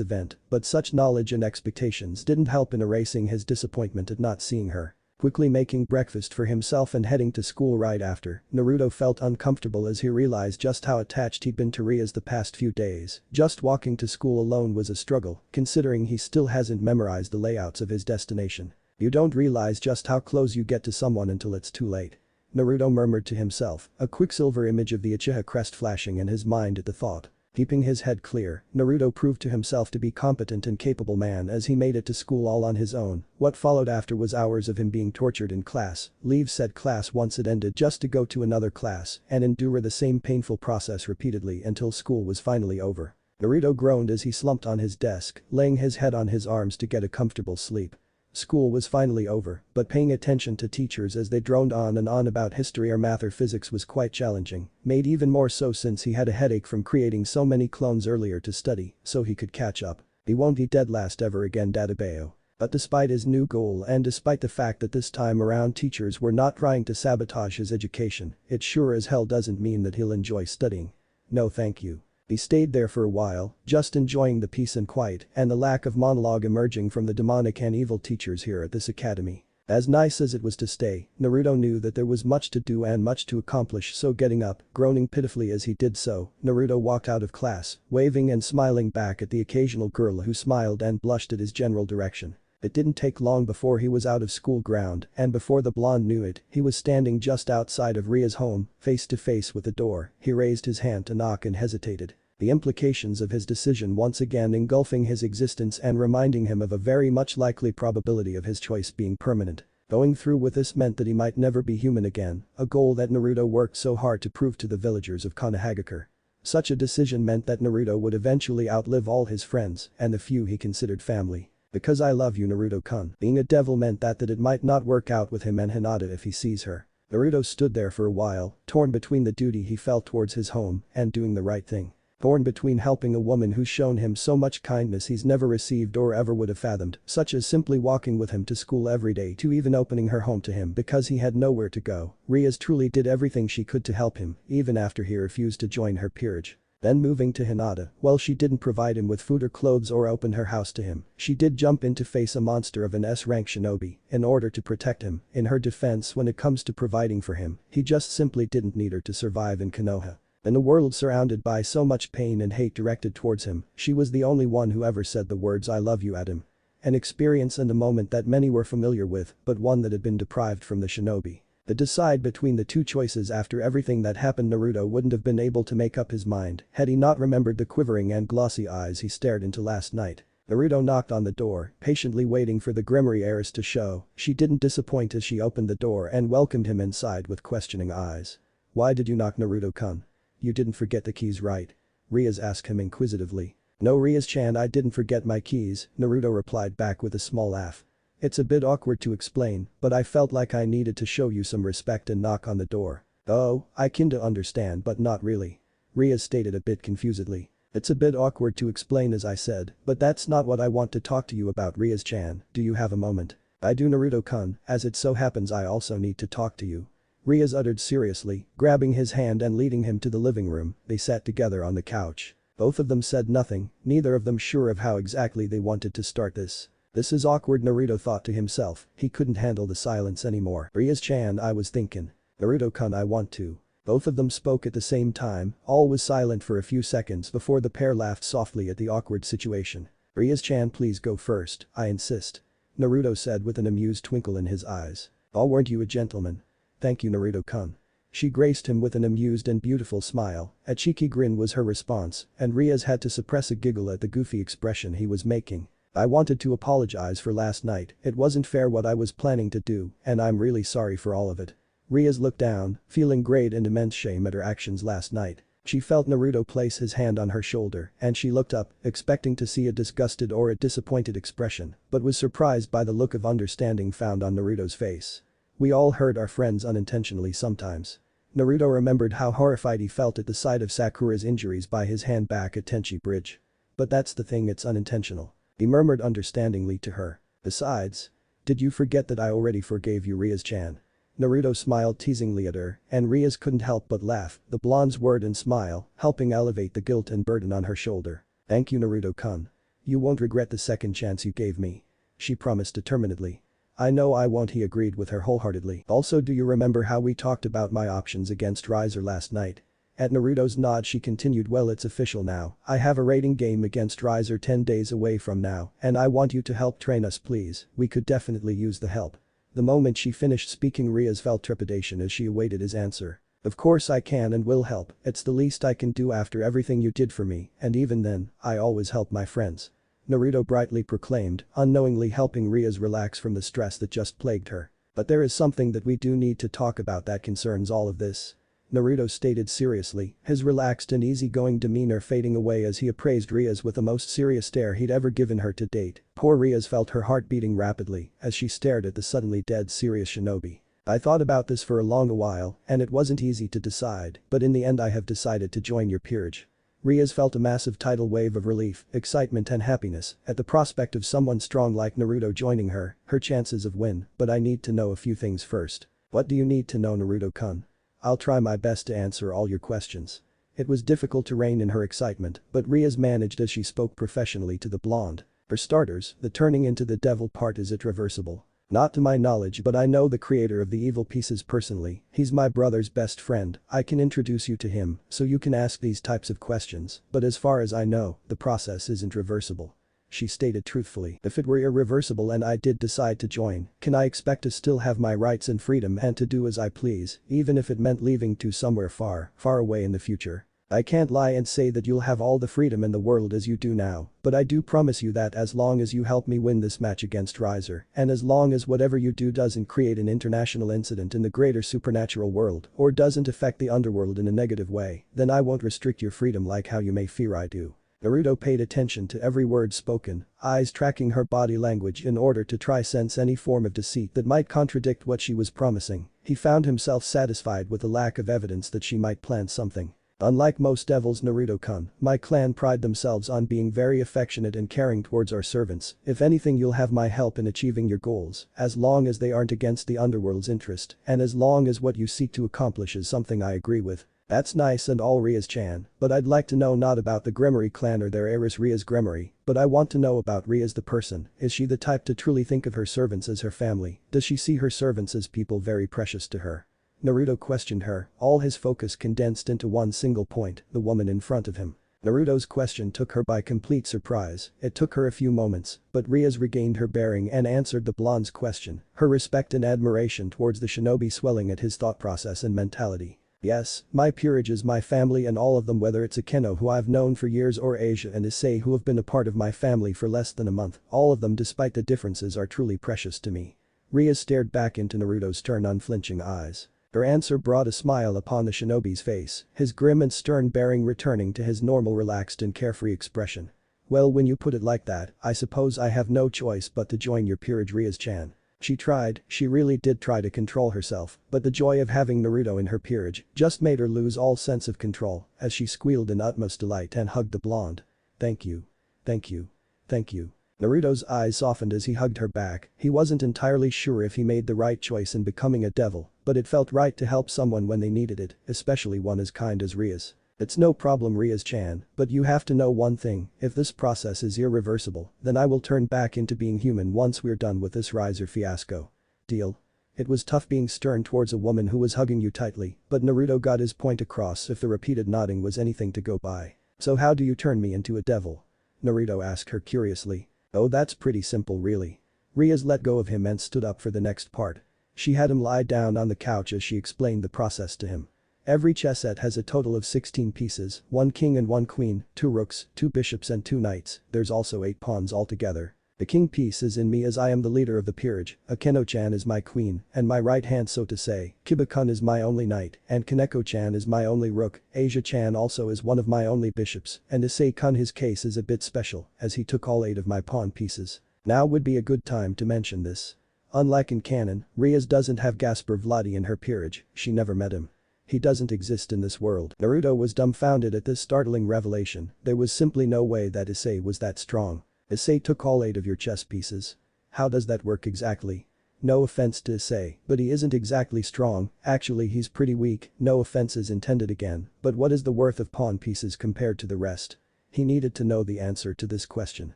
event, but such knowledge and expectations didn't help in erasing his disappointment at not seeing her. Quickly making breakfast for himself and heading to school right after, Naruto felt uncomfortable as he realized just how attached he'd been to Rias the past few days. Just walking to school alone was a struggle, considering he still hasn't memorized the layouts of his destination. You don't realize just how close you get to someone until it's too late. Naruto murmured to himself, a quicksilver image of the Uchiha crest flashing in his mind at the thought. Keeping his head clear, Naruto proved to himself to be competent and capable man as he made it to school all on his own. What followed after was hours of him being tortured in class, leave said class once it ended just to go to another class and endure the same painful process repeatedly until school was finally over. Naruto groaned as he slumped on his desk, laying his head on his arms to get a comfortable sleep. School was finally over, but paying attention to teachers as they droned on and on about history or math or physics was quite challenging, made even more so since he had a headache from creating so many clones earlier to study, so he could catch up. He won't be dead last ever again Databeo. But despite his new goal and despite the fact that this time around teachers were not trying to sabotage his education, it sure as hell doesn't mean that he'll enjoy studying. No thank you. He stayed there for a while, just enjoying the peace and quiet and the lack of monologue emerging from the demonic and evil teachers here at this academy. As nice as it was to stay, Naruto knew that there was much to do and much to accomplish, so getting up, groaning pitifully as he did so, Naruto walked out of class, waving and smiling back at the occasional girl who smiled and blushed at his general direction. It didn't take long before he was out of school ground, and before the blonde knew it, he was standing just outside of Ria's home, face to face with the door. He raised his hand to knock and hesitated. The implications of his decision once again engulfing his existence and reminding him of a very much likely probability of his choice being permanent. Going through with this meant that he might never be human again, a goal that Naruto worked so hard to prove to the villagers of Konohagakure. Such a decision meant that Naruto would eventually outlive all his friends and the few he considered family. Because I love you, Naruto-kun. Being a devil meant that it might not work out with him and Hinata if he sees her. Naruto stood there for a while, torn between the duty he felt towards his home and doing the right thing. Torn between helping a woman who's shown him so much kindness he's never received or ever would have fathomed, such as simply walking with him to school every day, to even opening her home to him because he had nowhere to go. Rias truly did everything she could to help him, even after he refused to join her peerage. Then moving to Hinata, well, she didn't provide him with food or clothes or open her house to him. She did jump in to face a monster of an S-rank shinobi in order to protect him. In her defense, when it comes to providing for him, he just simply didn't need her to survive in Konoha. In a world surrounded by so much pain and hate directed towards him, she was the only one who ever said the words "I love you" at him. An experience and a moment that many were familiar with, but one that had been deprived from the shinobi. To decide between the two choices after everything that happened, Naruto wouldn't have been able to make up his mind had he not remembered the quivering and glossy eyes he stared into last night. Naruto knocked on the door, patiently waiting for the Gremory heiress to show. She didn't disappoint as she opened the door and welcomed him inside with questioning eyes. "Why did you knock, Naruto-kun? You didn't forget the keys, right?" Rias asked him inquisitively. "No, Rias-chan, I didn't forget my keys," Naruto replied back with a small laugh. "It's a bit awkward to explain, but I felt like I needed to show you some respect and knock on the door." "Oh, I kinda understand but not really," Rias stated a bit confusedly. "It's a bit awkward to explain as I said, but that's not what I want to talk to you about, Rias-chan. Do you have a moment?" "I do, Naruto-kun, as it so happens I also need to talk to you," Rias uttered seriously, grabbing his hand and leading him to the living room. They sat together on the couch. Both of them said nothing, neither of them sure of how exactly they wanted to start this. This is awkward, Naruto thought to himself. He couldn't handle the silence anymore. "Rias-chan, I was thinking." "Naruto-kun, I want to." Both of them spoke at the same time. All was silent for a few seconds before the pair laughed softly at the awkward situation. "Rias-chan, please go first, I insist," Naruto said with an amused twinkle in his eyes. "Oh, weren't you a gentleman?" "Thank you, Naruto-kun." She graced him with an amused and beautiful smile. A cheeky grin was her response, and Rias had to suppress a giggle at the goofy expression he was making. "I wanted to apologize for last night. It wasn't fair what I was planning to do, and I'm really sorry for all of it." Rias looked down, feeling great and immense shame at her actions last night. She felt Naruto place his hand on her shoulder, and she looked up, expecting to see a disgusted or a disappointed expression, but was surprised by the look of understanding found on Naruto's face. "We all hurt our friends unintentionally sometimes." Naruto remembered how horrified he felt at the sight of Sakura's injuries by his hand back at Tenchi Bridge. "But that's the thing, it's unintentional," he murmured understandingly to her. "Besides, did you forget that I already forgave you, Rias-chan?" Naruto smiled teasingly at her, and Rias couldn't help but laugh, the blonde's word and smile helping elevate the guilt and burden on her shoulder. "Thank you, Naruto-kun. You won't regret the second chance you gave me," she promised determinedly. "I know I won't," he agreed with her wholeheartedly. "Also, do you remember how we talked about my options against Riser last night?" At Naruto's nod she continued, "Well, it's official now. I have a rating game against Riser 10 days away from now, and I want you to help train us, please. We could definitely use the help." The moment she finished speaking, Rias felt trepidation as she awaited his answer. "Of course I can and will help. It's the least I can do after everything you did for me, and even then, I always help my friends," Naruto brightly proclaimed, unknowingly helping Rias relax from the stress that just plagued her. "But there is something that we do need to talk about that concerns all of this," Naruto stated seriously, his relaxed and easygoing demeanor fading away as he appraised Rias with the most serious stare he'd ever given her to date. Poor Rias felt her heart beating rapidly as she stared at the suddenly dead serious shinobi. "I thought about this for a long while, and it wasn't easy to decide, but in the end I have decided to join your peerage." Rias felt a massive tidal wave of relief, excitement and happiness at the prospect of someone strong like Naruto joining her chances of win, "But I need to know a few things first." "What do you need to know, Naruto-kun?" "I'll try my best to answer all your questions." It was difficult to rein in her excitement, but Rias managed as she spoke professionally to the blonde. "For starters, the turning into the devil part, is it reversible?" "Not to my knowledge, but I know the creator of the evil pieces personally. He's my brother's best friend. I can introduce you to him, so you can ask these types of questions, but as far as I know, the process isn't reversible," she stated truthfully. "If it were irreversible and I did decide to join, can I expect to still have my rights and freedom and to do as I please, even if it meant leaving to somewhere far, far away in the future?" I can't lie and say that you'll have all the freedom in the world as you do now, but I do promise you that as long as you help me win this match against Riser, and as long as whatever you do doesn't create an international incident in the greater supernatural world or doesn't affect the underworld in a negative way, then I won't restrict your freedom like how you may fear I do. Naruto paid attention to every word spoken, eyes tracking her body language in order to try sense any form of deceit that might contradict what she was promising. He found himself satisfied with the lack of evidence that she might plan something. Unlike most devils, Naruto-kun, my clan pride themselves on being very affectionate and caring towards our servants. If anything, you'll have my help in achieving your goals, as long as they aren't against the underworld's interest, and as long as what you seek to accomplish is something I agree with. That's nice and all, Rias-chan, but I'd like to know not about the Gremory clan or their heiress Rias Gremory, but I want to know about Rias the person. Is she the type to truly think of her servants as her family? Does she see her servants as people very precious to her? Naruto questioned her, all his focus condensed into one single point, the woman in front of him. Naruto's question took her by complete surprise. It took her a few moments, but Rias regained her bearing and answered the blonde's question, her respect and admiration towards the shinobi swelling at his thought process and mentality. Yes, my peerage is my family, and all of them, whether it's Akeno who I've known for years or Asia and Issei who have been a part of my family for less than a month, all of them despite the differences are truly precious to me. Rias stared back into Naruto's stern unflinching eyes. Her answer brought a smile upon the shinobi's face, his grim and stern bearing returning to his normal relaxed and carefree expression. Well, when you put it like that, I suppose I have no choice but to join your peerage, Rias-chan. She really did try to control herself, but the joy of having Naruto in her peerage just made her lose all sense of control as she squealed in utmost delight and hugged the blonde. Thank you. Thank you. Thank you. Naruto's eyes softened as he hugged her back. He wasn't entirely sure if he made the right choice in becoming a devil, but it felt right to help someone when they needed it, especially one as kind as Rias. It's no problem, Rias-chan, but you have to know one thing, if this process is irreversible, then I will turn back into being human once we're done with this Riser fiasco. Deal? It was tough being stern towards a woman who was hugging you tightly, but Naruto got his point across if the repeated nodding was anything to go by. So how do you turn me into a devil? Naruto asked her curiously. Oh, that's pretty simple really. Rias let go of him and stood up for the next part. She had him lie down on the couch as she explained the process to him. Every chess set has a total of 16 pieces, 1 king and 1 queen, 2 rooks, 2 bishops and 2 knights. There's also 8 pawns altogether. The king piece is in me as I am the leader of the peerage, Akeno-chan is my queen, and my right hand so to say, Kiba-kun is my only knight, and Kaneko-chan is my only rook, Asia-chan also is one of my only bishops, and Issei-kun his case is a bit special, as he took all 8 of my pawn pieces. Now would be a good time to mention this. Unlike in canon, Rias doesn't have Gaspar Vladi in her peerage, she never met him. He doesn't exist in this world. Naruto was dumbfounded at this startling revelation. There was simply no way that Issei was that strong. Issei took all 8 of your chess pieces. How does that work exactly? No offense to Issei, but he isn't exactly strong, actually he's pretty weak, no offenses intended again, but what is the worth of pawn pieces compared to the rest? He needed to know the answer to this question.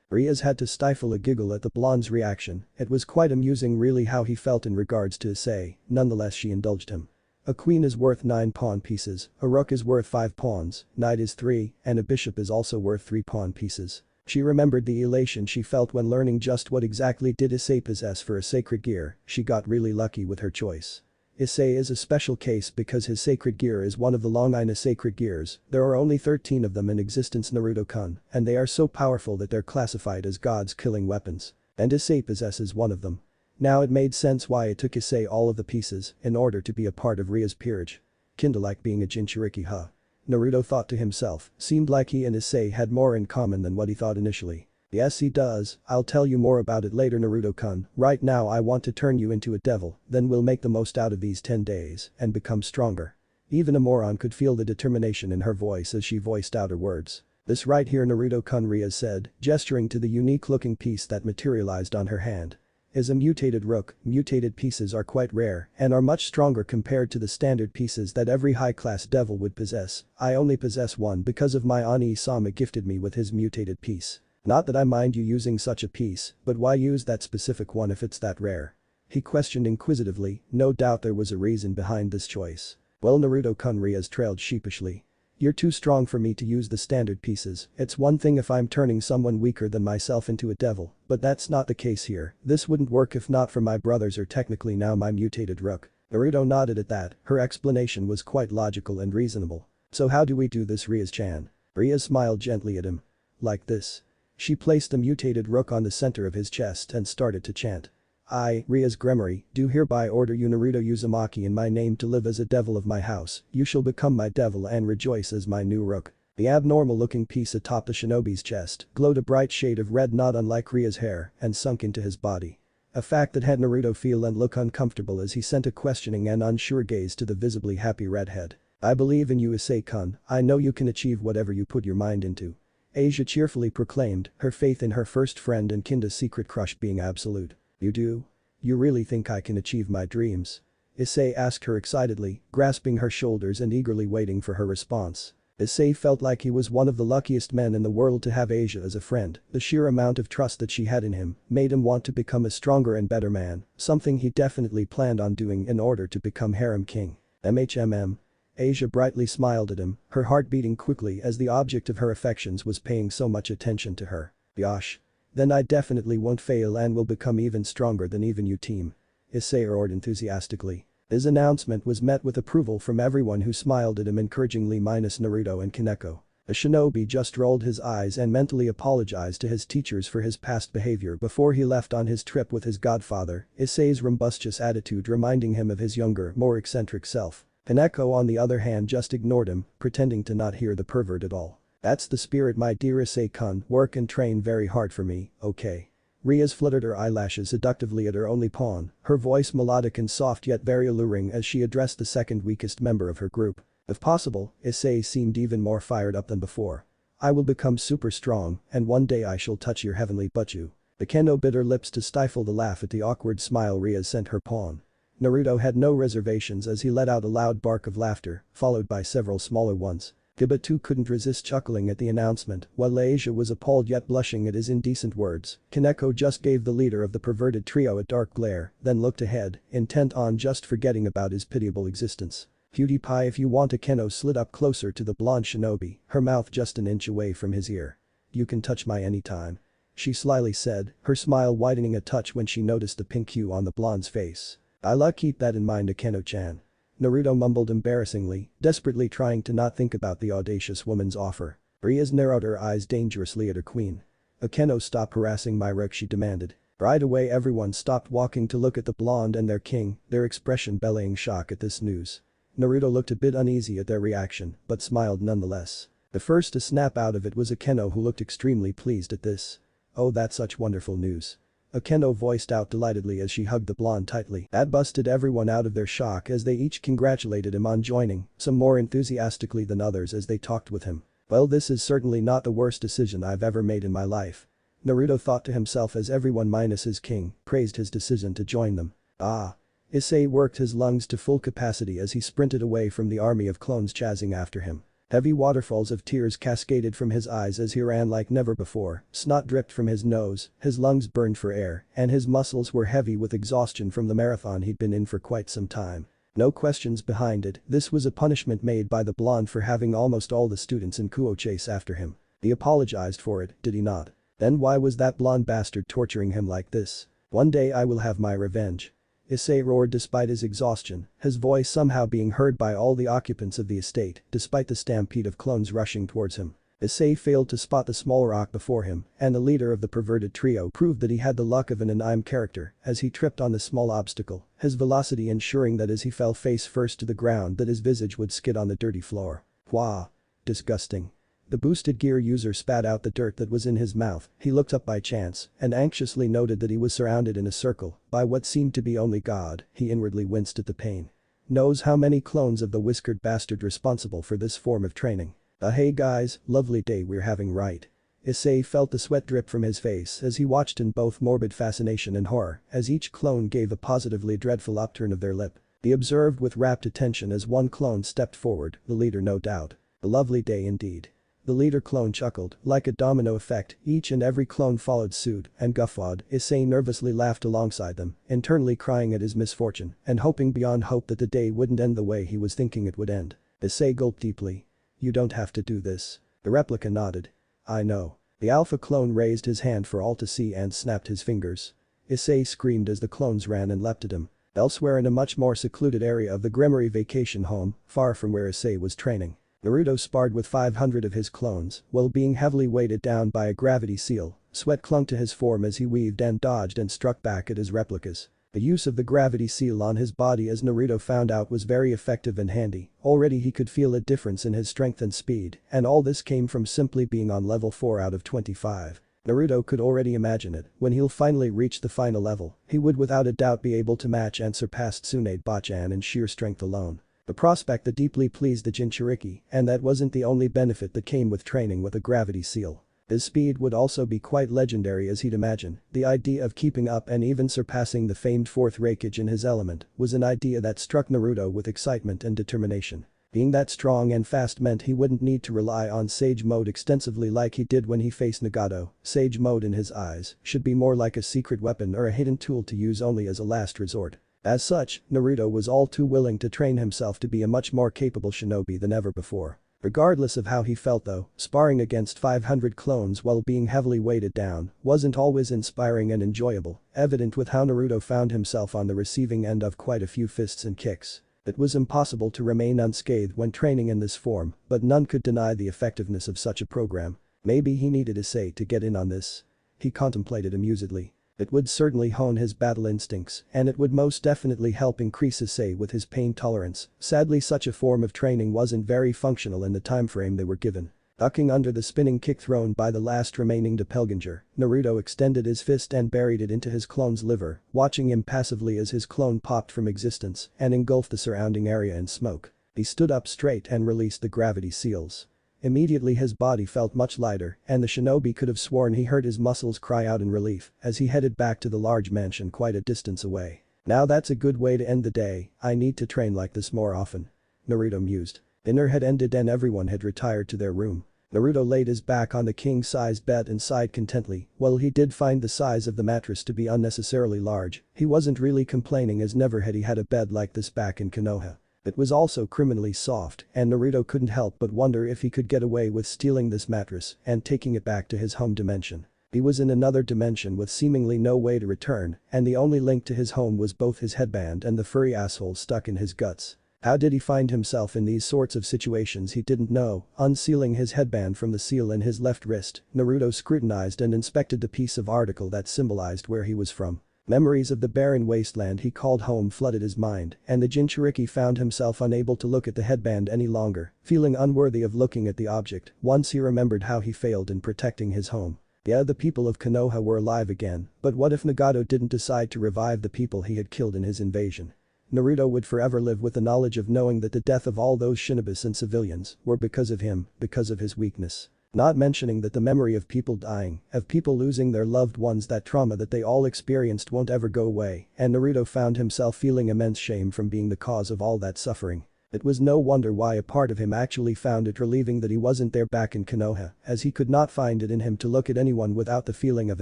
Rias had to stifle a giggle at the blonde's reaction. It was quite amusing really how he felt in regards to Issei, nonetheless she indulged him. A queen is worth 9 pawn pieces, a rook is worth 5 pawns, knight is 3, and a bishop is also worth 3 pawn pieces. She remembered the elation she felt when learning just what exactly did Issei possess for a sacred gear. She got really lucky with her choice. Issei is a special case because his sacred gear is one of the Long Ina sacred gears. There are only 13 of them in existence, Naruto-kun, and they are so powerful that they're classified as God's killing weapons. And Issei possesses one of them. Now it made sense why it took Issei all of the pieces in order to be a part of Rias' peerage. Kinda like being a Jinchuriki, huh? Naruto thought to himself, seemed like he and Issei had more in common than what he thought initially. Yes he does, I'll tell you more about it later, Naruto-kun. Right now I want to turn you into a devil, then we'll make the most out of these 10 days and become stronger. Even a moron could feel the determination in her voice as she voiced out her words. This right here, Naruto-kun, Rias said, gesturing to the unique looking piece that materialized on her hand. Is a mutated rook. Mutated pieces are quite rare and are much stronger compared to the standard pieces that every high-class devil would possess. I only possess one because of my Ani-sama gifted me with his mutated piece. Not that I mind you using such a piece, but why use that specific one if it's that rare? He questioned inquisitively, no doubt there was a reason behind this choice. Well, Naruto-kun, Rias trailed sheepishly. You're too strong for me to use the standard pieces. It's one thing if I'm turning someone weaker than myself into a devil, but that's not the case here. This wouldn't work if not for my brothers or technically now my mutated rook. Naruto nodded at that, her explanation was quite logical and reasonable. So how do we do this, Rias-chan? Rias smiled gently at him. Like this. She placed the mutated rook on the center of his chest and started to chant. I, Rias Gremory, do hereby order you Naruto Uzumaki in my name to live as a devil of my house, you shall become my devil and rejoice as my new rook. The abnormal-looking piece atop the shinobi's chest glowed a bright shade of red not unlike Ria's hair and sunk into his body. A fact that had Naruto feel and look uncomfortable as he sent a questioning and unsure gaze to the visibly happy redhead. I believe in you, Issei-kun, I know you can achieve whatever you put your mind into. Asia cheerfully proclaimed, her faith in her first friend and Kinda's secret crush being absolute. You do? You really think I can achieve my dreams? Issei asked her excitedly, grasping her shoulders and eagerly waiting for her response. Issei felt like he was one of the luckiest men in the world to have Asia as a friend. The sheer amount of trust that she had in him made him want to become a stronger and better man, something he definitely planned on doing in order to become harem king. MHMM. Asia brightly smiled at him, her heart beating quickly as the object of her affections was paying so much attention to her. Yosh. Then I definitely won't fail and will become even stronger than even you team. Issei roared enthusiastically. His announcement was met with approval from everyone who smiled at him encouragingly minus Naruto and Kaneko. The shinobi just rolled his eyes and mentally apologized to his teachers for his past behavior before he left on his trip with his godfather, Issei's rumbustious attitude reminding him of his younger, more eccentric self. Kaneko on the other hand just ignored him, pretending to not hear the pervert at all. That's the spirit, my dear Issei-kun, work and train very hard for me, okay? Rias fluttered her eyelashes seductively at her only pawn, her voice melodic and soft yet very alluring as she addressed the second weakest member of her group. If possible, Issei seemed even more fired up than before. I will become super strong, and one day I shall touch your heavenly butchu. Akeno bit her lips to stifle the laugh at the awkward smile Rias sent her pawn. Naruto had no reservations as he let out a loud bark of laughter, followed by several smaller ones. Giba too couldn't resist chuckling at the announcement, while Asia was appalled yet blushing at his indecent words. Kaneko just gave the leader of the perverted trio a dark glare, then looked ahead, intent on just forgetting about his pitiable existence. Cutie pie, if you want. Akeno slid up closer to the blonde shinobi, her mouth just an inch away from his ear. You can touch my anytime. She slyly said, her smile widening a touch when she noticed the pink hue on the blonde's face. I'll keep that in mind, Akeno-chan. Naruto mumbled embarrassingly, desperately trying to not think about the audacious woman's offer. Rias narrowed her eyes dangerously at her queen. Akeno, stop harassing my rook, she demanded. Right away everyone stopped walking to look at the blonde and their king, their expression belaying shock at this news. Naruto looked a bit uneasy at their reaction, but smiled nonetheless. The first to snap out of it was Akeno, who looked extremely pleased at this. Oh, that's such wonderful news. Akeno voiced out delightedly as she hugged the blonde tightly. That busted everyone out of their shock as they each congratulated him on joining, some more enthusiastically than others as they talked with him. Well, this is certainly not the worst decision I've ever made in my life. Naruto thought to himself as everyone minus his king praised his decision to join them. Ah. Issei worked his lungs to full capacity as he sprinted away from the army of clones chasing after him. Heavy waterfalls of tears cascaded from his eyes as he ran like never before, snot dripped from his nose, his lungs burned for air, and his muscles were heavy with exhaustion from the marathon he'd been in for quite some time. No questions behind it, this was a punishment made by the blonde for having almost all the students in Kuoh chase after him. He apologized for it, did he not? Then why was that blonde bastard torturing him like this? One day I will have my revenge. Issei roared despite his exhaustion, his voice somehow being heard by all the occupants of the estate despite the stampede of clones rushing towards him. Issei failed to spot the small rock before him, and the leader of the perverted trio proved that he had the luck of an anime character as he tripped on the small obstacle, his velocity ensuring that as he fell face first to the ground that his visage would skid on the dirty floor. Wah. Disgusting. The boosted gear user spat out the dirt that was in his mouth, he looked up by chance and anxiously noted that he was surrounded in a circle by what seemed to be only God, he inwardly winced at the pain. Knows how many clones of the whiskered bastard responsible for this form of training. Hey guys, lovely day we're having, right? Issei felt the sweat drip from his face as he watched in both morbid fascination and horror as each clone gave a positively dreadful upturn of their lip. He observed with rapt attention as one clone stepped forward, the leader no doubt. A lovely day indeed. The leader clone chuckled, like a domino effect, each and every clone followed suit and guffawed. Issei nervously laughed alongside them, internally crying at his misfortune and hoping beyond hope that the day wouldn't end the way he was thinking it would end. Issei gulped deeply. You don't have to do this. The replica nodded. I know. The alpha clone raised his hand for all to see and snapped his fingers. Issei screamed as the clones ran and leapt at him. Elsewhere in a much more secluded area of the Gremory vacation home, far from where Issei was training. Naruto sparred with 500 of his clones, while being heavily weighted down by a gravity seal. Sweat clung to his form as he weaved and dodged and struck back at his replicas. The use of the gravity seal on his body, as Naruto found out, was very effective and handy. Already he could feel a difference in his strength and speed, and all this came from simply being on level 4 out of 25. Naruto could already imagine it. When he'll finally reach the final level, he would without a doubt be able to match and surpass Tsunade Bachan in sheer strength alone. The prospect that deeply pleased the Jinchuriki, and that wasn't the only benefit that came with training with a gravity seal. His speed would also be quite legendary, as he'd imagine. The idea of keeping up and even surpassing the famed fourth Raikage in his element was an idea that struck Naruto with excitement and determination. Being that strong and fast meant he wouldn't need to rely on Sage Mode extensively like he did when he faced Nagato. Sage Mode, in his eyes, should be more like a secret weapon or a hidden tool to use only as a last resort. As such, Naruto was all too willing to train himself to be a much more capable shinobi than ever before. Regardless of how he felt though, sparring against 500 clones while being heavily weighted down wasn't always inspiring and enjoyable, evident with how Naruto found himself on the receiving end of quite a few fists and kicks. It was impossible to remain unscathed when training in this form, but none could deny the effectiveness of such a program. Maybe he needed Issei to get in on this. He contemplated amusedly. It would certainly hone his battle instincts, and it would most definitely help increase Issei with his pain tolerance. Sadly, such a form of training wasn't very functional in the time frame they were given. Ducking under the spinning kick thrown by the last remaining doppelganger, Naruto extended his fist and buried it into his clone's liver, watching impassively as his clone popped from existence and engulfed the surrounding area in smoke. He stood up straight and released the gravity seals. Immediately his body felt much lighter, and the shinobi could have sworn he heard his muscles cry out in relief as he headed back to the large mansion quite a distance away. Now that's a good way to end the day. I need to train like this more often. Naruto mused. Dinner had ended and everyone had retired to their room. Naruto laid his back on the king-sized bed and sighed contentedly. While he did find the size of the mattress to be unnecessarily large, he wasn't really complaining, as never had he had a bed like this back in Konoha. It was also criminally soft, and Naruto couldn't help but wonder if he could get away with stealing this mattress and taking it back to his home dimension. He was in another dimension with seemingly no way to return, and the only link to his home was both his headband and the furry asshole stuck in his guts. How did he find himself in these sorts of situations? He didn't know. Unsealing his headband from the seal in his left wrist, Naruto scrutinized and inspected the piece of article that symbolized where he was from. Memories of the barren wasteland he called home flooded his mind, and the Jinchuriki found himself unable to look at the headband any longer, feeling unworthy of looking at the object once he remembered how he failed in protecting his home. Yeah, the people of Konoha were alive again, but what if Nagato didn't decide to revive the people he had killed in his invasion? Naruto would forever live with the knowledge of knowing that the death of all those shinobis and civilians were because of him, because of his weakness. Not mentioning that the memory of people dying, of people losing their loved ones, that trauma that they all experienced won't ever go away, and Naruto found himself feeling immense shame from being the cause of all that suffering. It was no wonder why a part of him actually found it relieving that he wasn't there back in Konoha, as he could not find it in him to look at anyone without the feeling of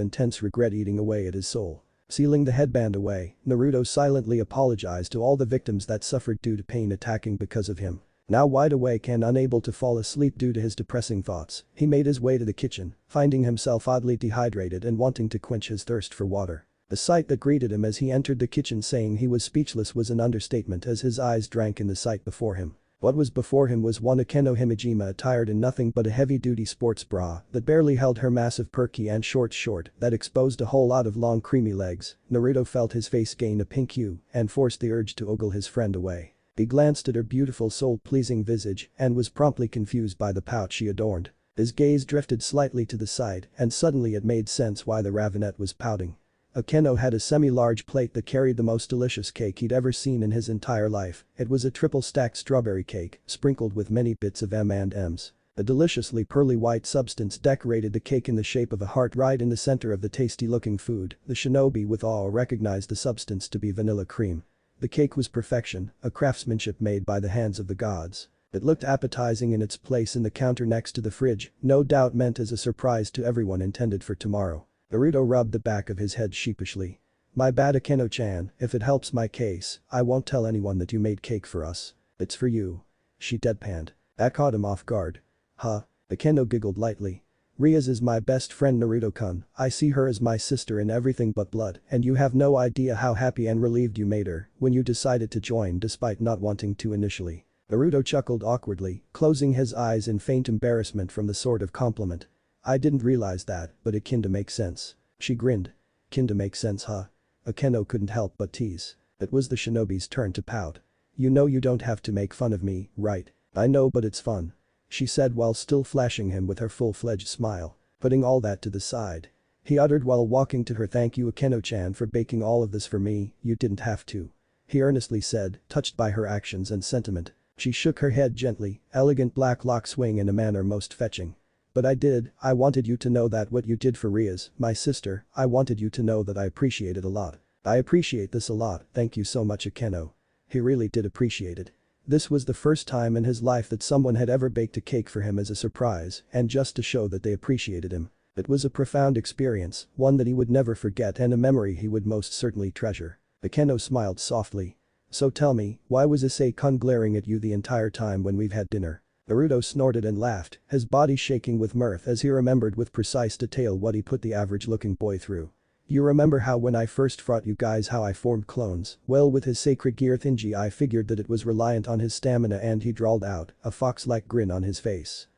intense regret eating away at his soul. Sealing the headband away, Naruto silently apologized to all the victims that suffered due to pain attacking because of him. Now wide awake and unable to fall asleep due to his depressing thoughts, he made his way to the kitchen, finding himself oddly dehydrated and wanting to quench his thirst for water. The sight that greeted him as he entered the kitchen saying he was speechless was an understatement, as his eyes drank in the sight before him. What was before him was one Akeno Himejima attired in nothing but a heavy-duty sports bra that barely held her massive perky and shorts short that exposed a whole lot of long creamy legs. Naruto felt his face gain a pink hue and forced the urge to ogle his friend away. He glanced at her beautiful soul-pleasing visage and was promptly confused by the pout she adorned. His gaze drifted slightly to the side, and suddenly it made sense why the ravinette was pouting. Akeno had a semi-large plate that carried the most delicious cake he'd ever seen in his entire life. It was a triple-stacked strawberry cake, sprinkled with many bits of M&Ms. A deliciously pearly white substance decorated the cake in the shape of a heart right in the center of the tasty-looking food. The shinobi with awe recognized the substance to be vanilla cream. The cake was perfection, a craftsmanship made by the hands of the gods. It looked appetizing in its place in the counter next to the fridge, no doubt meant as a surprise to everyone, intended for tomorrow. Naruto rubbed the back of his head sheepishly. My bad, Akeno-chan, if it helps my case, I won't tell anyone that you made cake for us. It's for you. She deadpanned. That caught him off guard. Huh? Akeno giggled lightly. Rias is my best friend, Naruto-kun. I see her as my sister in everything but blood, and you have no idea how happy and relieved you made her when you decided to join despite not wanting to initially. Naruto chuckled awkwardly, closing his eyes in faint embarrassment from the sort of compliment. I didn't realize that, but it kinda makes sense. She grinned. Kinda makes sense, huh? Akeno couldn't help but tease. It was the shinobi's turn to pout. You know you don't have to make fun of me, right? I know, but it's fun. She said while still flashing him with her full-fledged smile. Putting all that to the side. He uttered while walking to her, thank you Akeno-chan for baking all of this for me, you didn't have to. He earnestly said, touched by her actions and sentiment. She shook her head gently, elegant black locks swaying in a manner most fetching. But I did, I wanted you to know that what you did for Rias, my sister, I wanted you to know that I appreciate it a lot. I appreciate this a lot, thank you so much Akeno. He really did appreciate it. This was the first time in his life that someone had ever baked a cake for him as a surprise and just to show that they appreciated him. It was a profound experience, one that he would never forget and a memory he would most certainly treasure. Akeno smiled softly. So tell me, why was Issei-kun glaring at you the entire time when we've had dinner? Naruto snorted and laughed, his body shaking with mirth as he remembered with precise detail what he put the average-looking boy through. You remember how when I first fought you guys how I formed clones? Well, with his sacred gear Thinji I figured that it was reliant on his stamina and he drawled out, a fox-like grin on his face.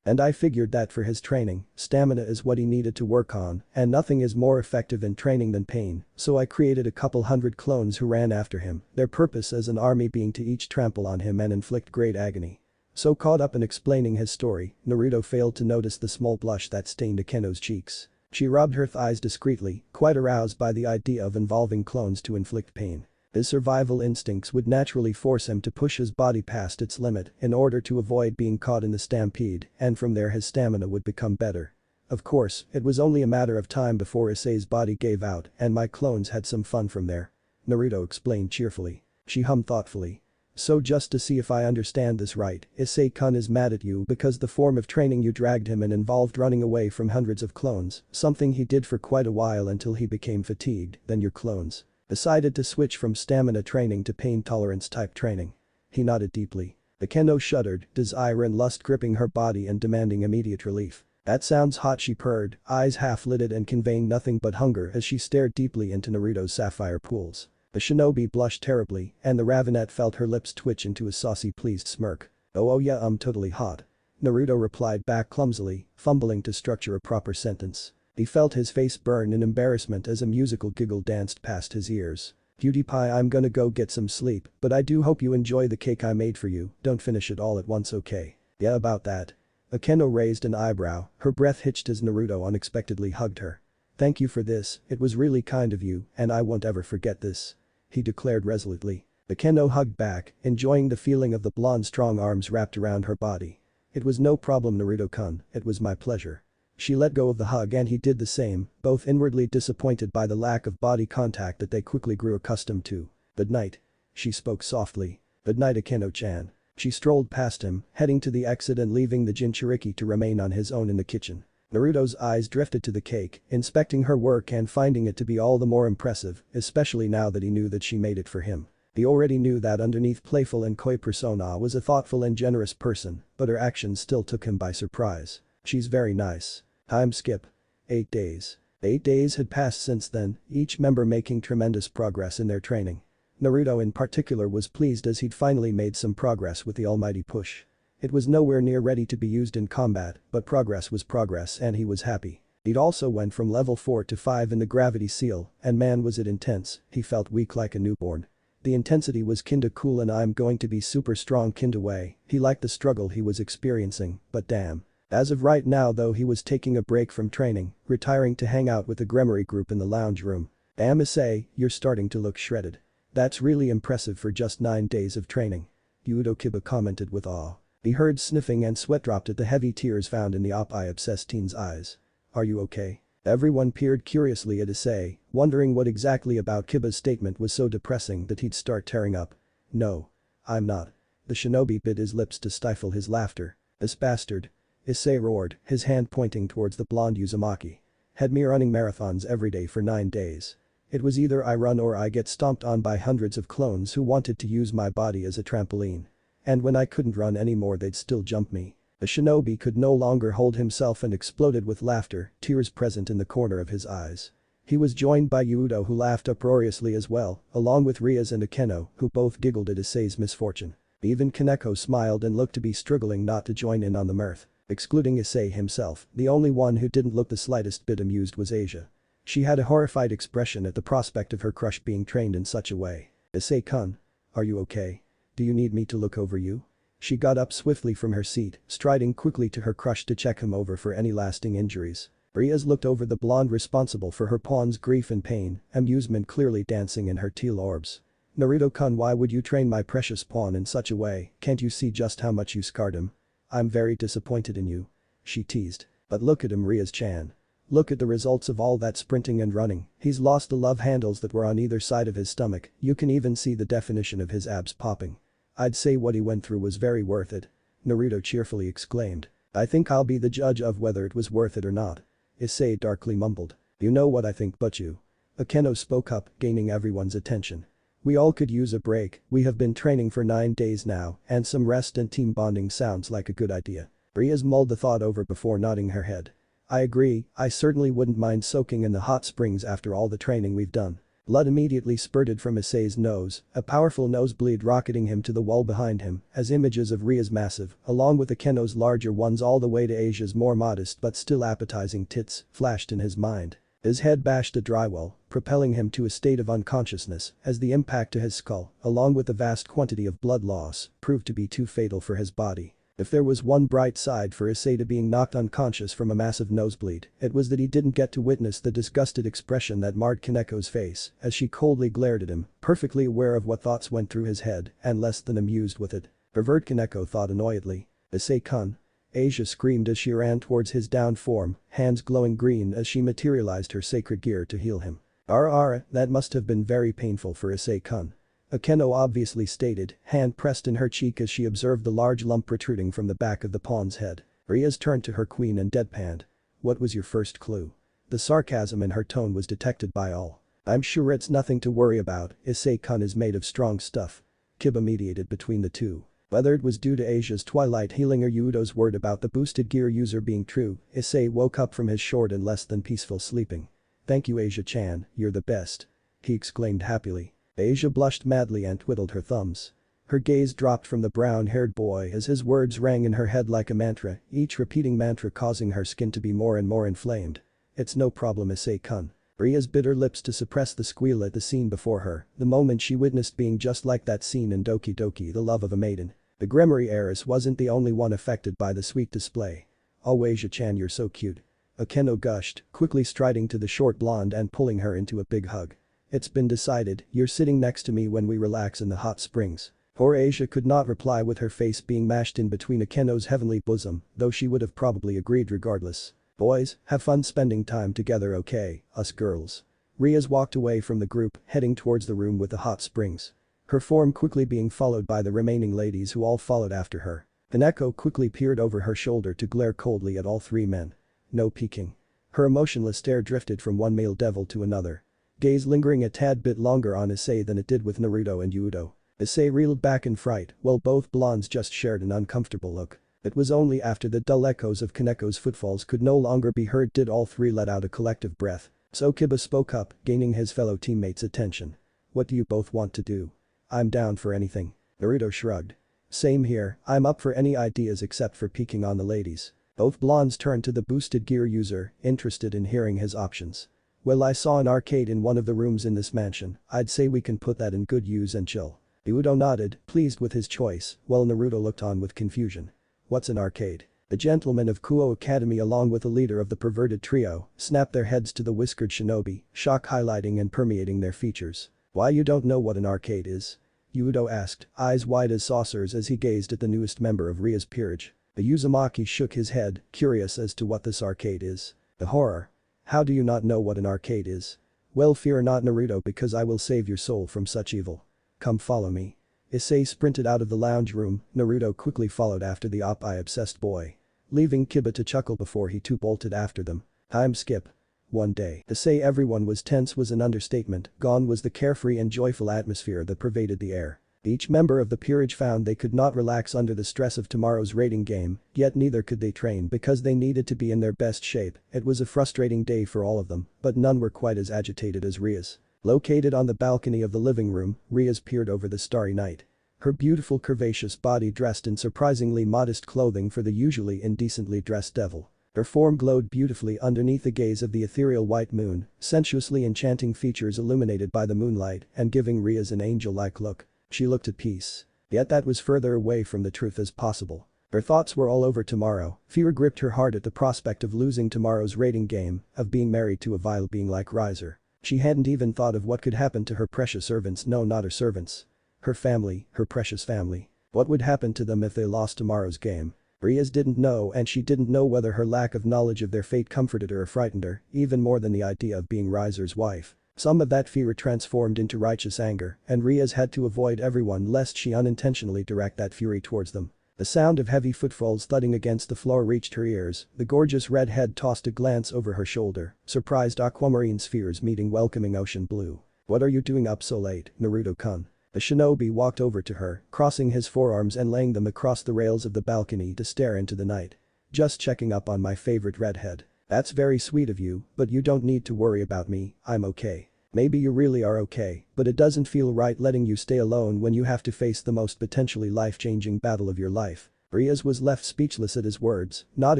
And I figured that for his training, stamina is what he needed to work on and nothing is more effective in training than pain, so I created a couple hundred clones who ran after him, their purpose as an army being to each trample on him and inflict great agony. So caught up in explaining his story, Naruto failed to notice the small blush that stained Akeno's cheeks. She rubbed her thighs discreetly, quite aroused by the idea of involving clones to inflict pain. His survival instincts would naturally force him to push his body past its limit in order to avoid being caught in the stampede, and from there his stamina would become better. Of course, it was only a matter of time before Issei's body gave out and my clones had some fun from there. Naruto explained cheerfully. She hummed thoughtfully. So just to see if I understand this right, Issei-kun is mad at you because the form of training you dragged him in involved running away from hundreds of clones, something he did for quite a while until he became fatigued, then your clones decided to switch from stamina training to pain tolerance type training. He nodded deeply. Akeno shuddered, desire and lust gripping her body and demanding immediate relief. That sounds hot she purred, eyes half-lidded and conveying nothing but hunger as she stared deeply into Naruto's sapphire pools. The shinobi blushed terribly and the ravenette felt her lips twitch into a saucy pleased smirk. Oh yeah totally hot. Naruto replied back clumsily, fumbling to structure a proper sentence. He felt his face burn in embarrassment as a musical giggle danced past his ears. PewDiePie I'm gonna go get some sleep, but I do hope you enjoy the cake I made for you, don't finish it all at once okay? Yeah about that. Akeno raised an eyebrow, her breath hitched as Naruto unexpectedly hugged her. Thank you for this, it was really kind of you and I won't ever forget this. He declared resolutely. Akeno hugged back, enjoying the feeling of the blonde strong arms wrapped around her body. It was no problem Naruto-kun, it was my pleasure. She let go of the hug and he did the same, both inwardly disappointed by the lack of body contact that they quickly grew accustomed to. Good night. She spoke softly. Good night Akeno-chan. She strolled past him, heading to the exit and leaving the Jinchuriki to remain on his own in the kitchen. Naruto's eyes drifted to the cake, inspecting her work and finding it to be all the more impressive, especially now that he knew that she made it for him. He already knew that underneath playful and coy persona was a thoughtful and generous person, but her actions still took him by surprise. She's very nice. Time skip. 8 days. 8 days had passed since then, each member making tremendous progress in their training. Naruto in particular was pleased as he'd finally made some progress with the almighty push. It was nowhere near ready to be used in combat, but progress was progress and he was happy. He'd also went from level 4 to 5 in the gravity seal, and man was it intense, he felt weak like a newborn. The intensity was kinda cool and I'm going to be super strong kinda way, he liked the struggle he was experiencing, but damn. As of right now though he was taking a break from training, retiring to hang out with the Gremory group in the lounge room. Damn Issei, you're starting to look shredded. That's really impressive for just 9 days of training. Yudo Kiba commented with awe. He heard sniffing and sweat dropped at the heavy tears found in the op-eye-obsessed teen's eyes. Are you okay? Everyone peered curiously at Issei, wondering what exactly about Kiba's statement was so depressing that he'd start tearing up. No. I'm not. The shinobi bit his lips to stifle his laughter. This bastard. Issei roared, his hand pointing towards the blonde Uzumaki. Had me running marathons every day for 9 days. It was either I run or I get stomped on by hundreds of clones who wanted to use my body as a trampoline. And when I couldn't run anymore they'd still jump me. The shinobi could no longer hold himself and exploded with laughter, tears present in the corner of his eyes. He was joined by Yudo, who laughed uproariously as well, along with Rias and Akeno, who both giggled at Issei's misfortune. Even Kaneko smiled and looked to be struggling not to join in on the mirth. Excluding Issei himself, the only one who didn't look the slightest bit amused was Asia. She had a horrified expression at the prospect of her crush being trained in such a way. Issei-kun. Are you okay? Do you need me to look over you? She got up swiftly from her seat, striding quickly to her crush to check him over for any lasting injuries. Rias looked over the blonde responsible for her pawn's grief and pain, amusement clearly dancing in her teal orbs. Naruto-kun, why would you train my precious pawn in such a way? Can't you see just how much you scarred him? I'm very disappointed in you. She teased. But look at him, Rias-chan. Look at the results of all that sprinting and running. He's lost the love handles that were on either side of his stomach, you can even see the definition of his abs popping. I'd say what he went through was very worth it. Naruto cheerfully exclaimed. I think I'll be the judge of whether it was worth it or not. Issei darkly mumbled. You know what I think, but you. Akeno spoke up, gaining everyone's attention. We all could use a break, we have been training for 9 days now, and some rest and team bonding sounds like a good idea. Rias mulled the thought over before nodding her head. I agree, I certainly wouldn't mind soaking in the hot springs after all the training we've done. Blood immediately spurted from Issei's nose, a powerful nosebleed rocketing him to the wall behind him, as images of Ria's massive, along with Akeno's larger ones all the way to Asia's more modest but still appetizing tits, flashed in his mind. His head bashed the drywall, propelling him to a state of unconsciousness as the impact to his skull, along with the vast quantity of blood loss, proved to be too fatal for his body. If there was one bright side for Issei to being knocked unconscious from a massive nosebleed, it was that he didn't get to witness the disgusted expression that marred Kaneko's face as she coldly glared at him, perfectly aware of what thoughts went through his head and less than amused with it. Pervert, Kaneko thought annoyedly. Issei-kun. Asia screamed as she ran towards his downed form, hands glowing green as she materialized her sacred gear to heal him. That must have been very painful for Issei-kun. Akeno obviously stated, hand pressed in her cheek as she observed the large lump protruding from the back of the pawn's head. Rias turned to her queen and deadpanned. What was your first clue? The sarcasm in her tone was detected by all. I'm sure it's nothing to worry about, Issei-kun is made of strong stuff. Kiba mediated between the two. Whether it was due to Asia's twilight healing or Yudo's word about the boosted gear user being true, Issei woke up from his short and less than peaceful sleeping. Thank you, Asia-chan, you're the best. He exclaimed happily. Asia blushed madly and twiddled her thumbs. Her gaze dropped from the brown-haired boy as his words rang in her head like a mantra, each repeating mantra causing her skin to be more and more inflamed. It's no problem, Issei-kun. Rias bit her lips to suppress the squeal at the scene before her, the moment she witnessed being just like that scene in Doki Doki, The Love of a Maiden. The Gremory heiress wasn't the only one affected by the sweet display. Oh, Asia-chan, you're so cute. Akeno gushed, quickly striding to the short blonde and pulling her into a big hug. It's been decided, you're sitting next to me when we relax in the hot springs. Poor Asia could not reply with her face being mashed in between Akeno's heavenly bosom, though she would have probably agreed regardless. Boys, have fun spending time together, okay, us girls. Rias walked away from the group, heading towards the room with the hot springs. Her form quickly being followed by the remaining ladies who all followed after her. Kaneko quickly peered over her shoulder to glare coldly at all 3 men. No peeking. Her emotionless stare drifted from one male devil to another. Gaze lingering a tad bit longer on Issei than it did with Naruto and Yudo. Issei reeled back in fright while both blondes just shared an uncomfortable look. It was only after the dull echoes of Kaneko's footfalls could no longer be heard did all 3 let out a collective breath. So Kiba spoke up, gaining his fellow teammates' attention. What do you both want to do? I'm down for anything. Naruto shrugged. Same here, I'm up for any ideas except for peeking on the ladies. Both blondes turned to the boosted gear user, interested in hearing his options. Well, I saw an arcade in one of the rooms in this mansion, I'd say we can put that in good use and chill. Yudo nodded, pleased with his choice, while Naruto looked on with confusion. What's an arcade? The gentlemen of Kuoh Academy along with the leader of the perverted trio, snapped their heads to the whiskered shinobi, shock highlighting and permeating their features. Why, you don't know what an arcade is? Yudo asked, eyes wide as saucers as he gazed at the newest member of Ria's peerage. The Uzumaki shook his head, curious as to what this arcade is. The horror. How do you not know what an arcade is? Well, fear not, Naruto, because I will save your soul from such evil. Come follow me. Issei sprinted out of the lounge room, Naruto quickly followed after the op-eye-obsessed boy. Leaving Kiba to chuckle before he too bolted after them. Time skip. One day. To say everyone was tense was an understatement, gone was the carefree and joyful atmosphere that pervaded the air. Each member of the peerage found they could not relax under the stress of tomorrow's raiding game, yet neither could they train because they needed to be in their best shape. It was a frustrating day for all of them, but none were quite as agitated as Rias. Located on the balcony of the living room, Rias peered over the starry night. Her beautiful curvaceous body dressed in surprisingly modest clothing for the usually indecently dressed devil. Her form glowed beautifully underneath the gaze of the ethereal white moon, sensuously enchanting features illuminated by the moonlight and giving Rias an angel-like look. She looked at peace. Yet that was further away from the truth as possible. Her thoughts were all over tomorrow. Fear gripped her heart at the prospect of losing tomorrow's raiding game, of being married to a vile being like Riser. She hadn't even thought of what could happen to her precious servants, no, not her servants. Her family, her precious family. What would happen to them if they lost tomorrow's game? Rias didn't know, and she didn't know whether her lack of knowledge of their fate comforted her or frightened her, even more than the idea of being Riser's wife. Some of that fear transformed into righteous anger, and Rias had to avoid everyone lest she unintentionally direct that fury towards them. The sound of heavy footfalls thudding against the floor reached her ears. The gorgeous redhead tossed a glance over her shoulder, surprised aquamarine spheres meeting welcoming ocean blue. "What are you doing up so late, Naruto-kun?" The shinobi walked over to her, crossing his forearms and laying them across the rails of the balcony to stare into the night. "Just checking up on my favorite redhead." "That's very sweet of you, but you don't need to worry about me, I'm okay." "Maybe you really are okay, but it doesn't feel right letting you stay alone when you have to face the most potentially life-changing battle of your life." Rias was left speechless at his words, not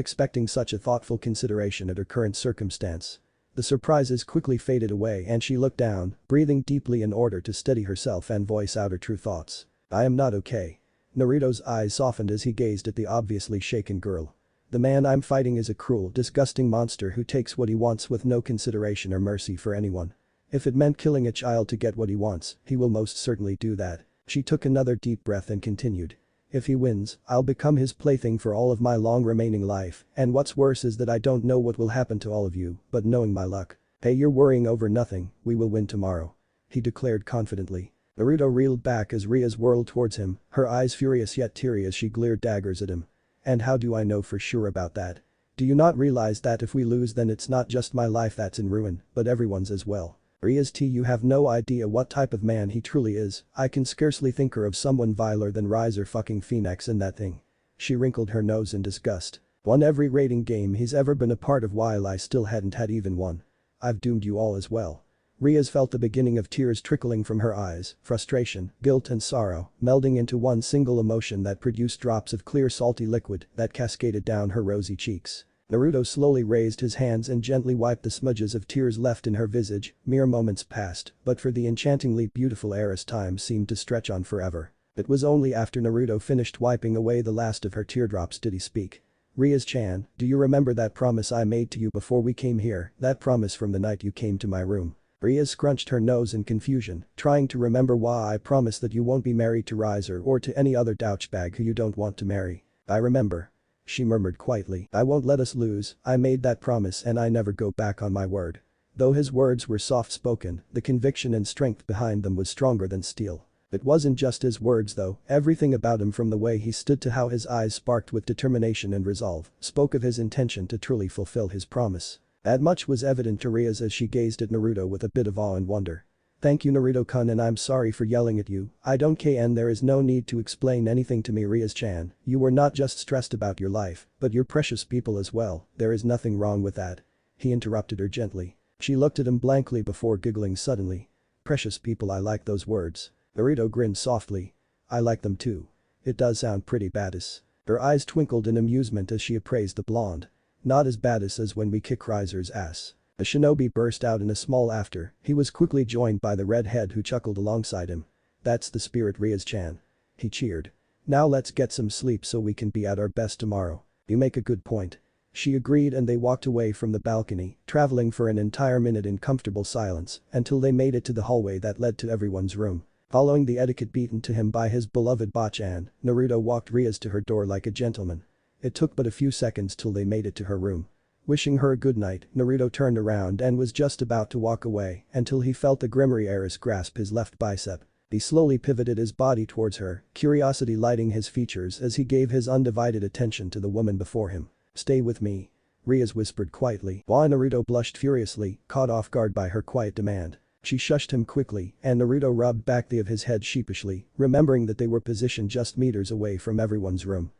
expecting such a thoughtful consideration at her current circumstance. The surprises quickly faded away and she looked down, breathing deeply in order to steady herself and voice out her true thoughts. "I am not okay." Naruto's eyes softened as he gazed at the obviously shaken girl. "The man I'm fighting is a cruel, disgusting monster who takes what he wants with no consideration or mercy for anyone. If it meant killing a child to get what he wants, he will most certainly do that." She took another deep breath and continued. "If he wins, I'll become his plaything for all of my long remaining life, and what's worse is that I don't know what will happen to all of you, but knowing my luck." "Hey, you're worrying over nothing, we will win tomorrow," he declared confidently. Naruto reeled back as Rias whirled towards him, her eyes furious yet teary as she glared daggers at him. "And how do I know for sure about that? Do you not realize that if we lose then it's not just my life that's in ruin, but everyone's as well?" "Rias, you have no idea what type of man he truly is. I can scarcely think her of someone viler than Riser fucking Phoenix and that thing." She wrinkled her nose in disgust. "Won every rating game he's ever been a part of while I still hadn't had even one. I've doomed you all as well." Rias felt the beginning of tears trickling from her eyes, frustration, guilt and sorrow, melding into one single emotion that produced drops of clear salty liquid that cascaded down her rosy cheeks. Naruto slowly raised his hands and gently wiped the smudges of tears left in her visage. Mere moments passed, but for the enchantingly beautiful heiress time seemed to stretch on forever. It was only after Naruto finished wiping away the last of her teardrops did he speak. "Rias-chan, do you remember that promise I made to you before we came here, that promise from the night you came to my room?" Rias scrunched her nose in confusion, trying to remember why. "I promise that you won't be married to Riser or to any other douchebag who you don't want to marry." "I remember," she murmured quietly. "I won't let us lose, I made that promise and I never go back on my word." Though his words were soft-spoken, the conviction and strength behind them was stronger than steel. It wasn't just his words though, everything about him from the way he stood to how his eyes sparked with determination and resolve, spoke of his intention to truly fulfill his promise. That much was evident to Rias as she gazed at Naruto with a bit of awe and wonder. "Thank you Naruto-kun and I'm sorry for yelling at you, I don't care and there is no need to explain anything to me Rias-chan, you were not just stressed about your life, but your precious people as well, there is nothing wrong with that." He interrupted her gently. She looked at him blankly before giggling suddenly. "Precious people, I like those words." Naruto grinned softly. "I like them too. It does sound pretty badass." Her eyes twinkled in amusement as she appraised the blonde. "Not as badass as when we kick Riser's ass." The shinobi burst out in a small laughter. He was quickly joined by the redhead who chuckled alongside him. "That's the spirit Rias-chan." He cheered. "Now let's get some sleep so we can be at our best tomorrow." "You make a good point." She agreed and they walked away from the balcony, traveling for an entire minute in comfortable silence until they made it to the hallway that led to everyone's room. Following the etiquette beaten to him by his beloved Bachan, Naruto walked Rias to her door like a gentleman. It took but a few seconds till they made it to her room. Wishing her a good night, Naruto turned around and was just about to walk away until he felt the Gremory heiress grasp his left bicep. He slowly pivoted his body towards her, curiosity lighting his features as he gave his undivided attention to the woman before him. "Stay with me," Rias whispered quietly while Naruto blushed furiously, caught off guard by her quiet demand. She shushed him quickly, and Naruto rubbed back the of his head sheepishly, remembering that they were positioned just meters away from everyone's room.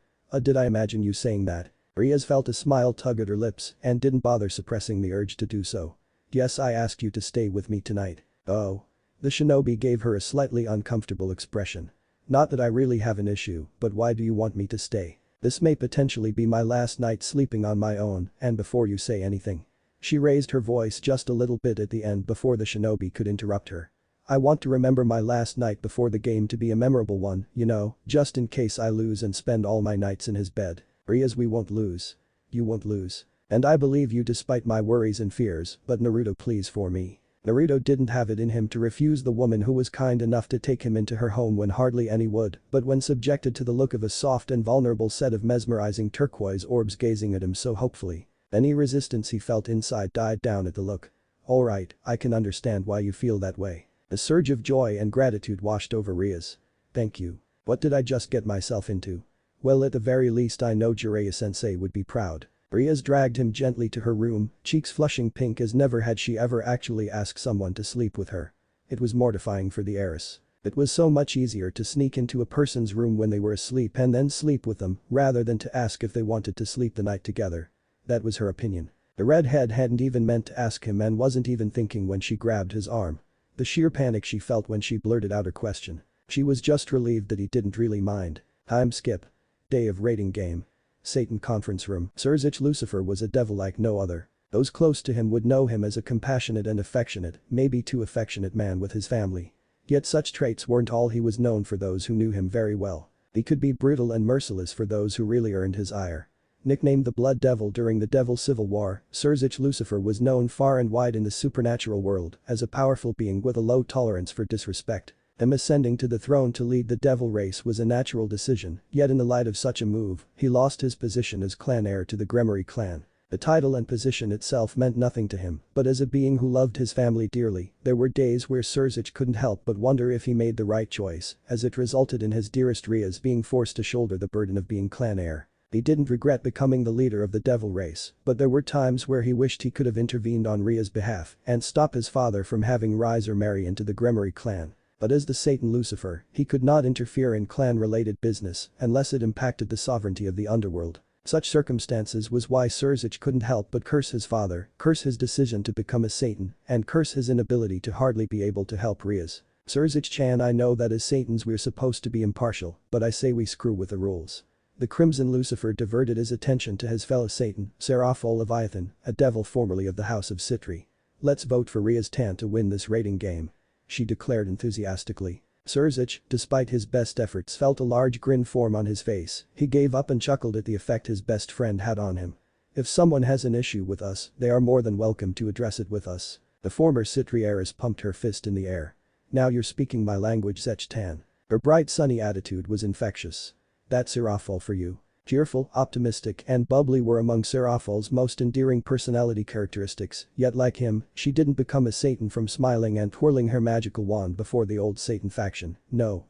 Did I imagine you saying that? Rias felt a smile tug at her lips and didn't bother suppressing the urge to do so. Yes, I asked you to stay with me tonight. Oh. The shinobi gave her a slightly uncomfortable expression. Not that I really have an issue, but why do you want me to stay? This may potentially be my last night sleeping on my own, and before you say anything. She raised her voice just a little bit at the end before the shinobi could interrupt her. I want to remember my last night before the game to be a memorable one, you know, just in case I lose and spend all my nights in his bed. Rias, we won't lose. You won't lose. And I believe you despite my worries and fears, but Naruto, please, for me. Naruto didn't have it in him to refuse the woman who was kind enough to take him into her home when hardly any would, but when subjected to the look of a soft and vulnerable set of mesmerizing turquoise orbs gazing at him so hopefully, any resistance he felt inside died down at the look. Alright, I can understand why you feel that way. A surge of joy and gratitude washed over Rias. Thank you. What did I just get myself into? Well, at the very least I know Jiraiya-sensei would be proud. Rias dragged him gently to her room, cheeks flushing pink as never had she ever actually asked someone to sleep with her. It was mortifying for the heiress. It was so much easier to sneak into a person's room when they were asleep and then sleep with them, rather than to ask if they wanted to sleep the night together. That was her opinion. The redhead hadn't even meant to ask him and wasn't even thinking when she grabbed his arm. The sheer panic she felt when she blurted out her question. She was just relieved that he didn't really mind. Time skip. Day of rating game. Satan conference room. Surzich Lucifer was a devil like no other. Those close to him would know him as a compassionate and affectionate, maybe too affectionate man with his family. Yet such traits weren't all he was known for those who knew him very well. He could be brutal and merciless for those who really earned his ire. Nicknamed the Blood Devil during the Devil Civil War, Surzich Lucifer was known far and wide in the supernatural world as a powerful being with a low tolerance for disrespect. Him ascending to the throne to lead the devil race was a natural decision, yet in the light of such a move, he lost his position as clan heir to the Gremory clan. The title and position itself meant nothing to him, but as a being who loved his family dearly, there were days where Surzich couldn't help but wonder if he made the right choice, as it resulted in his dearest Rias being forced to shoulder the burden of being clan heir. He didn't regret becoming the leader of the devil race, but there were times where he wished he could have intervened on Ria's behalf and stop his father from having Rise or marry into the Gremory clan. But as the Satan Lucifer, he could not interfere in clan-related business unless it impacted the sovereignty of the underworld. Such circumstances was why Surzich couldn't help but curse his father, curse his decision to become a Satan, and curse his inability to hardly be able to help Rias. Surzich-chan, I know that as Satans we're supposed to be impartial, but I say we screw with the rules. The Crimson Lucifer diverted his attention to his fellow Satan, Seraphol Leviathan, a devil formerly of the House of Citri. Let's vote for Rias-tan to win this rating game. She declared enthusiastically. Surzich, despite his best efforts, felt a large grin form on his face. He gave up and chuckled at the effect his best friend had on him. If someone has an issue with us, they are more than welcome to address it with us. The former Citri heiress pumped her fist in the air. Now you're speaking my language, Zech-tan. Her bright sunny attitude was infectious. That's Seraphol for you. Cheerful, optimistic, and bubbly were among Seraphol's most endearing personality characteristics, yet like him, she didn't become a Satan from smiling and twirling her magical wand before the old Satan faction. No.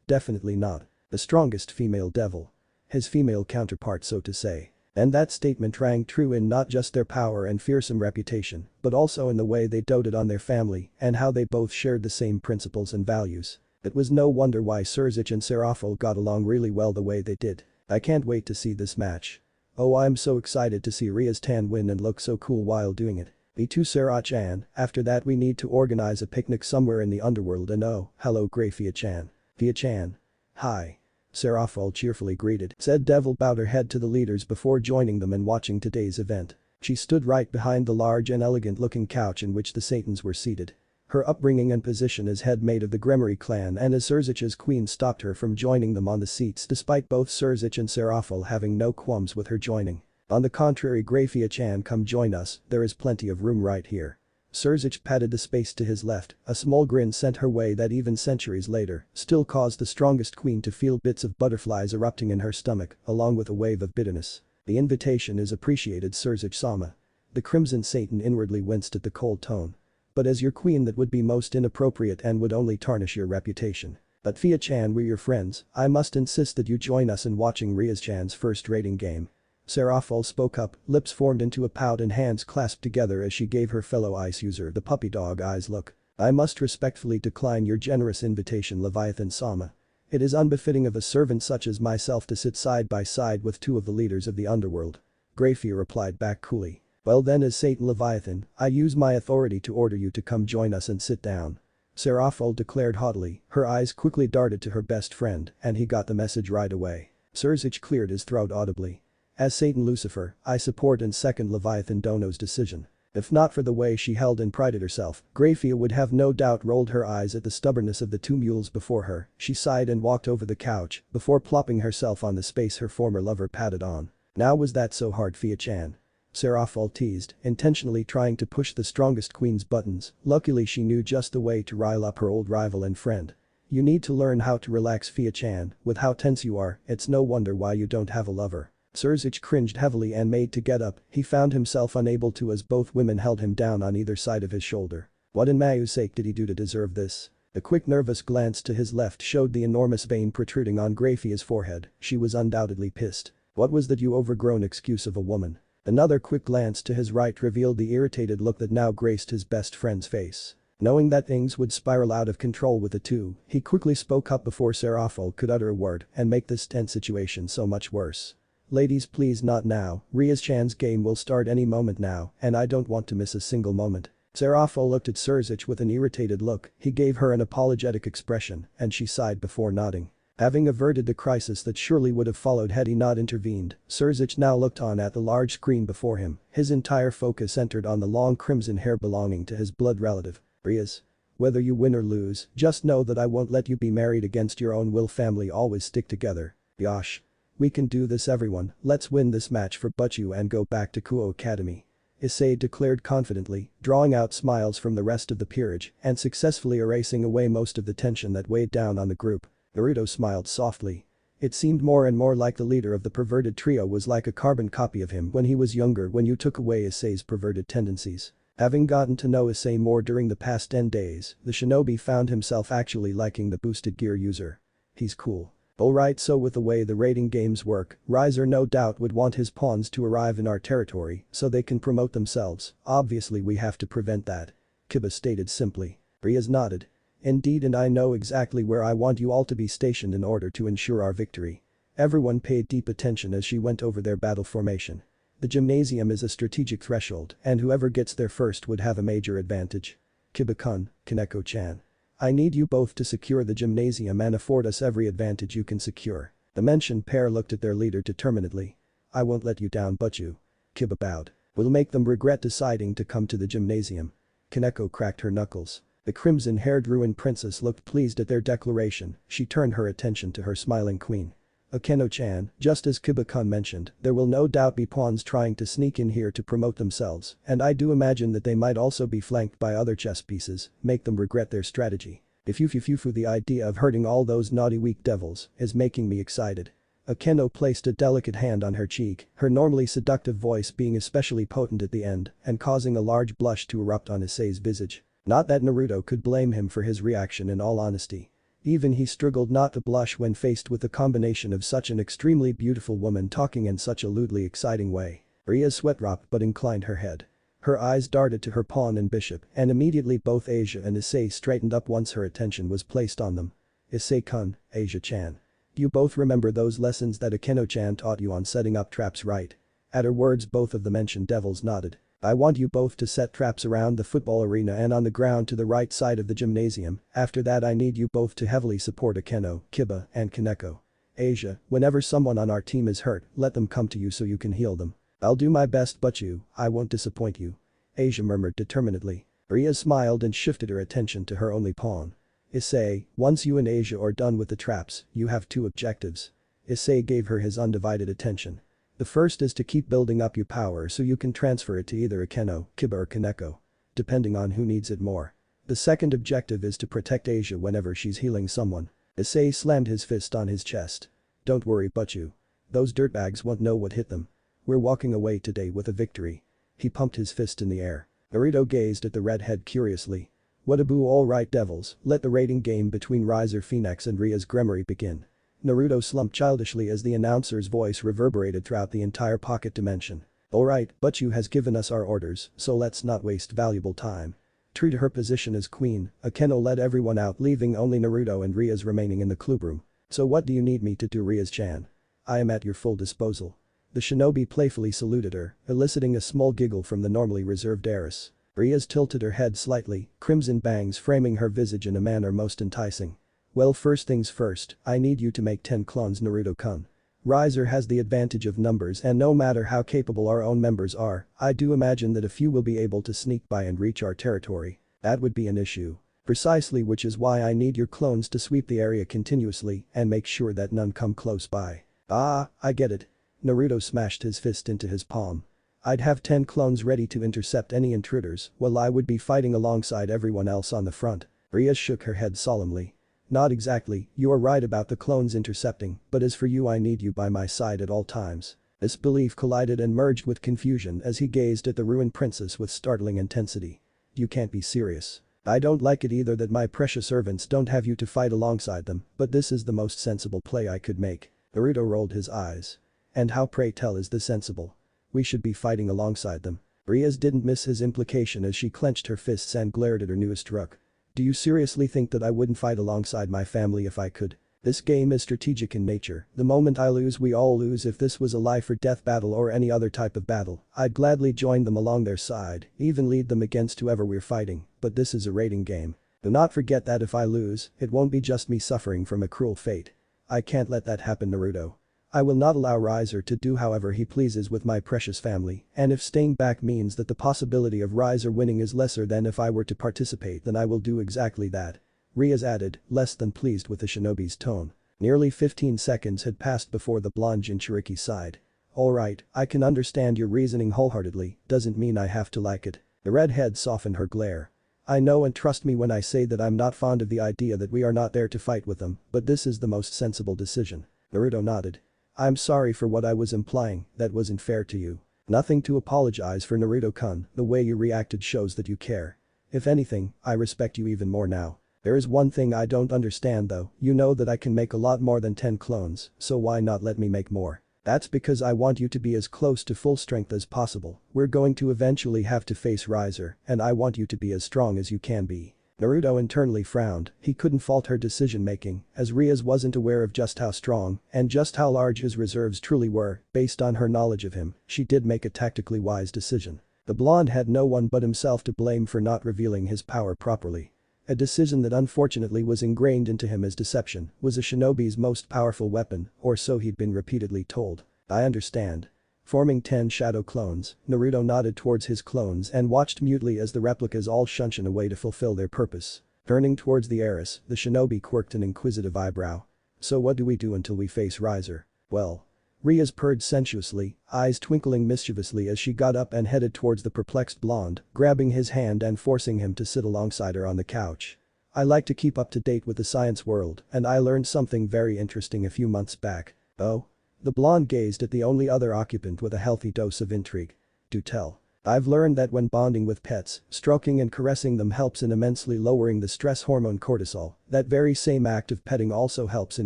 Definitely not. The strongest female devil. His female counterpart, so to say. And that statement rang true in not just their power and fearsome reputation, but also in the way they doted on their family and how they both shared the same principles and values. It was no wonder why Surzich and Seraphol got along really well the way they did. I can't wait to see this match. Oh, I'm so excited to see Rias-tan win and look so cool while doing it. Me too, Sera-chan. After that we need to organize a picnic somewhere in the underworld and oh, hello Grafia-chan. Fia-chan. Hi. Seraphol cheerfully greeted. Said devil bowed her head to the leaders before joining them and watching today's event. She stood right behind the large and elegant-looking couch in which the Satans were seated. Her upbringing and position as head mate of the Gremory clan and as Surzich's queen stopped her from joining them on the seats despite both Surzich and Seraphol having no qualms with her joining. On the contrary, Grafia-chan, come join us, there is plenty of room right here. Surzich patted the space to his left, a small grin sent her way that even centuries later still caused the strongest queen to feel bits of butterflies erupting in her stomach, along with a wave of bitterness. The invitation is appreciated, Surzich-sama. The Crimson Satan inwardly winced at the cold tone. But as your queen that would be most inappropriate and would only tarnish your reputation. But Fia-chan, we're your friends, I must insist that you join us in watching Rias-chan's first rating game. Seraphol spoke up, lips formed into a pout and hands clasped together as she gave her fellow ice user the puppy dog eyes look. I must respectfully decline your generous invitation, Leviathan-sama. It is unbefitting of a servant such as myself to sit side by side with two of the leaders of the underworld. Grafia replied back coolly. Well then, as Satan Leviathan, I use my authority to order you to come join us and sit down. Seraphol declared haughtily, her eyes quickly darted to her best friend, and he got the message right away. Surzich cleared his throat audibly. As Satan Lucifer, I support and second Leviathan Dono's decision. If not for the way she held and prided herself, Grafia would have no doubt rolled her eyes at the stubbornness of the two mules before her. She sighed and walked over the couch, before plopping herself on the space her former lover patted on. Now was that so hard, Fia-chan? Seraphol teased, intentionally trying to push the strongest queen's buttons. Luckily she knew just the way to rile up her old rival and friend. You need to learn how to relax, Fia-chan. With how tense you are, it's no wonder why you don't have a lover. Surzich cringed heavily and made to get up. He found himself unable to as both women held him down on either side of his shoulder. What in Mayu's sake did he do to deserve this? A quick nervous glance to his left showed the enormous vein protruding on Grafia's forehead. She was undoubtedly pissed. What was that you overgrown excuse of a woman? Another quick glance to his right revealed the irritated look that now graced his best friend's face. Knowing that things would spiral out of control with the two, he quickly spoke up before Seraphol could utter a word and make this tense situation so much worse. Ladies, please, not now. Rias-chan's game will start any moment now, and I don't want to miss a single moment. Seraphol looked at Surzich with an irritated look. He gave her an apologetic expression, and she sighed before nodding. Having averted the crisis that surely would have followed had he not intervened, Surzich now looked on at the large screen before him, his entire focus centered on the long crimson hair belonging to his blood relative. Rias. Whether you win or lose, just know that I won't let you be married against your own will. Family always stick together. Yosh. We can do this, everyone. Let's win this match for Butchu and go back to Kuoh Academy. Issei declared confidently, drawing out smiles from the rest of the peerage and successfully erasing away most of the tension that weighed down on the group. Naruto smiled softly. It seemed more and more like the leader of the perverted trio was like a carbon copy of him when he was younger, when you took away Issei's perverted tendencies. Having gotten to know Issei more during the past 10 days, the shinobi found himself actually liking the boosted gear user. He's cool. Alright, so with the way the raiding games work, Riser no doubt would want his pawns to arrive in our territory so they can promote themselves. Obviously we have to prevent that. Kiba stated simply. Rias nodded. Indeed, and I know exactly where I want you all to be stationed in order to ensure our victory. Everyone paid deep attention as she went over their battle formation. The gymnasium is a strategic threshold and whoever gets there first would have a major advantage. Kiba-kun, Kaneko-chan. I need you both to secure the gymnasium and afford us every advantage you can secure. The mentioned pair looked at their leader determinedly. I won't let you down, Butchu. Kiba bowed. We'll make them regret deciding to come to the gymnasium. Kaneko cracked her knuckles. The crimson-haired ruined princess looked pleased at their declaration. She turned her attention to her smiling queen. Akeno-chan, just as Kiba-kun mentioned, there will no doubt be pawns trying to sneak in here to promote themselves, and I do imagine that they might also be flanked by other chess pieces, make them regret their strategy. If you the idea of hurting all those naughty weak devils is making me excited. Akeno placed a delicate hand on her cheek, her normally seductive voice being especially potent at the end and causing a large blush to erupt on Issei's visage. Not that Naruto could blame him for his reaction, in all honesty. Even he struggled not to blush when faced with the combination of such an extremely beautiful woman talking in such a lewdly exciting way. Ria's sweat dropped but inclined her head. Her eyes darted to her pawn and bishop, and immediately both Asia and Issei straightened up once her attention was placed on them. Issei-kun, Asia-chan. You both remember those lessons that Akeno-chan taught you on setting up traps, right? At her words, both of the mentioned devils nodded. I want you both to set traps around the football arena and on the ground to the right side of the gymnasium. After that I need you both to heavily support Akeno, Kiba, and Kaneko. Asia, whenever someone on our team is hurt, let them come to you so you can heal them. I'll do my best, but I won't disappoint you. Asia murmured determinedly. Ria smiled and shifted her attention to her only pawn. Issei, once you and Asia are done with the traps, you have two objectives. Issei gave her his undivided attention. The first is to keep building up your power so you can transfer it to either Akeno, Kiba or Kaneko. Depending on who needs it more. The second objective is to protect Asia whenever she's healing someone. Issei slammed his fist on his chest. Don't worry, Butchu. Those dirtbags won't know what hit them. We're walking away today with a victory. He pumped his fist in the air. Naruto gazed at the redhead curiously. What a boo, alright devils, let the rating game between Riser Phoenix and Rias Gremory begin. Naruto slumped childishly as the announcer's voice reverberated throughout the entire pocket dimension. Alright, Butchu has given us our orders, so let's not waste valuable time. True to her position as queen, Akeno led everyone out, leaving only Naruto and Rias remaining in the clubroom. "So what do you need me to do, Rias-chan? I am at your full disposal." The shinobi playfully saluted her, eliciting a small giggle from the normally reserved heiress. Rias tilted her head slightly, crimson bangs framing her visage in a manner most enticing. "Well, first things first, I need you to make 10 clones, Naruto-kun. Riser has the advantage of numbers, and no matter how capable our own members are, I do imagine that a few will be able to sneak by and reach our territory. That would be an issue. Precisely, which is why I need your clones to sweep the area continuously and make sure that none come close by." "Ah, I get it." Naruto smashed his fist into his palm. "I'd have 10 clones ready to intercept any intruders while I would be fighting alongside everyone else on the front." Rias shook her head solemnly. "Not exactly, you are right about the clones intercepting, but as for you, I need you by my side at all times." This belief collided and merged with confusion as he gazed at the ruined princess with startling intensity. "You can't be serious. I don't like it either that my precious servants don't have you to fight alongside them, but this is the most sensible play I could make." Naruto rolled his eyes. "And how, pray tell, is this sensible? We should be fighting alongside them." Rias didn't miss his implication as she clenched her fists and glared at her newest rook. "Do you seriously think that I wouldn't fight alongside my family if I could? This game is strategic in nature. The moment I lose, we all lose. If this was a life or death battle or any other type of battle, I'd gladly join them along their side, even lead them against whoever we're fighting, but this is a raiding game. Do not forget that if I lose, it won't be just me suffering from a cruel fate. I can't let that happen, Naruto. I will not allow Riser to do however he pleases with my precious family, and if staying back means that the possibility of Riser winning is lesser than if I were to participate, then I will do exactly that." Rias added, less than pleased with the shinobi's tone. Nearly 15 seconds had passed before the blonde Jinchuriki sighed. "Alright, I can understand your reasoning wholeheartedly, doesn't mean I have to like it." The redhead softened her glare. "I know, and trust me when I say that I'm not fond of the idea that we are not there to fight with them, but this is the most sensible decision." Naruto nodded. "I'm sorry for what I was implying, that wasn't fair to you." "Nothing to apologize for, Naruto-kun, the way you reacted shows that you care. If anything, I respect you even more now. There is one thing I don't understand though, you know that I can make a lot more than 10 clones, so why not let me make more?" "That's because I want you to be as close to full strength as possible. We're going to eventually have to face Riser, and I want you to be as strong as you can be." Naruto internally frowned. He couldn't fault her decision-making, as Rias wasn't aware of just how strong and just how large his reserves truly were. Based on her knowledge of him, she did make a tactically wise decision. The blonde had no one but himself to blame for not revealing his power properly. A decision that unfortunately was ingrained into him as deception was a shinobi's most powerful weapon, or so he'd been repeatedly told. "I understand." Forming 10 shadow clones, Naruto nodded towards his clones and watched mutely as the replicas all shunshin away to fulfill their purpose. Turning towards the heiress, the shinobi quirked an inquisitive eyebrow. "So what do we do until we face Riser?" "Well." Rias purred sensuously, eyes twinkling mischievously as she got up and headed towards the perplexed blonde, grabbing his hand and forcing him to sit alongside her on the couch. "I like to keep up to date with the science world, and I learned something very interesting a few months back." "Oh?" The blonde gazed at the only other occupant with a healthy dose of intrigue. "Do tell." "I've learned that when bonding with pets, stroking and caressing them helps in immensely lowering the stress hormone cortisol. That very same act of petting also helps in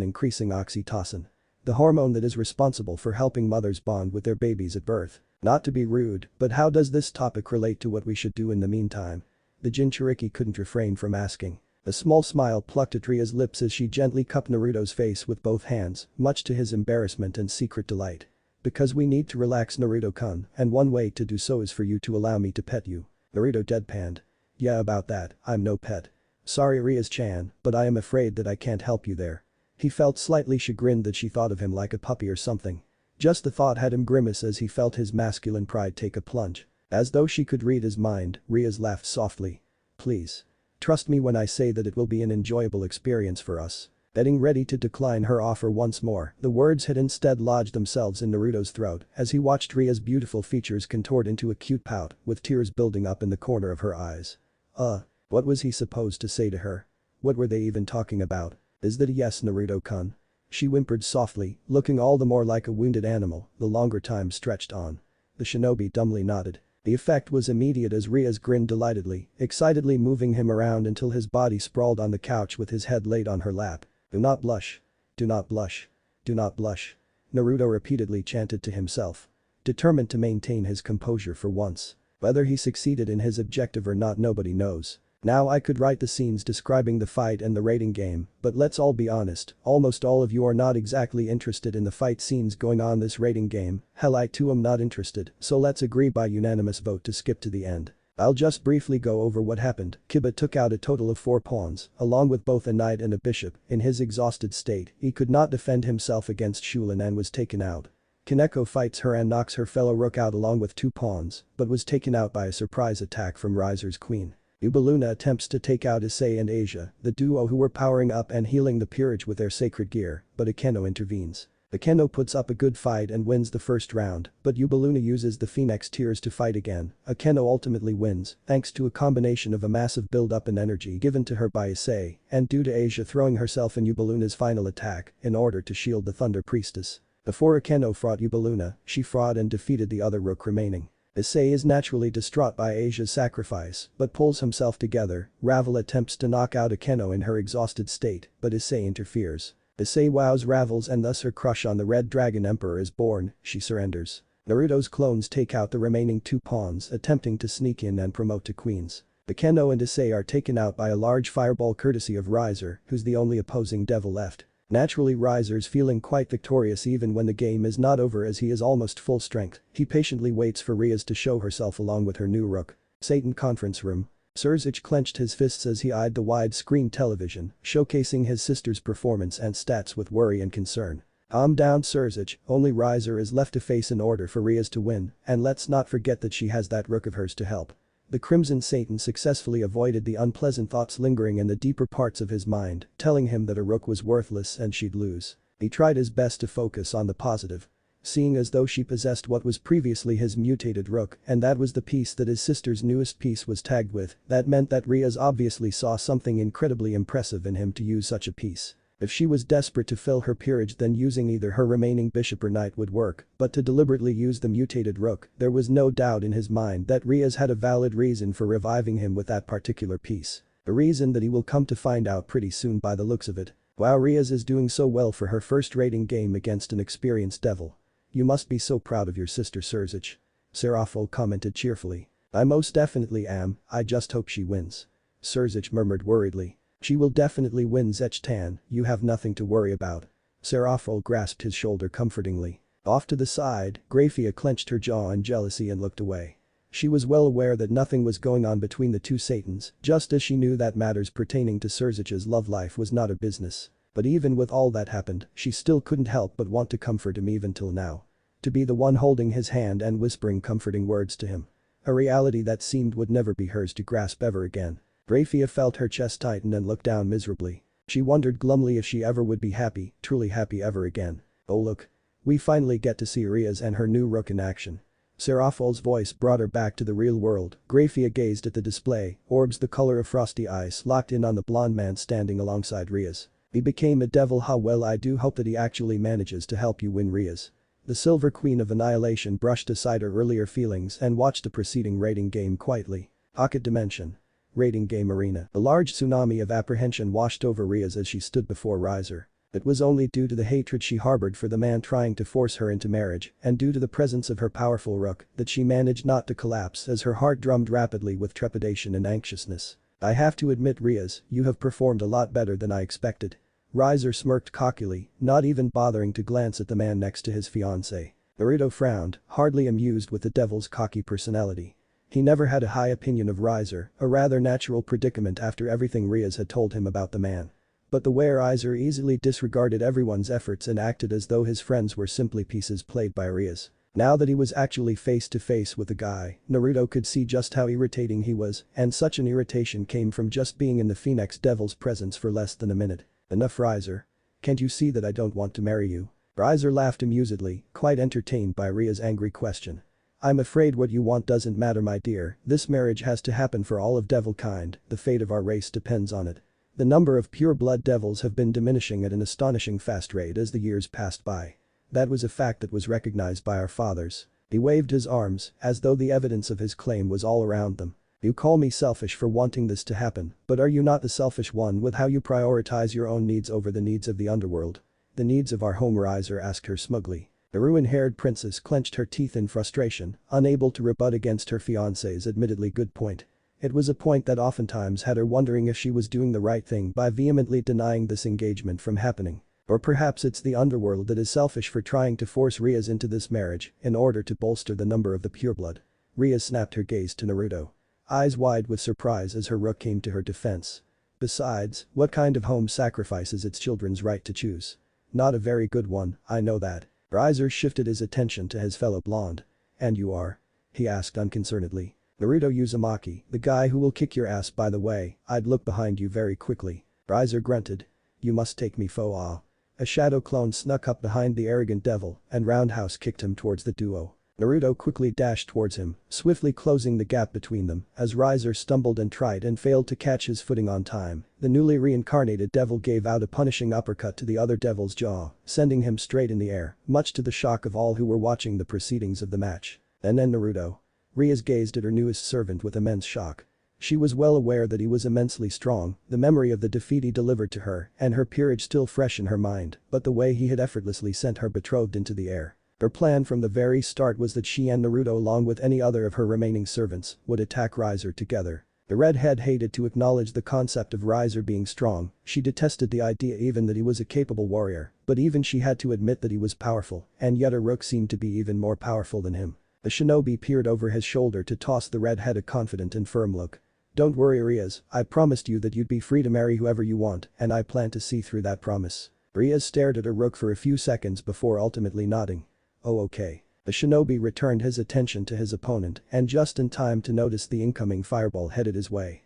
increasing oxytocin, the hormone that is responsible for helping mothers bond with their babies at birth. Not to be rude, but how does this topic relate to what we should do in the meantime?" The Jinchuriki couldn't refrain from asking. A small smile plucked at Ria's lips as she gently cupped Naruto's face with both hands, much to his embarrassment and secret delight. "Because we need to relax, Naruto-kun, and one way to do so is for you to allow me to pet you." Naruto deadpanned. "Yeah, about that, I'm no pet. Sorry, Rias-chan, but I am afraid that I can't help you there." He felt slightly chagrined that she thought of him like a puppy or something. Just the thought had him grimace as he felt his masculine pride take a plunge. As though she could read his mind, Rias laughed softly. "Please. Trust me when I say that it will be an enjoyable experience for us." Getting ready to decline her offer once more, the words had instead lodged themselves in Naruto's throat as he watched Ria's beautiful features contort into a cute pout, with tears building up in the corner of her eyes. What was he supposed to say to her? What were they even talking about? "Is that a yes, Naruto-kun?" She whimpered softly, looking all the more like a wounded animal the longer time stretched on. The shinobi dumbly nodded. The effect was immediate as Rias grinned delightedly, excitedly moving him around until his body sprawled on the couch with his head laid on her lap. "Do not blush. Do not blush. Do not blush." Naruto repeatedly chanted to himself. Determined to maintain his composure for once. Whether he succeeded in his objective or not nobody knows. Now I could write the scenes describing the fight and the rating game, but let's all be honest, almost all of you are not exactly interested in the fight scenes going on this rating game, hell I too am not interested, so let's agree by unanimous vote to skip to the end. I'll just briefly go over what happened. Kiba took out a total of 4 pawns, along with both a knight and a bishop. In his exhausted state, he could not defend himself against Shulin and was taken out. Kaneko fights her and knocks her fellow rook out along with 2 pawns, but was taken out by a surprise attack from Riser's queen. Ubaluna attempts to take out Issei and Asia, the duo who were powering up and healing the peerage with their sacred gear, but Akeno intervenes. Akeno puts up a good fight and wins the first round, but Ubaluna uses the Phoenix Tears to fight again. Akeno ultimately wins, thanks to a combination of a massive build-up in energy given to her by Issei, and due to Asia throwing herself in Ubaluna's final attack in order to shield the Thunder Priestess. Before Akeno fought Ubaluna, she fought and defeated the other rook remaining. Issei is naturally distraught by Asia's sacrifice, but pulls himself together. Ravel attempts to knock out Akeno in her exhausted state, but Issei interferes. Issei wows Ravels and thus her crush on the Red Dragon Emperor is born, she surrenders. Naruto's clones take out the remaining 2 pawns attempting to sneak in and promote to queens. Akeno and Issei are taken out by a large fireball courtesy of Riser, who's the only opposing devil left. Naturally Riser's feeling quite victorious even when the game is not over as he is almost full strength. He patiently waits for Rias to show herself along with her new rook. Satan conference room. Surzich clenched his fists as he eyed the wide-screen television, showcasing his sister's performance and stats with worry and concern. Calm down Surzich, only Riser is left to face in order for Rias to win, and let's not forget that she has that rook of hers to help. The Crimson Satan successfully avoided the unpleasant thoughts lingering in the deeper parts of his mind, telling him that a rook was worthless and she'd lose. He tried his best to focus on the positive. Seeing as though she possessed what was previously his mutated rook, and that was the piece that his sister's newest piece was tagged with, that meant that Rias obviously saw something incredibly impressive in him to use such a piece. If she was desperate to fill her peerage then using either her remaining bishop or knight would work, but to deliberately use the mutated rook, there was no doubt in his mind that Rias had a valid reason for reviving him with that particular piece. A reason that he will come to find out pretty soon by the looks of it. Wow, Rias is doing so well for her first rating game against an experienced devil. You must be so proud of your sister Surzich. Serafol commented cheerfully. I most definitely am, I just hope she wins. Surzich murmured worriedly. She will definitely win Zechtan, you have nothing to worry about. Serafol grasped his shoulder comfortingly. Off to the side, Grafia clenched her jaw in jealousy and looked away. She was well aware that nothing was going on between the 2 Satans, just as she knew that matters pertaining to Surzich's love life was not her business. But even with all that happened, she still couldn't help but want to comfort him even till now. To be the one holding his hand and whispering comforting words to him. A reality that seemed would never be hers to grasp ever again. Grafia felt her chest tighten and looked down miserably. She wondered glumly if she ever would be happy, truly happy ever again. Oh look. We finally get to see Rias and her new rook in action. Serafol's voice brought her back to the real world. Grafia gazed at the display, orbs the color of frosty ice locked in on the blonde man standing alongside Rias. He became a devil, how well I do hope that he actually manages to help you win Rias. The Silver Queen of Annihilation brushed aside her earlier feelings and watched the preceding rating game quietly. Occult Dimension. Rating game arena. A large tsunami of apprehension washed over Rias as she stood before Riser. It was only due to the hatred she harbored for the man trying to force her into marriage and due to the presence of her powerful rook that she managed not to collapse as her heart drummed rapidly with trepidation and anxiousness. I have to admit Rias, you have performed a lot better than I expected. Riser smirked cockily, not even bothering to glance at the man next to his fiancée. Naruto frowned, hardly amused with the devil's cocky personality. He never had a high opinion of Riser, a rather natural predicament after everything Rias had told him about the man. But the way Riser easily disregarded everyone's efforts and acted as though his friends were simply pieces played by Rias. Now that he was actually face to face with the guy, Naruto could see just how irritating he was, and such an irritation came from just being in the Phoenix Devil's presence for less than a minute. Enough Riser. Can't you see that I don't want to marry you? Riser laughed amusedly, quite entertained by Ria's angry question. I'm afraid what you want doesn't matter, my dear. This marriage has to happen for all of devil kind, the fate of our race depends on it. The number of pure-blood devils have been diminishing at an astonishing fast rate as the years passed by. That was a fact that was recognized by our fathers. He waved his arms, as though the evidence of his claim was all around them. You call me selfish for wanting this to happen, but are you not the selfish one with how you prioritize your own needs over the needs of the underworld? The needs of our home, Riser asked her smugly. The ruin-haired princess clenched her teeth in frustration, unable to rebut against her fiancé's admittedly good point. It was a point that oftentimes had her wondering if she was doing the right thing by vehemently denying this engagement from happening. Or perhaps it's the underworld that is selfish for trying to force Rias into this marriage in order to bolster the number of the pureblood. Rias snapped her gaze to Naruto. Eyes wide with surprise as her rook came to her defense. Besides, what kind of home sacrifices its children's right to choose? Not a very good one, I know that. Riser shifted his attention to his fellow blonde. And you are? He asked unconcernedly. Naruto Uzumaki, the guy who will kick your ass by the way, I'd look behind you very quickly. Riser grunted. You must take me faux. A shadow clone snuck up behind the arrogant devil and roundhouse kicked him towards the duo. Naruto quickly dashed towards him, swiftly closing the gap between them as Riser stumbled and tried and failed to catch his footing on time. The newly reincarnated devil gave out a punishing uppercut to the other devil's jaw, sending him straight in the air, much to the shock of all who were watching the proceedings of the match. And then Naruto. Rias gazed at her newest servant with immense shock. She was well aware that he was immensely strong, the memory of the defeat he delivered to her and her peerage still fresh in her mind, but the way he had effortlessly sent her betrothed into the air. Her plan from the very start was that she and Naruto along with any other of her remaining servants would attack Riser together. The redhead hated to acknowledge the concept of Riser being strong, she detested the idea even that he was a capable warrior, but even she had to admit that he was powerful, and yet her rook seemed to be even more powerful than him. The shinobi peered over his shoulder to toss the redhead a confident and firm look. Don't worry Rias, I promised you that you'd be free to marry whoever you want and I plan to see through that promise. Rias stared at her rook for a few seconds before ultimately nodding. Oh okay. The shinobi returned his attention to his opponent and just in time to notice the incoming fireball headed his way.